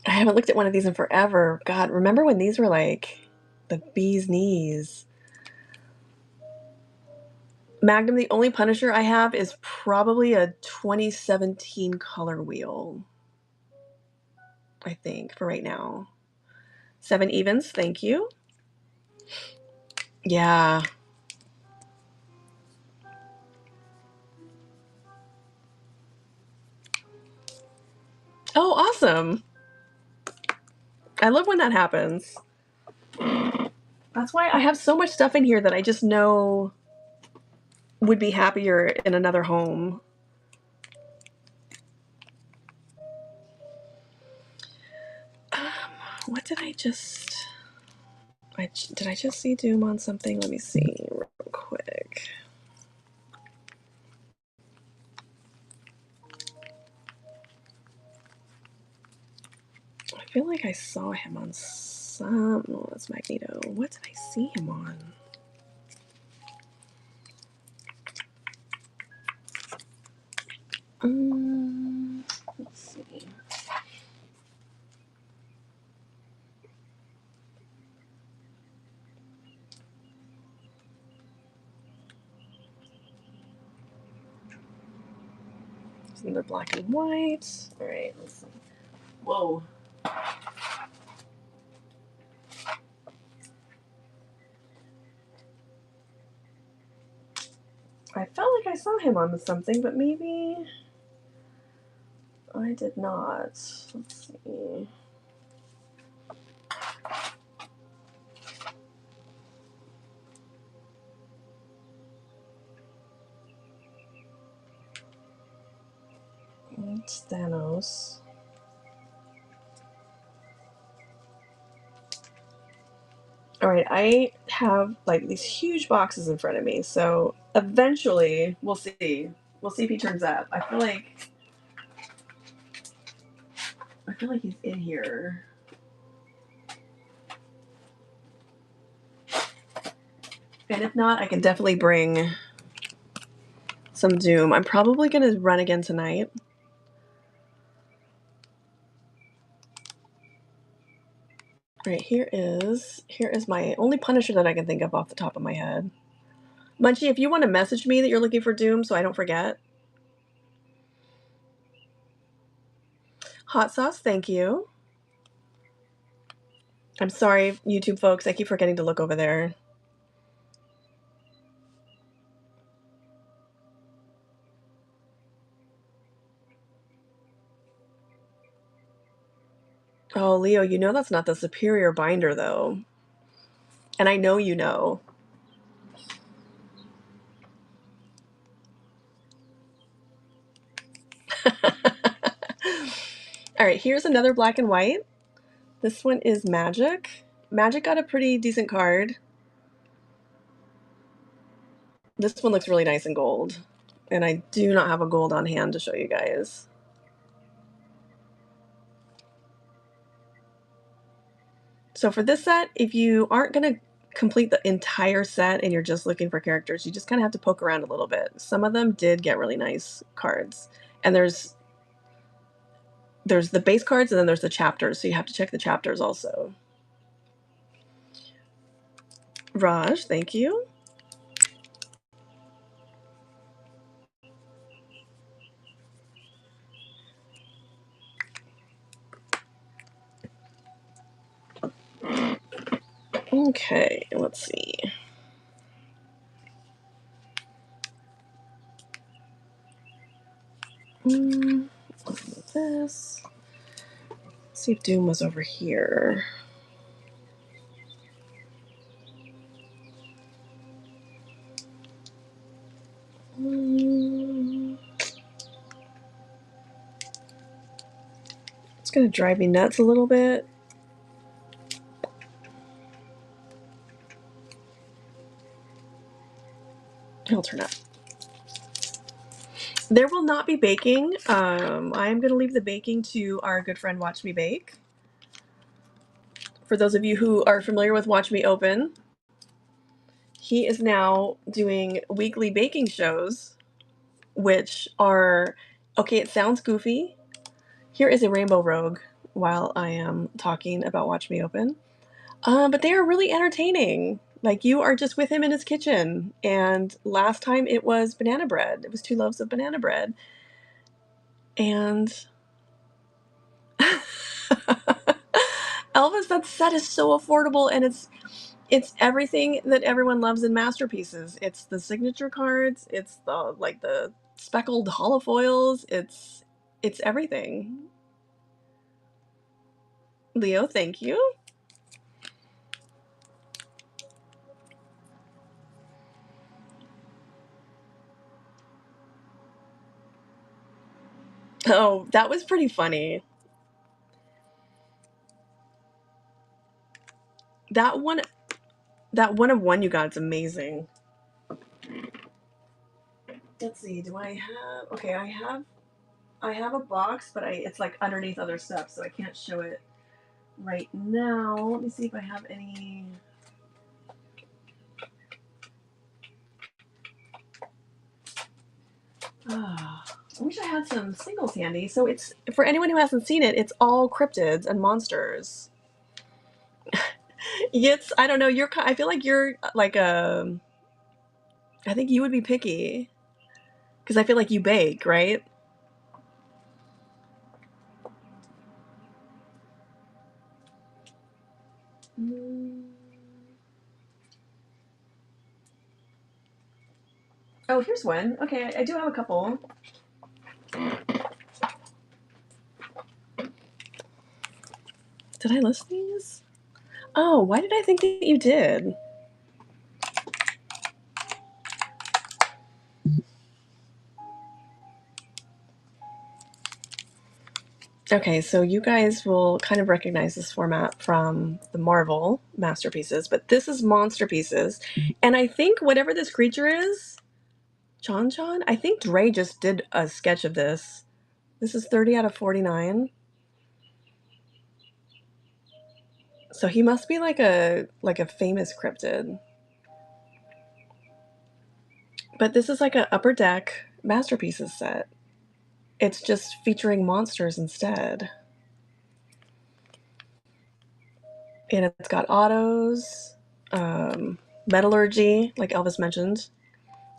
I haven't looked at one of these in forever. God, remember when these were like the bee's knees? Magnum, the only Punisher I have is probably a 2017 color wheel. I think, for right now. 7 evens, thank you. Yeah. Oh, awesome. I love when that happens. That's why I have so much stuff in here that I just know would be happier in another home. What did I just... did I just see Doom on something? Let me see real quick. I feel like I saw him on some... Oh, that's Magneto. What did I see him on? Another black and white. All right, let's see. Whoa. I felt like I saw him on something, but maybe I did not. Let's see. It's Thanos. All right, I have like these huge boxes in front of me, so eventually we'll see. We'll see if he turns up. I feel like he's in here. And if not, I can definitely bring some Doom. I'm probably gonna run again tonight. All right, here is my only Punisher that I can think of off the top of my head. Munchie, if you want to message me that you're looking for Doom so I don't forget. Hot sauce, thank you. I'm sorry, YouTube folks, I keep forgetting to look over there. Oh, Leo, you know that's not the superior binder, though. And I know you know. All right, here's another black and white. This one is Magic. Magic got a pretty decent card. This one looks really nice in gold. And I do not have a gold on hand to show you guys. So for this set, if you aren't going to complete the entire set and you're just looking for characters, you just kind of have to poke around a little bit. Some of them did get really nice cards. And there's the base cards and then there's the chapters, so you have to check the chapters also. Raj, thank you. Okay, let's see. This. Let's see if Doom was over here. It's gonna drive me nuts a little bit. He'll turn up. There will not be baking. I'm going to leave the baking to our good friend Watch Me Bake. For those of you who are familiar with Watch Me Open, he is now doing weekly baking shows, which are, okay, it sounds goofy. Here is a Rainbow Rogue while I am talking about Watch Me Open. But they are really entertaining. Like, you are just with him in his kitchen. And last time it was banana bread. It was 2 loaves of banana bread. And Elvis, that set is so affordable, and it's everything that everyone loves in masterpieces. It's the signature cards, it's the speckled holofoils, it's everything. Leo, thank you. Oh, that was pretty funny. That one of one you got is amazing. Let's see, do I have, okay, I have a box, but it's like underneath other stuff, so I can't show it right now. Let me see if I have any. I wish I had some singles handy. So it's, for anyone who hasn't seen it, it's all cryptids and monsters. It's, I don't know, I feel like you're like I think you would be picky because I feel like you bake, right? Oh, here's one. Okay, I do have a couple. Did I list these? Oh, why did I think that you did? Okay, so you guys will kind of recognize this format from the Marvel masterpieces, but this is monster pieces. And I think whatever this creature is, Chon Chon, I think Dre just did a sketch of this. This is 30 out of 49. So he must be like a famous cryptid. But this is like a upper deck masterpieces set. It's just featuring monsters instead. And it's got autos, metallurgy, like Elvis mentioned.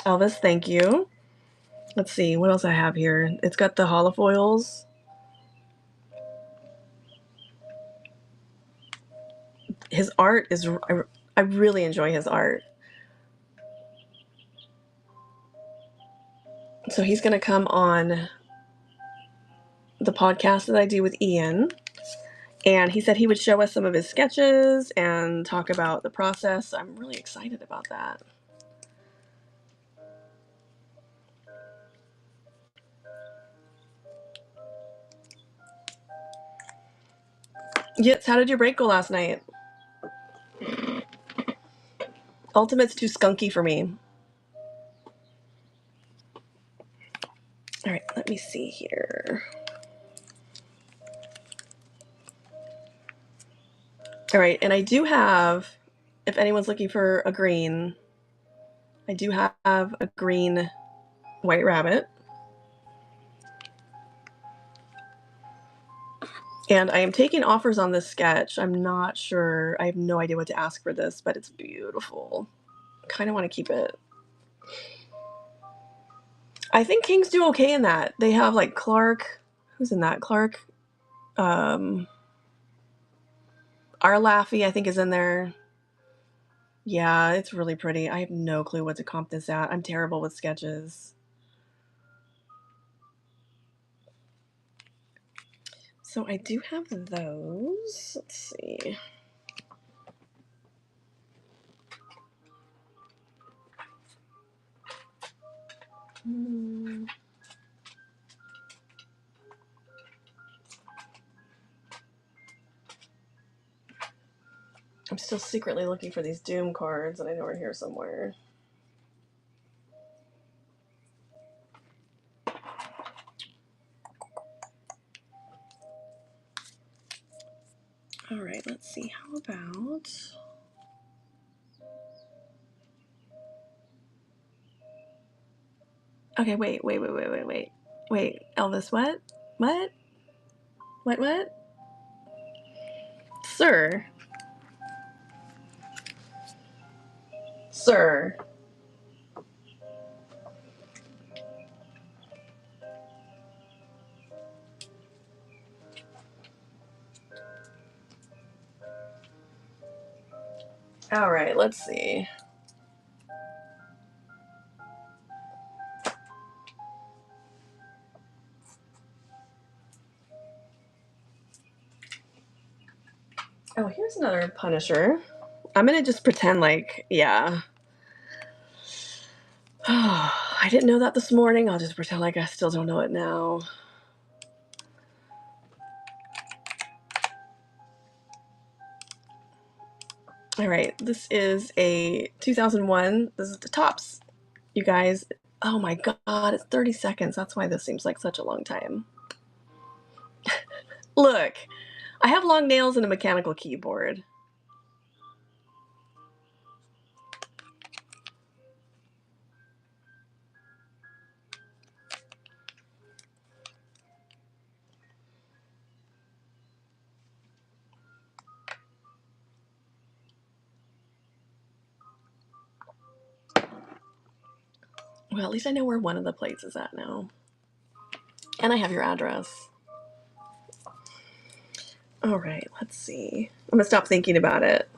Elvis, thank you. Let's see, what else I have here? It's got the holofoils. His art is, I really enjoy his art. So he's going to come on the podcast that I do with Ian. And he said he would show us some of his sketches and talk about the process. I'm really excited about that. Yes, how did your break go last night? Ultimate's too skunky for me. All right, let me see here. All right, and I do have, if anyone's looking for a green, I do have a green White Rabbit. And I am taking offers on this sketch. I'm not sure. I have no idea what to ask for this, but it's beautiful. Kind of want to keep it. I think Kings do okay in that. They have like Clark. Who's in that? Clark. Our Laffy, I think, is in there. Yeah, it's really pretty. I have no clue what to comp this at. I'm terrible with sketches. So I do have those. Let's see. I'm still secretly looking for these Doom cards, and I know we're here somewhere. All right, let's see. How about... Okay, wait. Wait, Elvis, what? What? What? Sir. Sir. All right, let's see. Oh, here's another Punisher. I'm gonna just pretend like, yeah. I didn't know that this morning. I'll just pretend like I still don't know it now. All right, this is a 2001. This is the tops, you guys. Oh my god, it's 30 seconds. That's why this seems like such a long time. Look, I have long nails and a mechanical keyboard. Well, at least I know where one of the plates is at now. And I have your address. All right, let's see. I'm gonna stop thinking about it.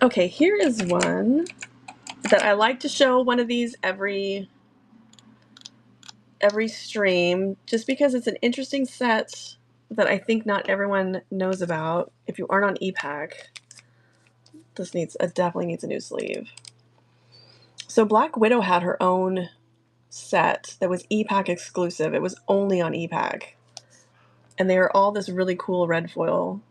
Okay, here is one that I like to show one of these every stream, just because it's an interesting set that I think not everyone knows about. If you aren't on ePack, this definitely needs a new sleeve. So Black Widow had her own set that was ePack exclusive. It was only on ePack. And they are all this really cool red foil.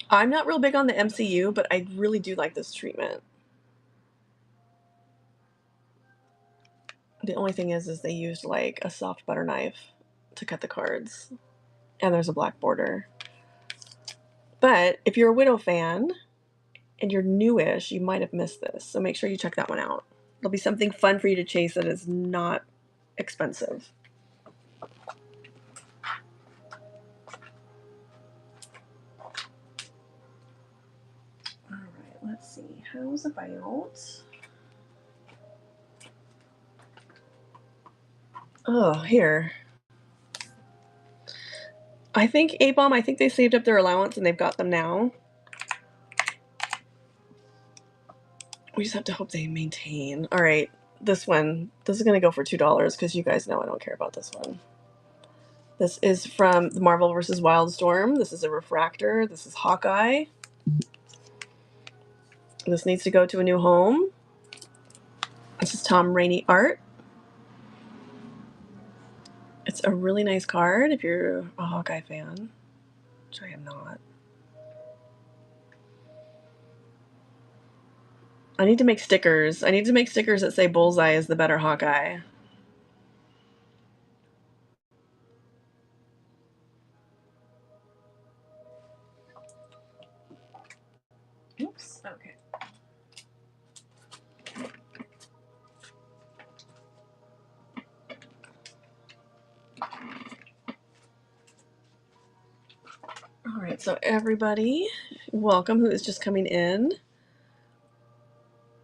I'm not real big on the MCU, but I really do like this treatment. The only thing is they used like a soft butter knife to cut the cards. And there's a black border. But if you're a Widow fan and you're newish, you might have missed this. So make sure you check that one out. There'll be something fun for you to chase that is not expensive. All right, let's see. How's about... Oh, here. I think A-Bomb, I think they saved up their allowance and they've got them now. We just have to hope they maintain. All right, this one. This is going to go for $2 because you guys know I don't care about this one. This is from the Marvel vs. Wildstorm. This is a refractor. This is Hawkeye. This needs to go to a new home. This is Tom Rainey art. It's a really nice card if you're a Hawkeye fan, which I am not. I need to make stickers. I need to make stickers that say Bullseye is the better Hawkeye. Oops, okay. All right, so everybody, welcome who is just coming in.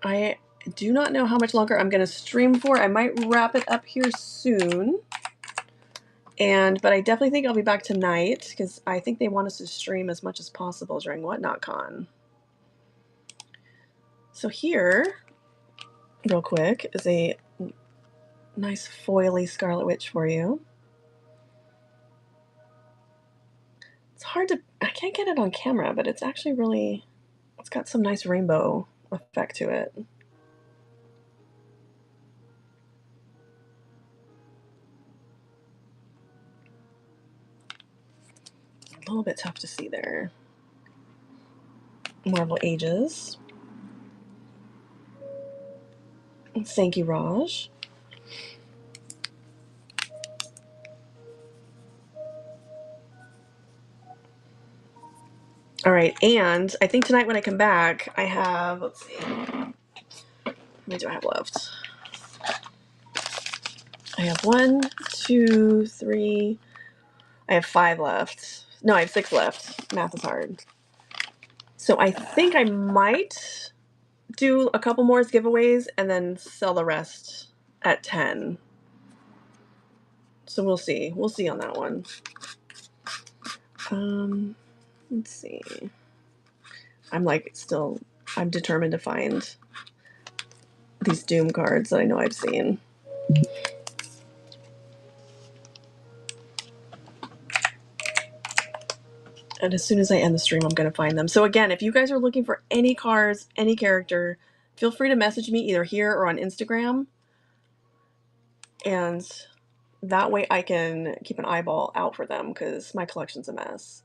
I do not know how much longer I'm going to stream for. I might wrap it up here soon. But I definitely think I'll be back tonight because I think they want us to stream as much as possible during WhatNotCon. So here, real quick, is a nice foily Scarlet Witch for you. It's hard to, I can't get it on camera, but it's actually really, it's got some nice rainbow effect to it. A little bit tough to see there. Marvel Ages. Thank you, Raj. All right, and I think tonight when I come back, I have, let's see, how many do I have left? I have 1, 2, 3, I have 5 left. No, I have 6 left. Math is hard. So I think I might do a couple more as giveaways and then sell the rest at 10. So we'll see. We'll see on that one. Let's see. I'm determined to find these Doom cards that I know I've seen. And as soon as I end the stream, I'm going to find them. So again, if you guys are looking for any cards, any character, feel free to message me either here or on Instagram. And that way I can keep an eyeball out for them because my collection's a mess.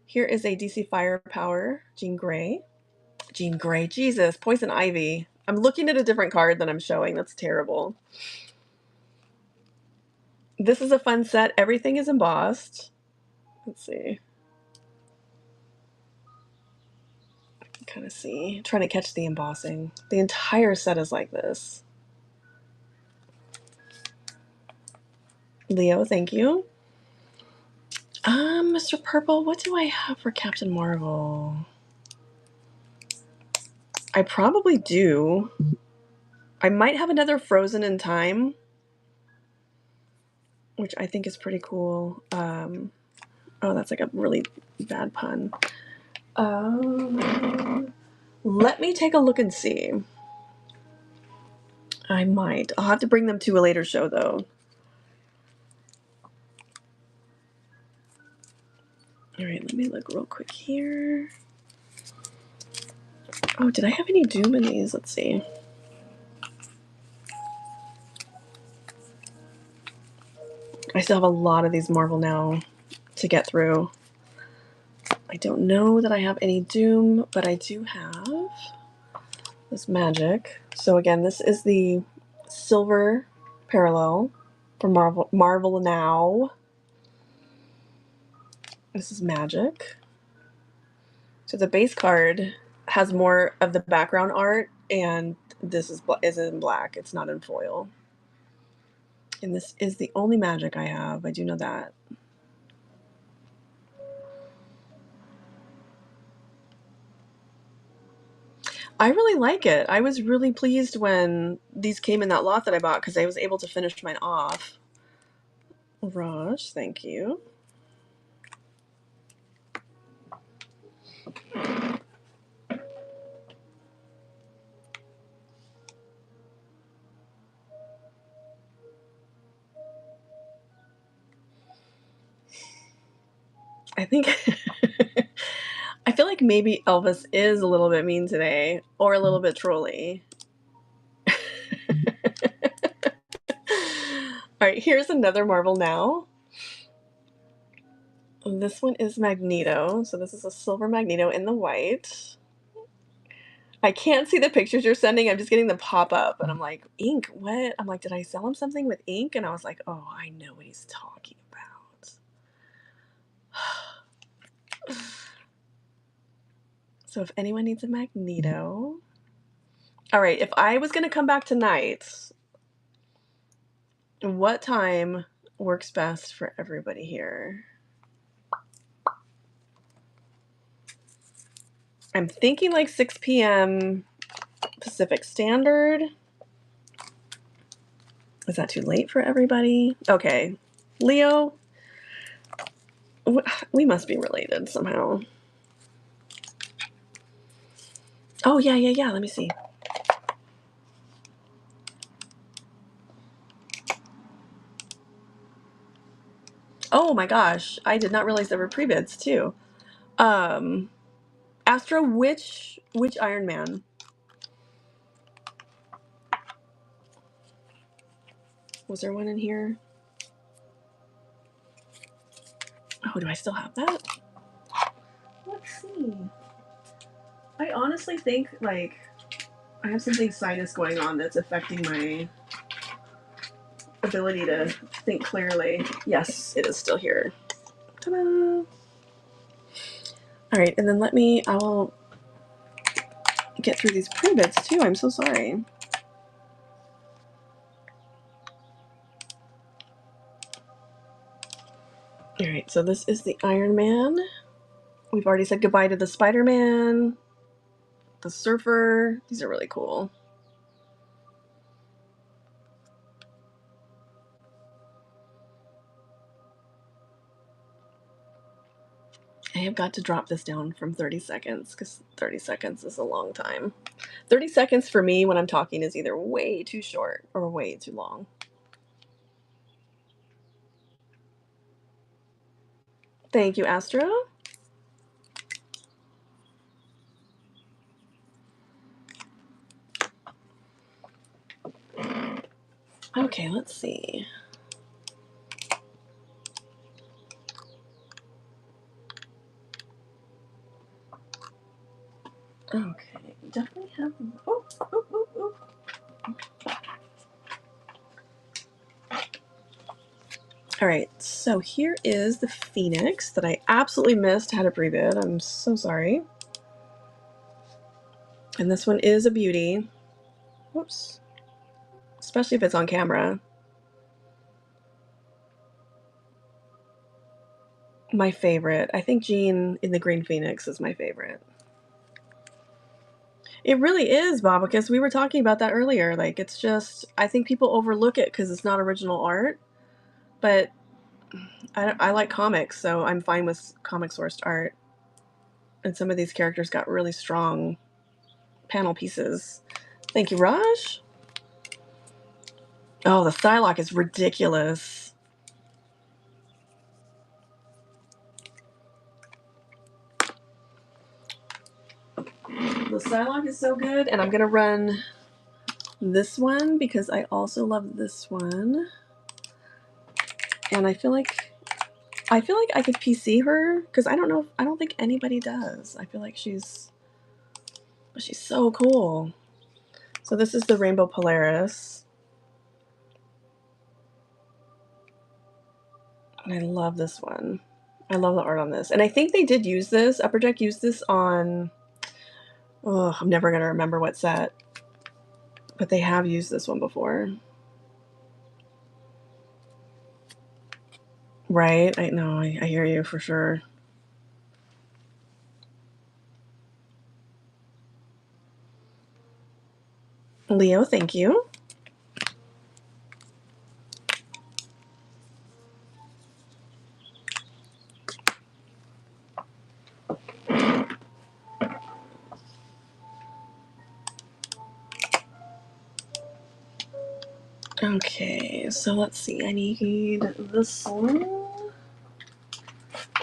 Here is a DC Firepower, Jean Grey. Jean Grey, Jesus, Poison Ivy. I'm looking at a different card than I'm showing. That's terrible. This is a fun set. Everything is embossed. Let's see. Kind of see. I'm trying to catch the embossing. The entire set is like this. Leo, thank you. Mr. Purple, what do I have for Captain Marvel? I probably do. I might have another Frozen in Time, which I think is pretty cool. Oh, that's like a really bad pun. Let me take a look and see. I might. I'll have to bring them to a later show, though. All right, let me look real quick here. Oh, did I have any Doom in these? Let's see. I still have a lot of these Marvel Now to get through. I don't know that I have any Doom, but I do have this Magic. So again, this is the silver parallel for Marvel Now. This is Magic. So the base card has more of the background art, and this is in black. It's not in foil. And this is the only Magic I have. I do know that. I really like it. I was really pleased when these came in that lot that I bought because I was able to finish mine off. Raj, thank you. I think I feel like maybe Elvis is a little bit mean today, or a little bit trolly. All right, here's another Marvel Now. This one is Magneto. So this is a silver Magneto in the white. I can't see the pictures you're sending. I'm just getting the pop-up, and I'm like, ink, what? I'm like, did I sell him something with ink? And I was like, oh, I know what he's talking about. So if anyone needs a Magneto. All right, if I was going to come back tonight, what time works best for everybody here? I'm thinking like 6 p.m. Pacific Standard. Is that too late for everybody? Okay. Leo, we must be related somehow. Oh, yeah. Let me see. Oh my gosh. I did not realize there were pre-bids too. Astro, which Iron Man? Was there one in here? Oh, do I still have that? Let's see. I honestly think, like, I have something sinus going on that's affecting my ability to think clearly. Yes, it is still here. Ta-da! All right, and then I will get through these pre-bits too. I'm so sorry. All right, so this is the Iron Man. We've already said goodbye to the Spider-Man, the Surfer. These are really cool. I have got to drop this down from 30 seconds because 30 seconds is a long time. 30 seconds for me when I'm talking is either way too short or way too long. Thank you, Astro. Okay, let's see. Okay, definitely have. Oh. All right, so here is the Phoenix that I absolutely missed. Had a pre-bid. I'm so sorry. And this one is a beauty. Whoops. Especially if it's on camera. My favorite. I think Jean in the Green Phoenix is my favorite. It really is, Bobicus. We were talking about that earlier. Like, it's just, I think people overlook it because it's not original art. But I like comics, so I'm fine with comic-sourced art. And some of these characters got really strong panel pieces. Thank you, Raj. Oh, the Psylocke is ridiculous. The Psylocke is so good, and I'm going to run this one because I also love this one. And I feel like I could PC her because I don't think anybody does. I feel like she's so cool. So this is the Rainbow Polaris. And I love this one. I love the art on this. And I think they did use this. Upper Deck used this on, oh, I'm never going to remember what set. But they have used this one before. Right? I know. I hear you for sure. Leo, thank you. Okay, so let's see. I need this one.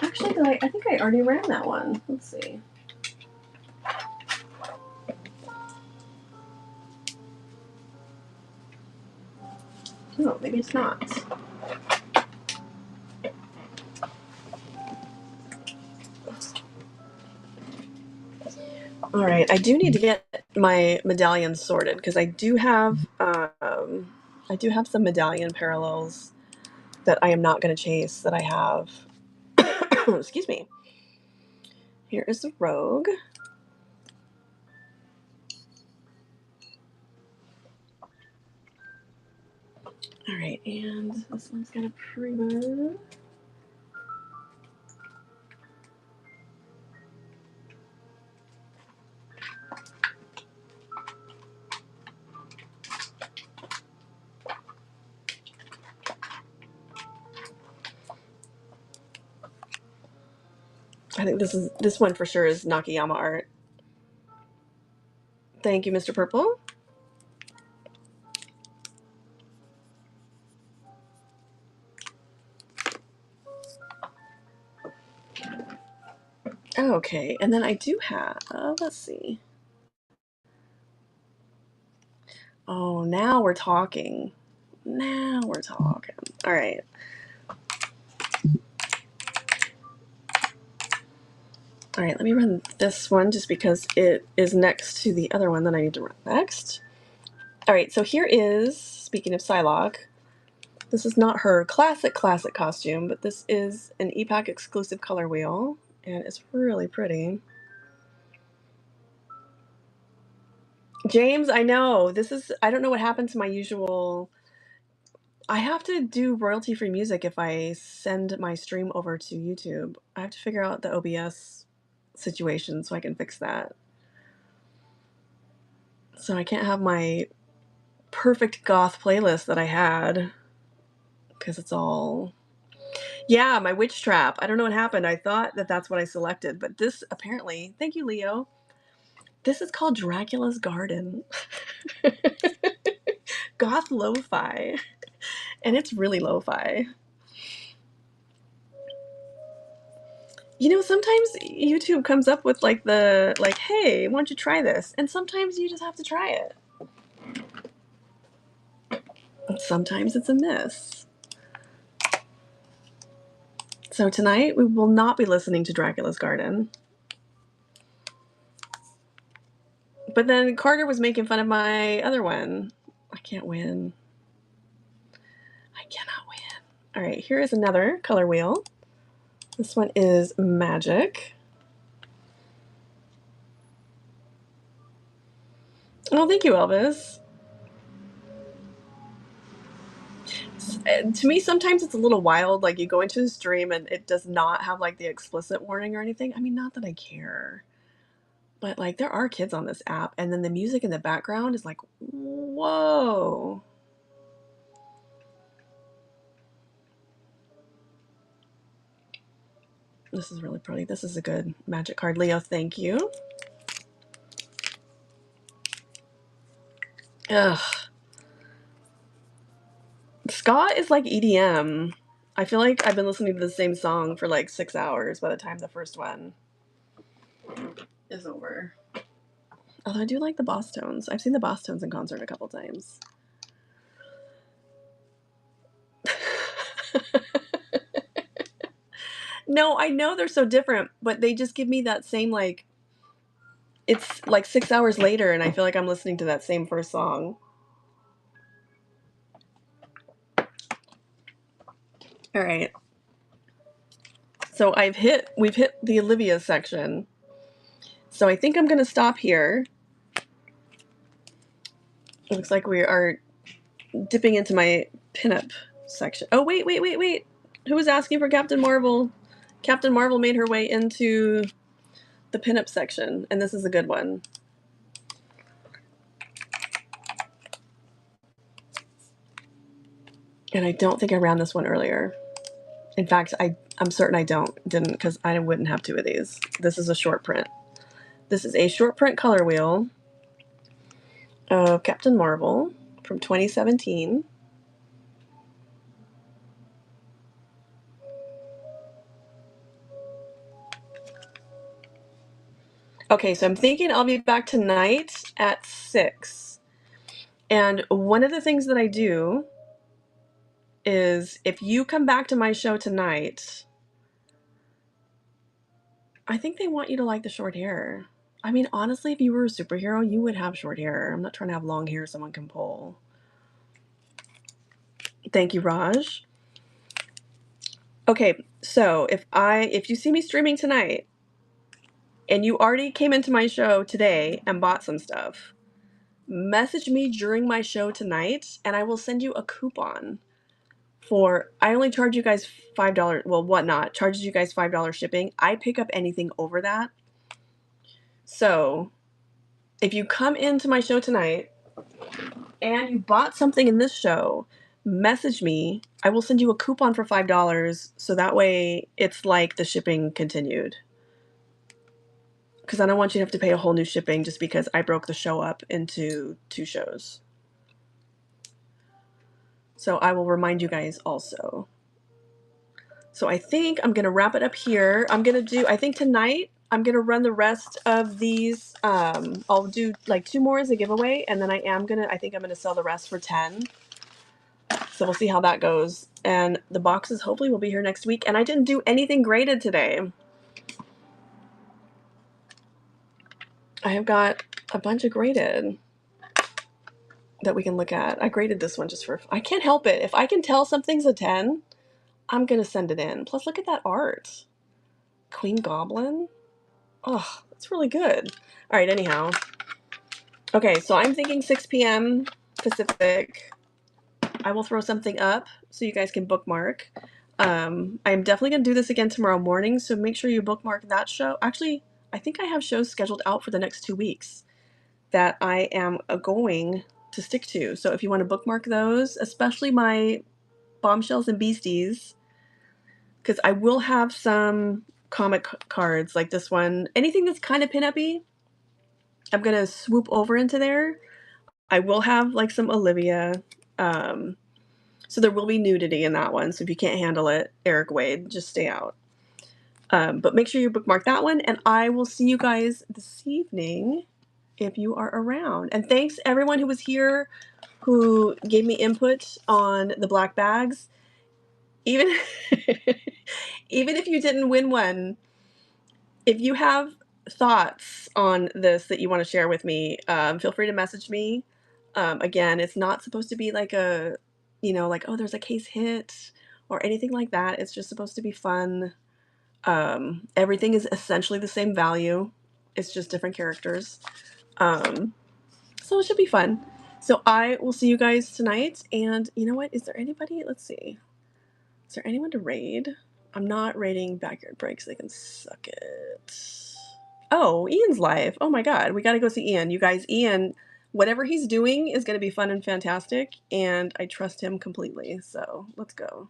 Actually, I think I already ran that one. Let's see. No, maybe it's not. All right, I do need to get my medallions sorted because I do have some medallion parallels that I am not going to chase that I have. Excuse me. Here is the Rogue. All right, and this one's got a Prima. I think this one for sure is Nakayama art. Thank you, Mr. Purple. Okay, and then I do have, let's see. Oh, now we're talking. Now we're talking. All right. All right, let me run this one just because it is next to the other one that I need to run next. All right, so here is, speaking of Psylocke, this is not her classic costume, but this is an EPAC exclusive color wheel, and it's really pretty. James, I know. I don't know what happened to my usual. I have to do royalty-free music if I send my stream over to YouTube. I have to figure out the OBS situation so I can fix that. So I can't have my perfect goth playlist that I had because it's all. Yeah, my witch trap. I don't know what happened. I thought that that's what I selected, but this apparently. Thank you, Leo. This is called Dracula's Garden. Goth lo-fi. And it's really lo-fi. You know, sometimes YouTube comes up with like hey, why don't you try this? And sometimes you just have to try it. And sometimes it's a miss. So tonight we will not be listening to Dracula's Garden. But then Carter was making fun of my other one. I can't win. I cannot win. All right, here is another color wheel. This one is Magic. Oh, thank you, Elvis. To me, sometimes it's a little wild. Like you go into a stream and it does not have like the explicit warning or anything. I mean, not that I care. But, like, there are kids on this app, and then the music in the background is like, whoa. This is really pretty. This is a good magic card. Leo, thank you. Ugh. Ska is like EDM. I feel like I've been listening to the same song for like 6 hours by the time the first one is over. Although I do like the Boss Tones. I've seen the Boss Tones in concert a couple times. No, I know they're so different, but they just give me that same, like, it's like 6 hours later and I feel like I'm listening to that same first song. All right. So we've hit the Olivia section. So I think I'm going to stop here. It looks like we are dipping into my pinup section. Oh, wait. Who was asking for Captain Marvel? Captain Marvel made her way into the pinup section, and this is a good one. And I don't think I ran this one earlier. In fact, I'm certain I didn't, because I wouldn't have two of these. This is a short print. This is a short print color wheel of Captain Marvel from 2017. Okay, so I'm thinking I'll be back tonight at 6. And one of the things that I do is if you come back to my show tonight, I think they want you to like the short hair. I mean, honestly, if you were a superhero, you would have short hair. I'm not trying to have long hair someone can pull. Thank you, Raj. Okay, so if you see me streaming tonight and you already came into my show today and bought some stuff, message me during my show tonight and I will send you a coupon for, I only charge you guys $5, well, Whatnot charges you guys $5 shipping. I pick up anything over that. So if you come into my show tonight and you bought something in this show, message me. I will send you a coupon for $5 so that way it's like the shipping continued. Because I don't want you to have to pay a whole new shipping just because I broke the show up into 2 shows. So I will remind you guys also. So I think I'm going to wrap it up here. I think tonight I'm going to run the rest of these. I'll do like 2 more as a giveaway. And then I think I'm going to sell the rest for 10. So we'll see how that goes. And the boxes hopefully will be here next week. And I didn't do anything graded today. I have got a bunch of graded that we can look at. I graded this one just for, I can't help it. If I can tell something's a 10, I'm going to send it in. Plus, look at that art. Queen Goblin. Oh, that's really good. All right, anyhow. Okay, so I'm thinking 6 p.m. Pacific. I will throw something up so you guys can bookmark. I'm definitely going to do this again tomorrow morning, so make sure you bookmark that show. Actually, I think I have shows scheduled out for the next 2 weeks that I am going to stick to. So if you want to bookmark those, especially my Bombshells and Beasties, because I will have some comic cards like this one. Anything that's kind of pin-up-y, I'm going to swoop over into there. I will have like some Olivia. So there will be nudity in that one. So if you can't handle it, Eric Wade, just stay out. But make sure you bookmark that one. And I will see you guys this evening if you are around. And thanks everyone who was here, who gave me input on the black bags. Even, even if you didn't win one, if you have thoughts on this that you want to share with me, feel free to message me. Again, it's not supposed to be like a, like, oh, there's a case hit or anything like that. It's just supposed to be fun. Everything is essentially the same value. It's just different characters. So it should be fun. So I will see you guys tonight. And you know what? Is there anybody? Let's see. Is there anyone to raid? I'm not raiding Backyard Breaks. They can suck it. Oh, Ian's live. Oh my god, we gotta go see Ian. You guys, Ian, whatever he's doing is gonna be fun and fantastic, and I trust him completely, so let's go.